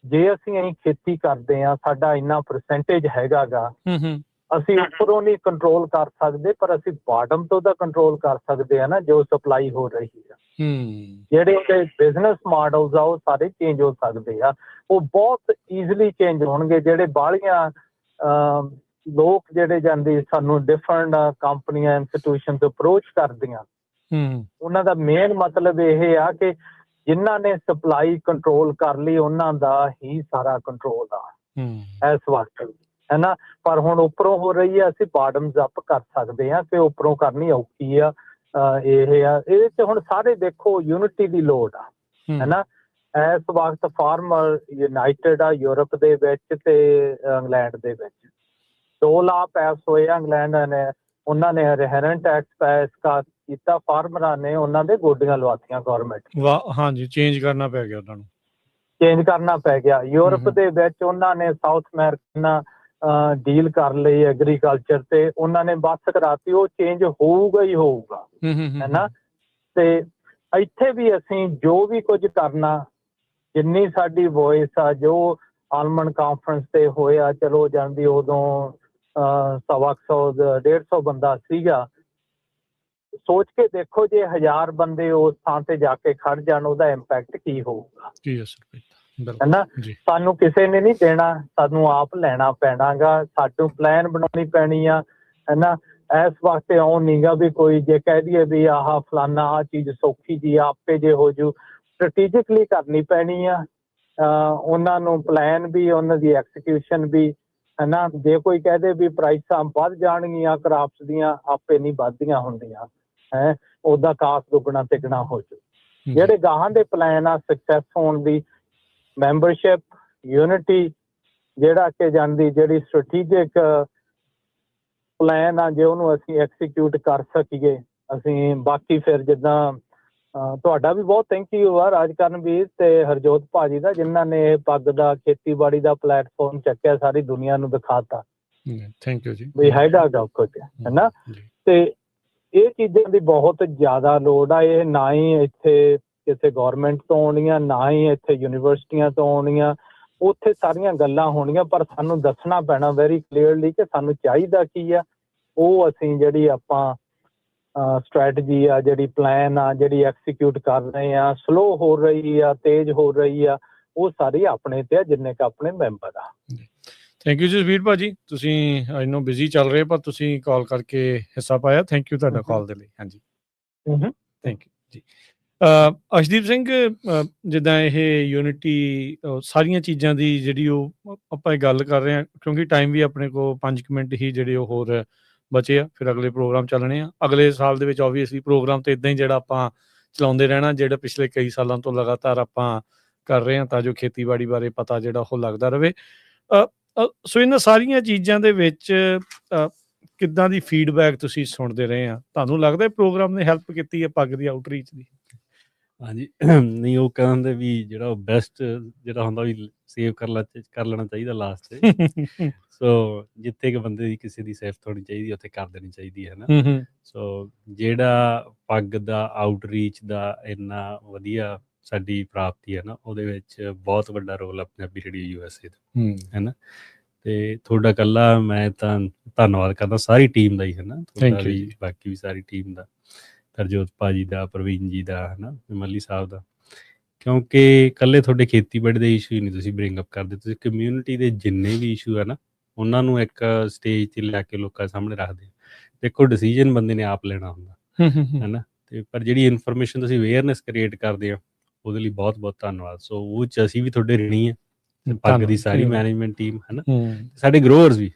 ਜੇ ਅਸੀਂ ਖੇਤੀ ਕਰਦੇ ਹਾਂ, ਸਾਡਾ ਇੰਨਾ ਪਰਸੈਂਟੇਜ ਹੈਗਾ ਗਾ, ਅਸੀਂ ਉੱਪਰੋਂ ਨਹੀਂ ਕੰਟਰੋਲ ਕਰ ਸਕਦੇ ਪਰ ਅਸੀਂ ਬਾਟਮ ਤੋਂ ਤਾਂ ਕੰਟਰੋਲ ਕਰ ਸਕਦੇ ਆ ਨਾ, ਜੋ ਸਪਲਾਈ ਹੋ ਰਹੀ ਆ। ਜਿਹੜੇ ਉਹਦੇ ਬਿਜ਼ਨਸ ਮਾਡਲਸ ਆ ਉਹ ਸਾਰੇ ਚੇਂਜ ਹੋ ਸਕਦੇ ਆ, ਉਹ ਬਹੁਤ ਈਜ਼ੀਲੀ ਚੇਂਜ ਹੋਣਗੇ। ਜਿਹੜੇ ਬਾਹਲੀਆਂ ਲੋਕ ਜਿਹੜੇ ਜਾਂਦੇ ਸਾਨੂੰ ਡਿਫਰੈਂਟ ਕੰਪਨੀਆਂ ਇੰਸਟੀਟਿਊਸ਼ਨਸ ਅਪਰੋਚ ਕਰਦੀਆਂ, ਉਹਨਾਂ ਦਾ ਮੇਨ ਮਤਲਬ ਇਹ ਆ ਕਿ ਜਿਨ੍ਹਾਂ ਨੇ ਸਪਲਾਈ ਕੰਟਰੋਲ ਕਰ ਲਈ ਉਹਨਾਂ ਦਾ ਹੀ ਸਾਰਾ ਕੰਟਰੋਲ ਆ ਇਸ ਵਕਤ, ਹੈ ਨਾ। ਪਰ ਹੁਣ ਉੱਪਰੋਂ ਹੋ ਰਹੀ ਆ, ਅਸੀਂ ਬਾਟਮਸ ਅਪ ਕਰ ਸਕਦੇ ਹਾਂ ਕਿ ਉੱਪਰੋਂ ਕਰਨੀ ਔਖੀ ਆ। ਇਹ ਆ ਇਹਦੇ 'ਚ ਹੁਣ ਸਾਰੇ ਦੇਖੋ ਯੂਨਿਟੀ ਦੀ ਲੋੜ ਆ, ਹੈ ਨਾ। ਇਸ ਵਕਤ ਫਾਰਮਰ ਯੂਨਾਈਟਿਡ ਆ ਯੂਰਪ ਦੇ ਵਿੱਚ ਤੇ ਇੰਗਲੈਂਡ ਦੇ ਵਿੱਚ। 2 ਲਾਅ ਪਾਸ ਹੋਏ ਆ ਇੰਗਲੈਂਡ ਨੇ, ਉਹਨਾਂ ਨੇ ਰਿਹਰੈਂਟ ਟੈਕਸ ਪਾਸ ਕੀਤਾ, ਫਾਰਮਰਾਂ ਨੇ ਉਹਨਾਂ ਦੇ ਗੋਡੀਆਂ ਲਵਾਤੀਆਂ ਗੌਰਮੈਂਟ। ਹਾਂਜੀ, ਚੇਂਜ ਕਰਨਾ ਪੈ ਗਿਆ ਉਹਨਾਂ ਨੂੰ, ਚੇਂਜ ਕਰਨਾ ਪੈ ਗਿਆ। ਯੂਰਪ ਦੇ ਵਿੱਚ ਉਹਨਾਂ ਨੇ ਸਾਊਥ ਅਮਰੀਕਾ ਡੀਲ ਕਰ ਲਈ ਐਗਰੀਕਲਚਰ ਤੇ, ਉਹਨਾਂ ਨੇ ਬੱਸ ਕਰਾਤੀ, ਉਹ ਚੇਂਜ ਹੋਊਗਾ ਹੀ ਹੋਊਗਾ, ਹੈ ਨਾ। ਤੇ ਇੱਥੇ ਵੀ ਅਸੀਂ ਜੋ ਵੀ ਕੁਝ ਕਰਨਾ, ਜਿੰਨੀ ਸਾਡੀ ਵੋਇਸ ਆ, ਜੋ ਆਲਮੰਡ ਕਾਨਫਰੰਸ ਤੇ ਹੋਇਆ, ਚਲੋ ਜਾਂਦੀ ਉਦੋਂ 100-150 ਬੰਦਾ ਸੀਗਾ। ਸੋਚ ਕੇ ਦੇਖੋ ਜੇ 1000 ਬੰਦੇ ਉਸ ਥਾਂ ਤੇ ਜਾ ਕੇ ਖੜ ਜਾਣ, ਉਹਦਾ ਇੰਪੈਕਟ ਕੀ ਹੋਊਗਾ, ਹੈ ਨਾ। ਸਾਨੂੰ ਕਿਸੇ ਨੇ ਨਹੀਂ ਦੇਣਾ, ਸਾਨੂੰ ਆਪ ਲੈਣਾ ਪੈਣਾ ਗਾ, ਸਾਨੂੰ ਪਲਾਨ ਬਣਾਉਣੀ ਪੈਣੀ ਆ, ਹੈ ਨਾ। ਇਸ ਵਕਤ ਇਉਂ ਨਹੀਂ ਗਾ ਵੀ ਕੋਈ ਜੇ ਕਹਿ ਦਈਏ ਵੀ ਆਹ ਫਲਾਨਾ ਆਹ ਚੀਜ਼ ਸੌਖੀ ਜੀ ਆਪੇ ਜੇ ਹੋ ਜੂ, ਸਟ੍ਰੈਟੇਜਿਕਲੀ ਕਰਨੀ ਪੈਣੀ ਆ। ਉਹਨਾਂ ਨੂੰ ਪਲਾਨ ਵੀ, ਉਹਨਾਂ ਦੀ ਐਕਸੀਕਿਊਸ਼ਨ ਵੀ, ਹੈ ਨਾ। ਜੇ ਕੋਈ ਕਹਦੇ ਵੀ ਪ੍ਰਾਈਸਾਂ ਵੱਧ ਜਾਣਗੀਆਂ ਕਰਾਪਸ ਦੀਆਂ, ਆਪੇ ਨਹੀਂ ਵੱਧਦੀਆਂ ਹੁੰਦੀਆਂ, ਹੈ। ਉਹਦਾ ਕਾਸਟ ਦੁੱਗਣਾ ਤਿੱਗਣਾ ਹੋ ਜੂ। ਜਿਹੜੇ ਗਾਹਾਂ ਦੇ ਪਲਾਨ ਆ ਸਕਸੈਸ ਹੋਣ ਦੀ, ਮੈਂਬਰਸ਼ਿਪ, ਯੂਨਿਟੀ, ਜਿਹੜਾ ਕਿ ਜਾਂਦੀ ਜਿਹੜੀ ਸਟ੍ਰੈਟੇਜਿਕ ਪਲਾਨ ਆ, ਜੇ ਉਹਨੂੰ ਅਸੀਂ ਐਕਸੀਕਿਊਟ ਕਰ ਸਕੀਏ ਅਸੀਂ, ਬਾਕੀ ਫਿਰ ਜਿੱਦਾਂ ਤੁਹਾਡਾ ਵੀ ਬਹੁਤ ਥੈਂਕ ਯੂ ਆ ਰਾਜਕਰਨ ਵੀਰ ਤੇ ਹਰਜੋਤ ਭਾਜੀ ਦਾ, ਜਿਨ੍ਹਾਂ ਨੇ ਇਹ ਪੱਗ ਦਾ ਖੇਤੀਬਾੜੀ ਦਾ ਪਲੇਟਫਾਰਮ ਚੱਕਿਆ, ਸਾਰੀ ਦੁਨੀਆ ਨੂੰ ਦਿਖਾਤਾ। ਥੈਂਕ ਯੂ ਜੀ। ਵੀ ਹੈਗਾ ਗਾ ਕੁਝ, ਹੈ ਨਾ। ਤੇ ਇਹ ਚੀਜ਼ਾਂ ਦੀ ਬਹੁਤ ਜ਼ਿਆਦਾ ਲੋੜ ਆ। ਇਹ ਨਾ ਹੀ ਇੱਥੇ ਕਿਸੇ ਗੌਰਮੈਂਟ ਤੋਂ ਆਉਣੀਆਂ, ਨਾ ਹੀ ਇੱਥੇ ਯੂਨੀਵਰਸਿਟੀਆਂ ਤੋਂ ਆਉਣੀਆਂ, ਉੱਥੇ ਸਾਰੀਆਂ ਗੱਲਾਂ ਹੋਣੀਆਂ, ਪਰ ਸਾਨੂੰ ਦੱਸਣਾ ਪੈਣਾ ਵੈਰੀ ਕਲੀਅਰਲੀ ਕਿ ਸਾਨੂੰ ਚਾਹੀਦਾ ਕੀ ਆ। ਉਹ ਅਸੀਂ ਜਿਹੜੀ ਆਪਾਂ ਸਟ੍ਰੈਟਜੀ ਆ, ਜਿਹੜੀ ਪਲਾਨ ਆ, ਜਿਹੜੀ ਐਕਸੀਕਿਊਟ ਕਰ ਰਹੇ ਆ, ਸਲੋ ਹੋ ਰਹੀ ਆ, ਤੇਜ਼ ਹੋ ਰਹੀ ਆ, ਉਹ ਸਾਰੀ ਆਪਣੇ ਤੇ ਆ, ਜਿੰਨੇ ਕੁ ਆਪਣੇ ਮੈਂਬਰ ਆ। ਥੈਂਕ ਯੂ ਜਸਵੀਰ ਭਾਜੀ, ਤੁਸੀਂ ਅੱਜ ਨੂੰ ਬਿਜ਼ੀ ਚੱਲ ਰਹੇ ਪਰ ਤੁਸੀਂ ਕਾਲ ਕਰਕੇ ਹਿੱਸਾ ਪਾਇਆ। ਥੈਂਕ ਯੂ ਤੁਹਾਡਾ ਕਾਲ ਦੇ ਲਈ। ਹਾਂਜੀ, ਥੈਂਕ ਯੂ ਜੀ। ਅਰਸ਼ਦੀਪ ਸਿੰਘ, ਜਿੱਦਾਂ ਇਹ ਯੂਨਿਟੀ ਸਾਰੀਆਂ ਚੀਜ਼ਾਂ ਦੀ ਜਿਹੜੀ ਉਹ ਆਪਾਂ ਇਹ ਗੱਲ ਕਰ ਰਹੇ ਹਾਂ, ਕਿਉਂਕਿ ਟਾਈਮ ਵੀ ਆਪਣੇ ਕੋਲ 5 ਮਿੰਟ ਹੀ ਜਿਹੜੇ ਉਹ ਹੋਰ ਬਚੇ ਆ, ਫਿਰ ਅਗਲੇ ਪ੍ਰੋਗਰਾਮ ਚੱਲਣੇ ਆ। ਅਗਲੇ ਸਾਲ ਦੇ ਵਿੱਚ ਓਬਵੀਅਸਲੀ ਪ੍ਰੋਗਰਾਮ ਤਾਂ ਇੱਦਾਂ ਹੀ ਜਿਹੜਾ ਆਪਾਂ ਚਲਾਉਂਦੇ ਰਹਿਣਾ, ਜਿਹੜਾ ਪਿਛਲੇ ਕਈ ਸਾਲਾਂ ਤੋਂ ਲਗਾਤਾਰ ਆਪਾਂ ਕਰ ਰਹੇ ਹਾਂ, ਤਾਂ ਜੋ ਖੇਤੀਬਾੜੀ ਬਾਰੇ ਪਤਾ ਜਿਹੜਾ ਉਹ ਲੱਗਦਾ ਰਹੇ। ਸੋ ਇਹਨਾਂ ਸਾਰੀਆਂ ਚੀਜ਼ਾਂ ਦੇ ਵਿੱਚ ਕਿੱਦਾਂ ਦੀ ਫੀਡਬੈਕ ਤੁਸੀਂ ਸੁਣਦੇ ਰਹੇ ਆ? ਤੁਹਾਨੂੰ ਲੱਗਦਾ ਪ੍ਰੋਗਰਾਮ ਨੇ ਹੈਲਪ ਕੀਤੀ ਹੈ ਪੱਗ ਦੀ ਆਊਟਰੀਚ ਦੀ? ਹਾਂਜੀ, ਨਹੀਂ ਉਹ ਕਹਿੰਦੇ ਵੀ ਜਿਹੜਾ ਉਹ ਬੈਸਟ ਜਿਹੜਾ ਹੁੰਦਾ ਵੀ ਸੇਵ ਕਰ ਲੈਣਾ ਚਾਹੀਦਾ ਲਾਸਟ ਤੇ। ਸੋ ਜਿੱਥੇ ਕਿ ਬੰਦੇ ਦੀ ਕਿਸੇ ਦੀ ਸਿਫਤ ਹੋਣੀ ਚਾਹੀਦੀ ਉੱਥੇ ਕਰ ਦੇਣੀ ਚਾਹੀਦੀ ਹੈ ਨਾ। ਸੋ ਜਿਹੜਾ ਪੱਗ ਦਾ ਆਊਟਰੀਚ ਦਾ ਇੰਨਾ ਵਧੀਆ ਸਾਡੀ ਪ੍ਰਾਪਤੀ ਹੈ ਨਾ, ਉਹਦੇ ਵਿੱਚ ਬਹੁਤ ਵੱਡਾ ਰੋਲ ਆ ਪੰਜਾਬੀ ਰੇਡੀਓ USA ਦਾ, ਹੈ ਨਾ। ਤੇ ਤੁਹਾਡਾ ਇਕੱਲਾ ਮੈਂ ਤਾਂ ਧੰਨਵਾਦ ਕਰਦਾ ਸਾਰੀ ਟੀਮ ਦਾ ਹੀ, ਹੈ ਨਾ, ਤੁਹਾਡਾ ਵੀ, ਬਾਕੀ ਵੀ ਸਾਰੀ ਟੀਮ ਦਾ, ਹਰਜੋਤ ਭਾਜੀ ਦਾ, ਪ੍ਰਵੀਨ ਜੀ ਦਾ, ਹੈ ਨਾ, ਮੱਲੀ ਸਾਹਿਬ ਦਾ, ਕਿਉਂਕਿ ਇਕੱਲੇ ਤੁਹਾਡੇ ਖੇਤੀਬਾੜੀ ਦੇ ਇਸ਼ੂ ਹੀ ਨਹੀਂ ਤੁਸੀਂ ਬ੍ਰਿੰਗ ਅਪ ਕਰਦੇ, ਤੁਸੀਂ ਕਮਿਊਨਿਟੀ ਦੇ ਜਿੰਨੇ ਵੀ ਇਸ਼ੂ ਹੈ ਨਾ ਉਹਨਾਂ ਨੂੰ ਇੱਕ ਸਟੇਜ 'ਤੇ ਲਿਆ ਕੇ ਲੋਕਾਂ ਸਾਹਮਣੇ ਰੱਖਦੇ ਹੋ। ਦੇਖੋ ਡਿਸੀਜਨ ਬੰਦੇ ਨੇ ਆਪ ਲੈਣਾ ਹੁੰਦਾ, ਹੈ ਨਾ, ਤੇ ਪਰ ਜਿਹੜੀ ਇਨਫੋਰਮੇਸ਼ਨ ਤੁਸੀਂ ਅਵੇਅਰਨੈਸ ਕ੍ਰੀਏਟ ਕਰਦੇ ਹੋ ਉਹਦੇ ਲਈ ਬਹੁਤ ਬਹੁਤ ਧੰਨਵਾਦ। ਸੋ ਉਹ 'ਚ ਅਸੀਂ ਵੀ ਤੁਹਾਡੇ ਰਿਣੀ ਹਾਂ, ਪੱਗ ਦੀ ਸਾਰੀ ਮੈਨੇਜਮੈਂਟ ਟੀਮ, ਹੈ ਨਾ, ਸਾਡੇ ਗਰੋਅਰਸ ਵੀ,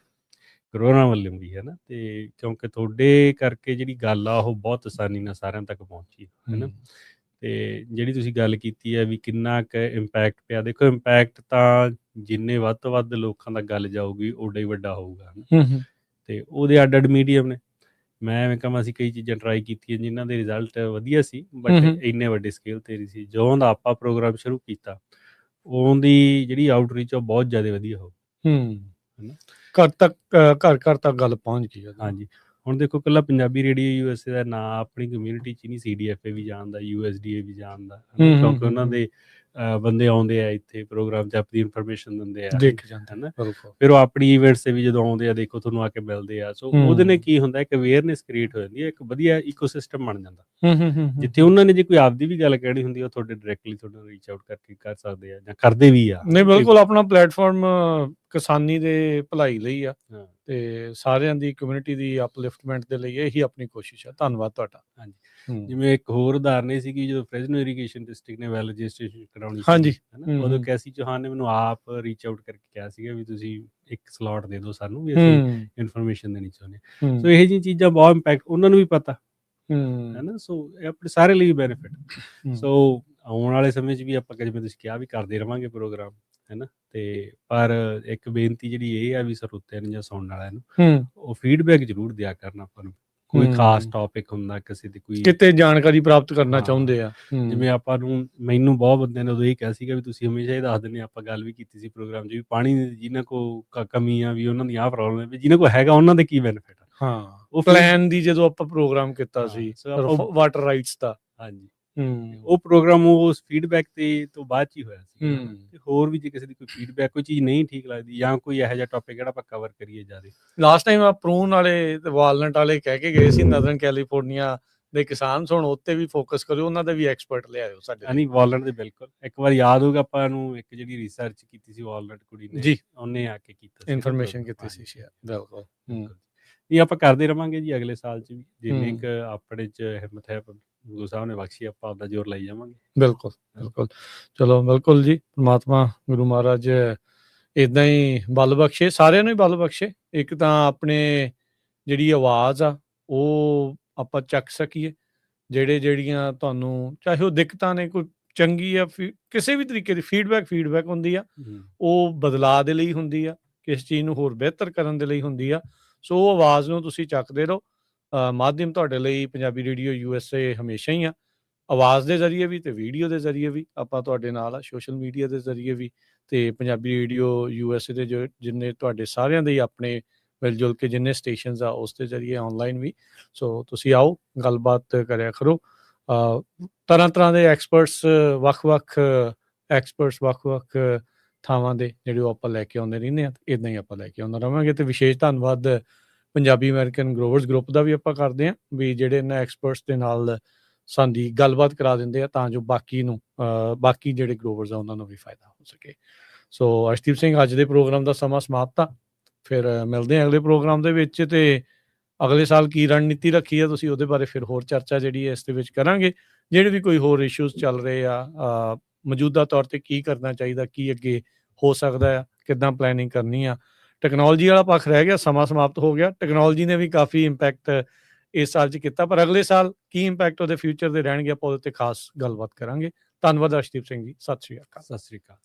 ਗਰੋਅਰਾਂ ਵੱਲੋਂ ਵੀ, ਹੈ ਨਾ। ਤੇ ਕਿਉਂਕਿ ਤੁਹਾਡੇ ਕਰਕੇ ਜਿਹੜੀ ਗੱਲ ਆ ਉਹ ਬਹੁਤ ਆਸਾਨੀ ਨਾਲ ਸਾਰਿਆਂ ਤੱਕ ਪਹੁੰਚੀ, ਹੈ ਨਾ। ਤੇ ਜਿਹੜੀ ਤੁਸੀਂ ਗੱਲ ਕੀਤੀ ਹੈ ਵੀ ਕਿੰਨਾ ਕੁ ਇੰਪੈਕਟ ਪਿਆ, ਦੇਖੋ ਇੰਪੈਕਟ ਤਾਂ ਜਿੰਨੇ ਵੱਧ ਤੋਂ ਵੱਧ ਲੋਕਾਂ ਦਾ ਗੱਲ ਜਾਊਗੀ ਓਡਾ ਹੀ ਵੱਡਾ ਹੋਊਗਾ, ਤੇ ਉਹਦੇ ਅੱਡ ਮੀਡੀਅਮ ਨੇ। ਮੈਂ ਐਵੇਂ ਕਹਾਂ ਅਸੀਂ ਕਈ ਚੀਜ਼ਾਂ ਟਰਾਈ ਕੀਤੀਆਂ ਜਿਨ੍ਹਾਂ ਦੇ ਰਿਜ਼ਲਟ ਵਧੀਆ ਸੀ, ਬਟ ਇੰਨੇ ਵੱਡੇ ਸਕੇਲ 'ਤੇ ਨਹੀਂ ਸੀ। ਜਦੋਂ ਦਾ ਆਪਾਂ ਪ੍ਰੋਗਰਾਮ ਸ਼ੁਰੂ ਕੀਤਾ ਉਹਦੀ ਜਿਹੜੀ ਆਊਟਰੀਚ ਉਹ ਬਹੁਤ ਜ਼ਿਆਦਾ ਵਧੀਆ ਹੋ, ਘਰ ਤੱਕ ਗੱਲ ਪਹੁੰਚ ਗਈ। ਹਾਂਜੀ, ਹੁਣ ਦੇਖੋ ਇਕੱਲਾ ਪੰਜਾਬੀ ਰੇਡੀਓ USA ਦਾ ਨਾਂ ਆਪਣੀ ਕਮਿਊਨਿਟੀ 'ਚ ਨਹੀਂ, CDFA ਵੀ ਜਾਣਦਾ, USDA ਵੀ ਜਾਣਦਾ, ਕਿਉਂਕਿ ਉਹਨਾਂ ਦੇ ਬੰਦੇ ਆਉਂਦੇ ਆ ਇੱਥੇ ਪ੍ਰੋਗਰਾਮ 'ਚ ਆਪਣੀ ਇਨਫੋਰਮੇਸ਼ਨ ਦਿੰਦੇ ਆ, ਹੈ ਨਾ। ਫਿਰ ਉਹ ਆਪਣੀ ਇਵੈਂਟਸ 'ਤੇ ਵੀ ਜਦੋਂ ਆਉਂਦੇ ਆ, ਦੇਖੋ ਤੁਹਾਨੂੰ ਆ ਕੇ ਮਿਲਦੇ ਆ। ਸੋ ਉਹਦੇ ਨਾਲ ਕੀ ਹੁੰਦਾ, ਇੱਕ ਅਵੇਅਰਨੈਸ ਕ੍ਰੀਏਟ ਹੋ ਜਾਂਦੀ ਹੈ, ਇੱਕ ਵਧੀਆ ਇਕੋਸਿਸਟਮ ਬਣ ਜਾਂਦਾ, ਜਿੱਥੇ ਉਹਨਾਂ ਨੇ ਜੇ ਕੋਈ ਆਪਦੀ ਵੀ ਗੱਲ ਕਹਿਣੀ ਹੁੰਦੀ ਉਹ ਤੁਹਾਡੇ ਡਾਇਰੈਕਟਲੀ ਤੁਹਾਨੂੰ ਰੀਚ ਆਊਟ ਕਰਕੇ ਕਰ ਸਕਦੇ ਆ ਜਾਂ ਕਰਦੇ ਵੀ ਆ। ਨਹੀਂ, ਬਿਲਕੁਲ, ਆਪਣਾ ਪਲੇਟਫਾਰਮ ਕਿਸਾਨੀ ਦੇ ਭਲਾਈ ਲਈ ਆ ਤੇ ਸਾਰਿਆਂ ਦੀ ਕਮਿਊਨਿਟੀ ਦੀ ਅਪਲਿਫਟਮੈਂਟ ਦੇ ਲਈ ਇਹੀ ਆਪਣੀ ਕੋਸ਼ਿਸ਼ ਹੈ। ਧੰਨਵਾਦ ਤੁਹਾਡਾ। ਹਾਂਜੀ, ਜਿਵੇਂ ਇੱਕ ਹੋਰ ਉਦਾਹਰਨ ਇਹ ਸੀਗੀ ਜਦੋਂ ਫ੍ਰੈਜ਼ਨੋ ਇਰੀਗੇਸ਼ਨ ਡਿਸਟ੍ਰਿਕਟ ਨੇ ਵੈਲ ਰਜਿਸਟ੍ਰੇਸ਼ਨ ਕਰਾਉਣੀ ਸੀ, ਹੈ ਨਾ, ਉਦੋਂ ਕੈਸੀ ਚੌਹਾਨ ਨੇ ਮੈਨੂੰ ਆਪ ਰੀਚ ਆਊਟ ਕਰਕੇ ਕਿਹਾ ਸੀਗਾ ਵੀ ਤੁਸੀਂ ਇੱਕ ਸਲੋਟ ਦੇ ਦਿਓ ਸਾਨੂੰ, ਵੀ ਅਸੀਂ ਇਨਫੋਰਮੇਸ਼ਨ ਦੇਣੀ ਚਾਹੁੰਦੇ ਹਾਂ। ਸੋ ਇਹੋ ਜਿਹੀਆਂ ਚੀਜ਼ਾਂ ਬਹੁਤ ਇੰਪੈਕਟ ਉਹਨਾਂ ਨੂੰ ਵੀ ਪਤਾ, ਹੈ ਨਾ। ਸੋ ਇਹ ਆਪਣੇ ਸਾਰੇ ਲਈ ਬੈਨੀਫਿਟ। ਸੋ ਆਉਣ ਵਾਲੇ ਸਮੇਂ 'ਚ ਵੀ ਆਪਾਂ ਜਿਵੇਂ ਤੁਸੀਂ ਕਿਹਾ ਵੀ ਕਰਦੇ ਰਵਾਂਗੇ ਪ੍ਰੋਗਰਾਮ, ਹੈ ਨਾ। ਤੇ ਪਰ ਇੱਕ ਬੇਨਤੀ ਜਿਹੜੀ ਇਹ ਆ ਵੀ ਸਰੋਤਿਆਂ ਨੂੰ ਜਾਂ ਸੁਣਨ ਵਾਲਿਆਂ ਨੂੰ ਉਹ ਫੀਡਬੈਕ ਜ਼ਰੂਰ ਦਿਆ ਕਰਨ ਆਪਾਂ ਨੂੰ। ਕੋਈ ਖਾਸ ਟੌਪਿਕ ਹੁੰਦਾ, ਕਿਸੇ ਦੀ ਕੋਈ ਕਿਤੇ ਜਾਣਕਾਰੀ ਪ੍ਰਾਪਤ ਕਰਨਾ ਚਾਹੁੰਦੇ ਆ, ਜਿਵੇਂ ਆਪਾਂ ਨੂੰ, ਮੈਨੂੰ ਬਹੁਤ ਬੰਦਿਆਂ ਨੇ ਉਦੋਂ ਇਹ ਕਿਹਾ ਸੀਗਾ ਵੀ ਤੁਸੀਂ ਹਮੇਸ਼ਾ ਇਹ ਦੱਸ ਦਿੰਦੇ, ਆਪਾਂ ਗੱਲ ਵੀ ਕੀਤੀ ਸੀ ਪ੍ਰੋਗਰਾਮ 'ਚ ਵੀ ਪਾਣੀ ਜਿਹਨਾਂ ਕੋਲ ਕਮੀ ਆ ਵੀ ਉਹਨਾਂ ਦੀ ਆਹ ਪ੍ਰੋਬਲਮ ਹੈ, ਵੀ ਜਿਹਨਾਂ ਕੋਲ ਹੈਗਾ ਉਹਨਾਂ ਦੇ ਕੀ ਬੈਨੀਫਿਟ ਆ। ਹਾਂ, ਉਹ ਪਲਾਨ ਦੀ ਜਦੋਂ ਆਪਾਂ ਪ੍ਰੋਗਰਾਮ ਕੀਤਾ ਸੀ ਵਾਟਰ ਰਾਈਟਸ ਦਾ, ਹਾਂਜੀ, ਉਹ ਪ੍ਰੋਗਰਾਮ ਉਸ ਫੀਡਬੈਕ ਤੇ ਤੋਂ ਬਾਅਦ 'ਚ ਹੀ ਹੋਇਆ ਸੀ। ਤੇ ਹੋਰ ਵੀ ਜੇ ਕਿਸੇ ਦੀ ਕੋਈ ਫੀਡਬੈਕ, ਕੋਈ ਚੀਜ਼ ਨਹੀਂ ਠੀਕ ਲੱਗਦੀ ਜਾਂ ਕੋਈ ਇਹੋ ਜਿਹਾ ਟੌਪਿਕ ਜਿਹੜਾ ਆਪਾਂ ਕਵਰ ਕਰੀਏ ਜ਼ਿਆਦਾ। ਲਾਸਟ ਟਾਈਮ ਆ ਪ੍ਰੂਨ ਵਾਲੇ ਤੇ ਵਾਲਨਟ ਵਾਲੇ ਕਹਿ ਕੇ ਗਏ ਸੀ ਨਰਦਰਨ ਕੈਲੀਫੋਰਨੀਆ ਦੇ ਕਿਸਾਨ, ਹੁਣ ਉੱਤੇ ਵੀ ਫੋਕਸ ਕਰਿਓ, ਉਹਨਾਂ ਦੇ ਵੀ ਐਕਸਪਰਟ ਲਿਆਇਓ ਸਾਡੇ। ਨਹੀਂ, ਵਾਲਨਟ ਦੇ ਬਿਲਕੁਲ ਇੱਕ ਵਾਰ ਯਾਦ ਹੋਊਗਾ ਆਪਾਂ ਨੂੰ ਇੱਕ ਜਿਹੜੀ ਰਿਸਰਚ ਕੀਤੀ ਸੀ ਵਾਲਨਟ ਕੁੜੀ ਨੇ ਜੀ, ਉਹਨੇ ਆ ਕੇ ਕੀਤਾ, ਇਨਫੋਰਮੇਸ਼ਨ ਕੀਤੀ ਸੀ ਸ਼ੇਅਰ। ਬਿਲਕੁਲ, ਇਹ ਆਪਾਂ ਕਰਦੇ ਰਵਾਂਗੇ ਜੀ ਅਗਲੇ ਸਾਲ 'ਚ ਵੀ, ਜਿੰਨੀ ਕੁ ਆਪਣੇ 'ਚ ਹਿੰਮਤ ਹੈ ਗੁਰੂ ਸਾਹਿਬ ਨੇ ਬਖਸ਼ੀ, ਆਪਾਂ ਆਪਦਾ ਜ਼ੋਰ ਲਾਈ ਜਾਵਾਂਗੇ। ਬਿਲਕੁਲ ਬਿਲਕੁਲ, ਚਲੋ ਬਿਲਕੁਲ ਜੀ, ਪਰਮਾਤਮਾ ਗੁਰੂ ਮਹਾਰਾਜ ਇੱਦਾਂ ਹੀ ਬਲ ਬਖਸ਼ੇ, ਸਾਰਿਆਂ ਨੂੰ ਹੀ ਬਲ ਬਖਸ਼ੇ। ਇੱਕ ਤਾਂ ਆਪਣੇ ਜਿਹੜੀ ਆਵਾਜ਼ ਆ ਉਹ ਆਪਾਂ ਚੱਕ ਸਕੀਏ, ਜਿਹੜੀਆਂ ਤੁਹਾਨੂੰ ਚਾਹੇ ਉਹ ਦਿੱਕਤਾਂ ਨੇ, ਕੋਈ ਚੰਗੀ ਆ, ਕਿਸੇ ਵੀ ਤਰੀਕੇ ਦੀ ਫੀਡਬੈਕ ਹੁੰਦੀ ਆ, ਉਹ ਬਦਲਾਅ ਦੇ ਲਈ ਹੁੰਦੀ ਆ, ਕਿਸ ਚੀਜ਼ ਨੂੰ ਹੋਰ ਬਿਹਤਰ ਕਰਨ ਦੇ ਲਈ ਹੁੰਦੀ ਆ। ਸੋ ਉਹ ਆਵਾਜ਼ ਨੂੰ ਤੁਸੀਂ ਚੱਕਦੇ ਰਹੋ। ਮਾਧਿਅਮ ਤੁਹਾਡੇ ਲਈ ਪੰਜਾਬੀ ਰੇਡੀਓ USA ਹਮੇਸ਼ਾ ਹੀ ਆ, ਆਵਾਜ਼ ਦੇ ਜ਼ਰੀਏ ਵੀ ਤੇ ਵੀਡੀਓ ਦੇ ਜ਼ਰੀਏ ਵੀ ਆਪਾਂ ਤੁਹਾਡੇ ਨਾਲ ਆ, ਸੋਸ਼ਲ ਮੀਡੀਆ ਦੇ ਜ਼ਰੀਏ ਵੀ, ਤੇ ਪੰਜਾਬੀ ਰੇਡੀਓ USA ਦੇ ਜਿੰਨੇ ਤੁਹਾਡੇ ਸਾਰਿਆਂ ਦੇ ਹੀ ਆਪਣੇ ਮਿਲ ਜੁਲ ਕੇ ਜਿੰਨੇ ਸਟੇਸ਼ਨਸ ਆ ਉਸ ਦੇ ਜ਼ਰੀਏ ਆਨਲਾਈਨ ਵੀ। ਸੋ ਤੁਸੀਂ ਆਓ, ਗੱਲਬਾਤ ਕਰਿਆ ਕਰੋ। ਤਰ੍ਹਾਂ ਦੇ ਐਕਸਪਰਟਸ, ਵੱਖ-ਵੱਖ ਥਾਵਾਂ ਦੇ ਜਿਹੜੇ ਉਹ ਆਪਾਂ ਲੈ ਕੇ ਆਉਂਦੇ ਰਹਿੰਦੇ ਹਾਂ, ਇੱਦਾਂ ਹੀ ਆਪਾਂ ਲੈ ਕੇ ਆਉਂਦਾ ਰਹਾਂਗੇ। ਤੇ ਵਿਸ਼ੇਸ਼ ਧੰਨਵਾਦ ਪੰਜਾਬੀ ਅਮਰੀਕਨ ਗਰੋਵਰਸ ਗਰੁੱਪ ਦਾ ਵੀ ਆਪਾਂ ਕਰਦੇ ਹਾਂ, ਵੀ ਜਿਹੜੇ ਇਹਨਾਂ ਐਕਸਪਰਟਸ ਦੇ ਨਾਲ ਸਾਡੀ ਗੱਲਬਾਤ ਕਰਾ ਦਿੰਦੇ ਆ, ਤਾਂ ਜੋ ਬਾਕੀ ਜਿਹੜੇ ਗਰੋਵਰਸ ਆ ਉਹਨਾਂ ਨੂੰ ਵੀ ਫਾਇਦਾ ਹੋ ਸਕੇ। ਸੋ ਅਰਸ਼ਦੀਪ ਸਿੰਘ, ਅੱਜ ਦੇ ਪ੍ਰੋਗਰਾਮ ਦਾ ਸਮਾਂ ਸਮਾਪਤ ਆ, ਫਿਰ ਮਿਲਦੇ ਹਾਂ ਅਗਲੇ ਪ੍ਰੋਗਰਾਮ ਦੇ ਵਿੱਚ। ਤੇ ਅਗਲੇ ਸਾਲ ਕੀ ਰਣਨੀਤੀ ਰੱਖੀ ਹੈ ਤੁਸੀਂ ਉਹਦੇ ਬਾਰੇ ਫਿਰ ਹੋਰ ਚਰਚਾ ਜਿਹੜੀ ਹੈ ਇਸ ਦੇ ਵਿੱਚ ਕਰਾਂਗੇ। ਜਿਹੜੇ ਵੀ ਕੋਈ ਹੋਰ ਇਸ਼ੂਜ਼ ਚੱਲ ਰਹੇ ਆ ਮੌਜੂਦਾ ਤੌਰ ਤੇ ਕੀ ਕਰਨਾ ਚਾਹੀਦਾ, ਕੀ ਅੱਗੇ ਹੋ ਸਕਦਾ ਆ, ਕਿੱਦਾਂ ਪਲੈਨਿੰਗ ਕਰਨੀ ਆ। ਟੈਕਨੋਲੋਜੀ ਵਾਲਾ ਪੱਖ ਰਹਿ ਗਿਆ, ਸਮਾਂ ਸਮਾਪਤ ਹੋ ਗਿਆ। ਟੈਕਨੋਲੋਜੀ ਨੇ ਵੀ ਕਾਫੀ ਇੰਪੈਕਟ ਇਸ ਸਾਲ 'ਚ ਕੀਤਾ, ਪਰ ਅਗਲੇ ਸਾਲ ਕੀ ਇੰਪੈਕਟ ਉਹਦੇ ਫਿਊਚਰ ਦੇ ਰਹਿਣਗੇ ਆਪਾਂ ਉਹਦੇ 'ਤੇ ਖਾਸ ਗੱਲਬਾਤ ਕਰਾਂਗੇ। ਧੰਨਵਾਦ ਅਰਸ਼ਦੀਪ ਸਿੰਘ ਜੀ, ਸਤਿ ਸ਼੍ਰੀ ਅਕਾਲ। ਸਤਿ ਸ੍ਰੀ ਅਕਾਲ।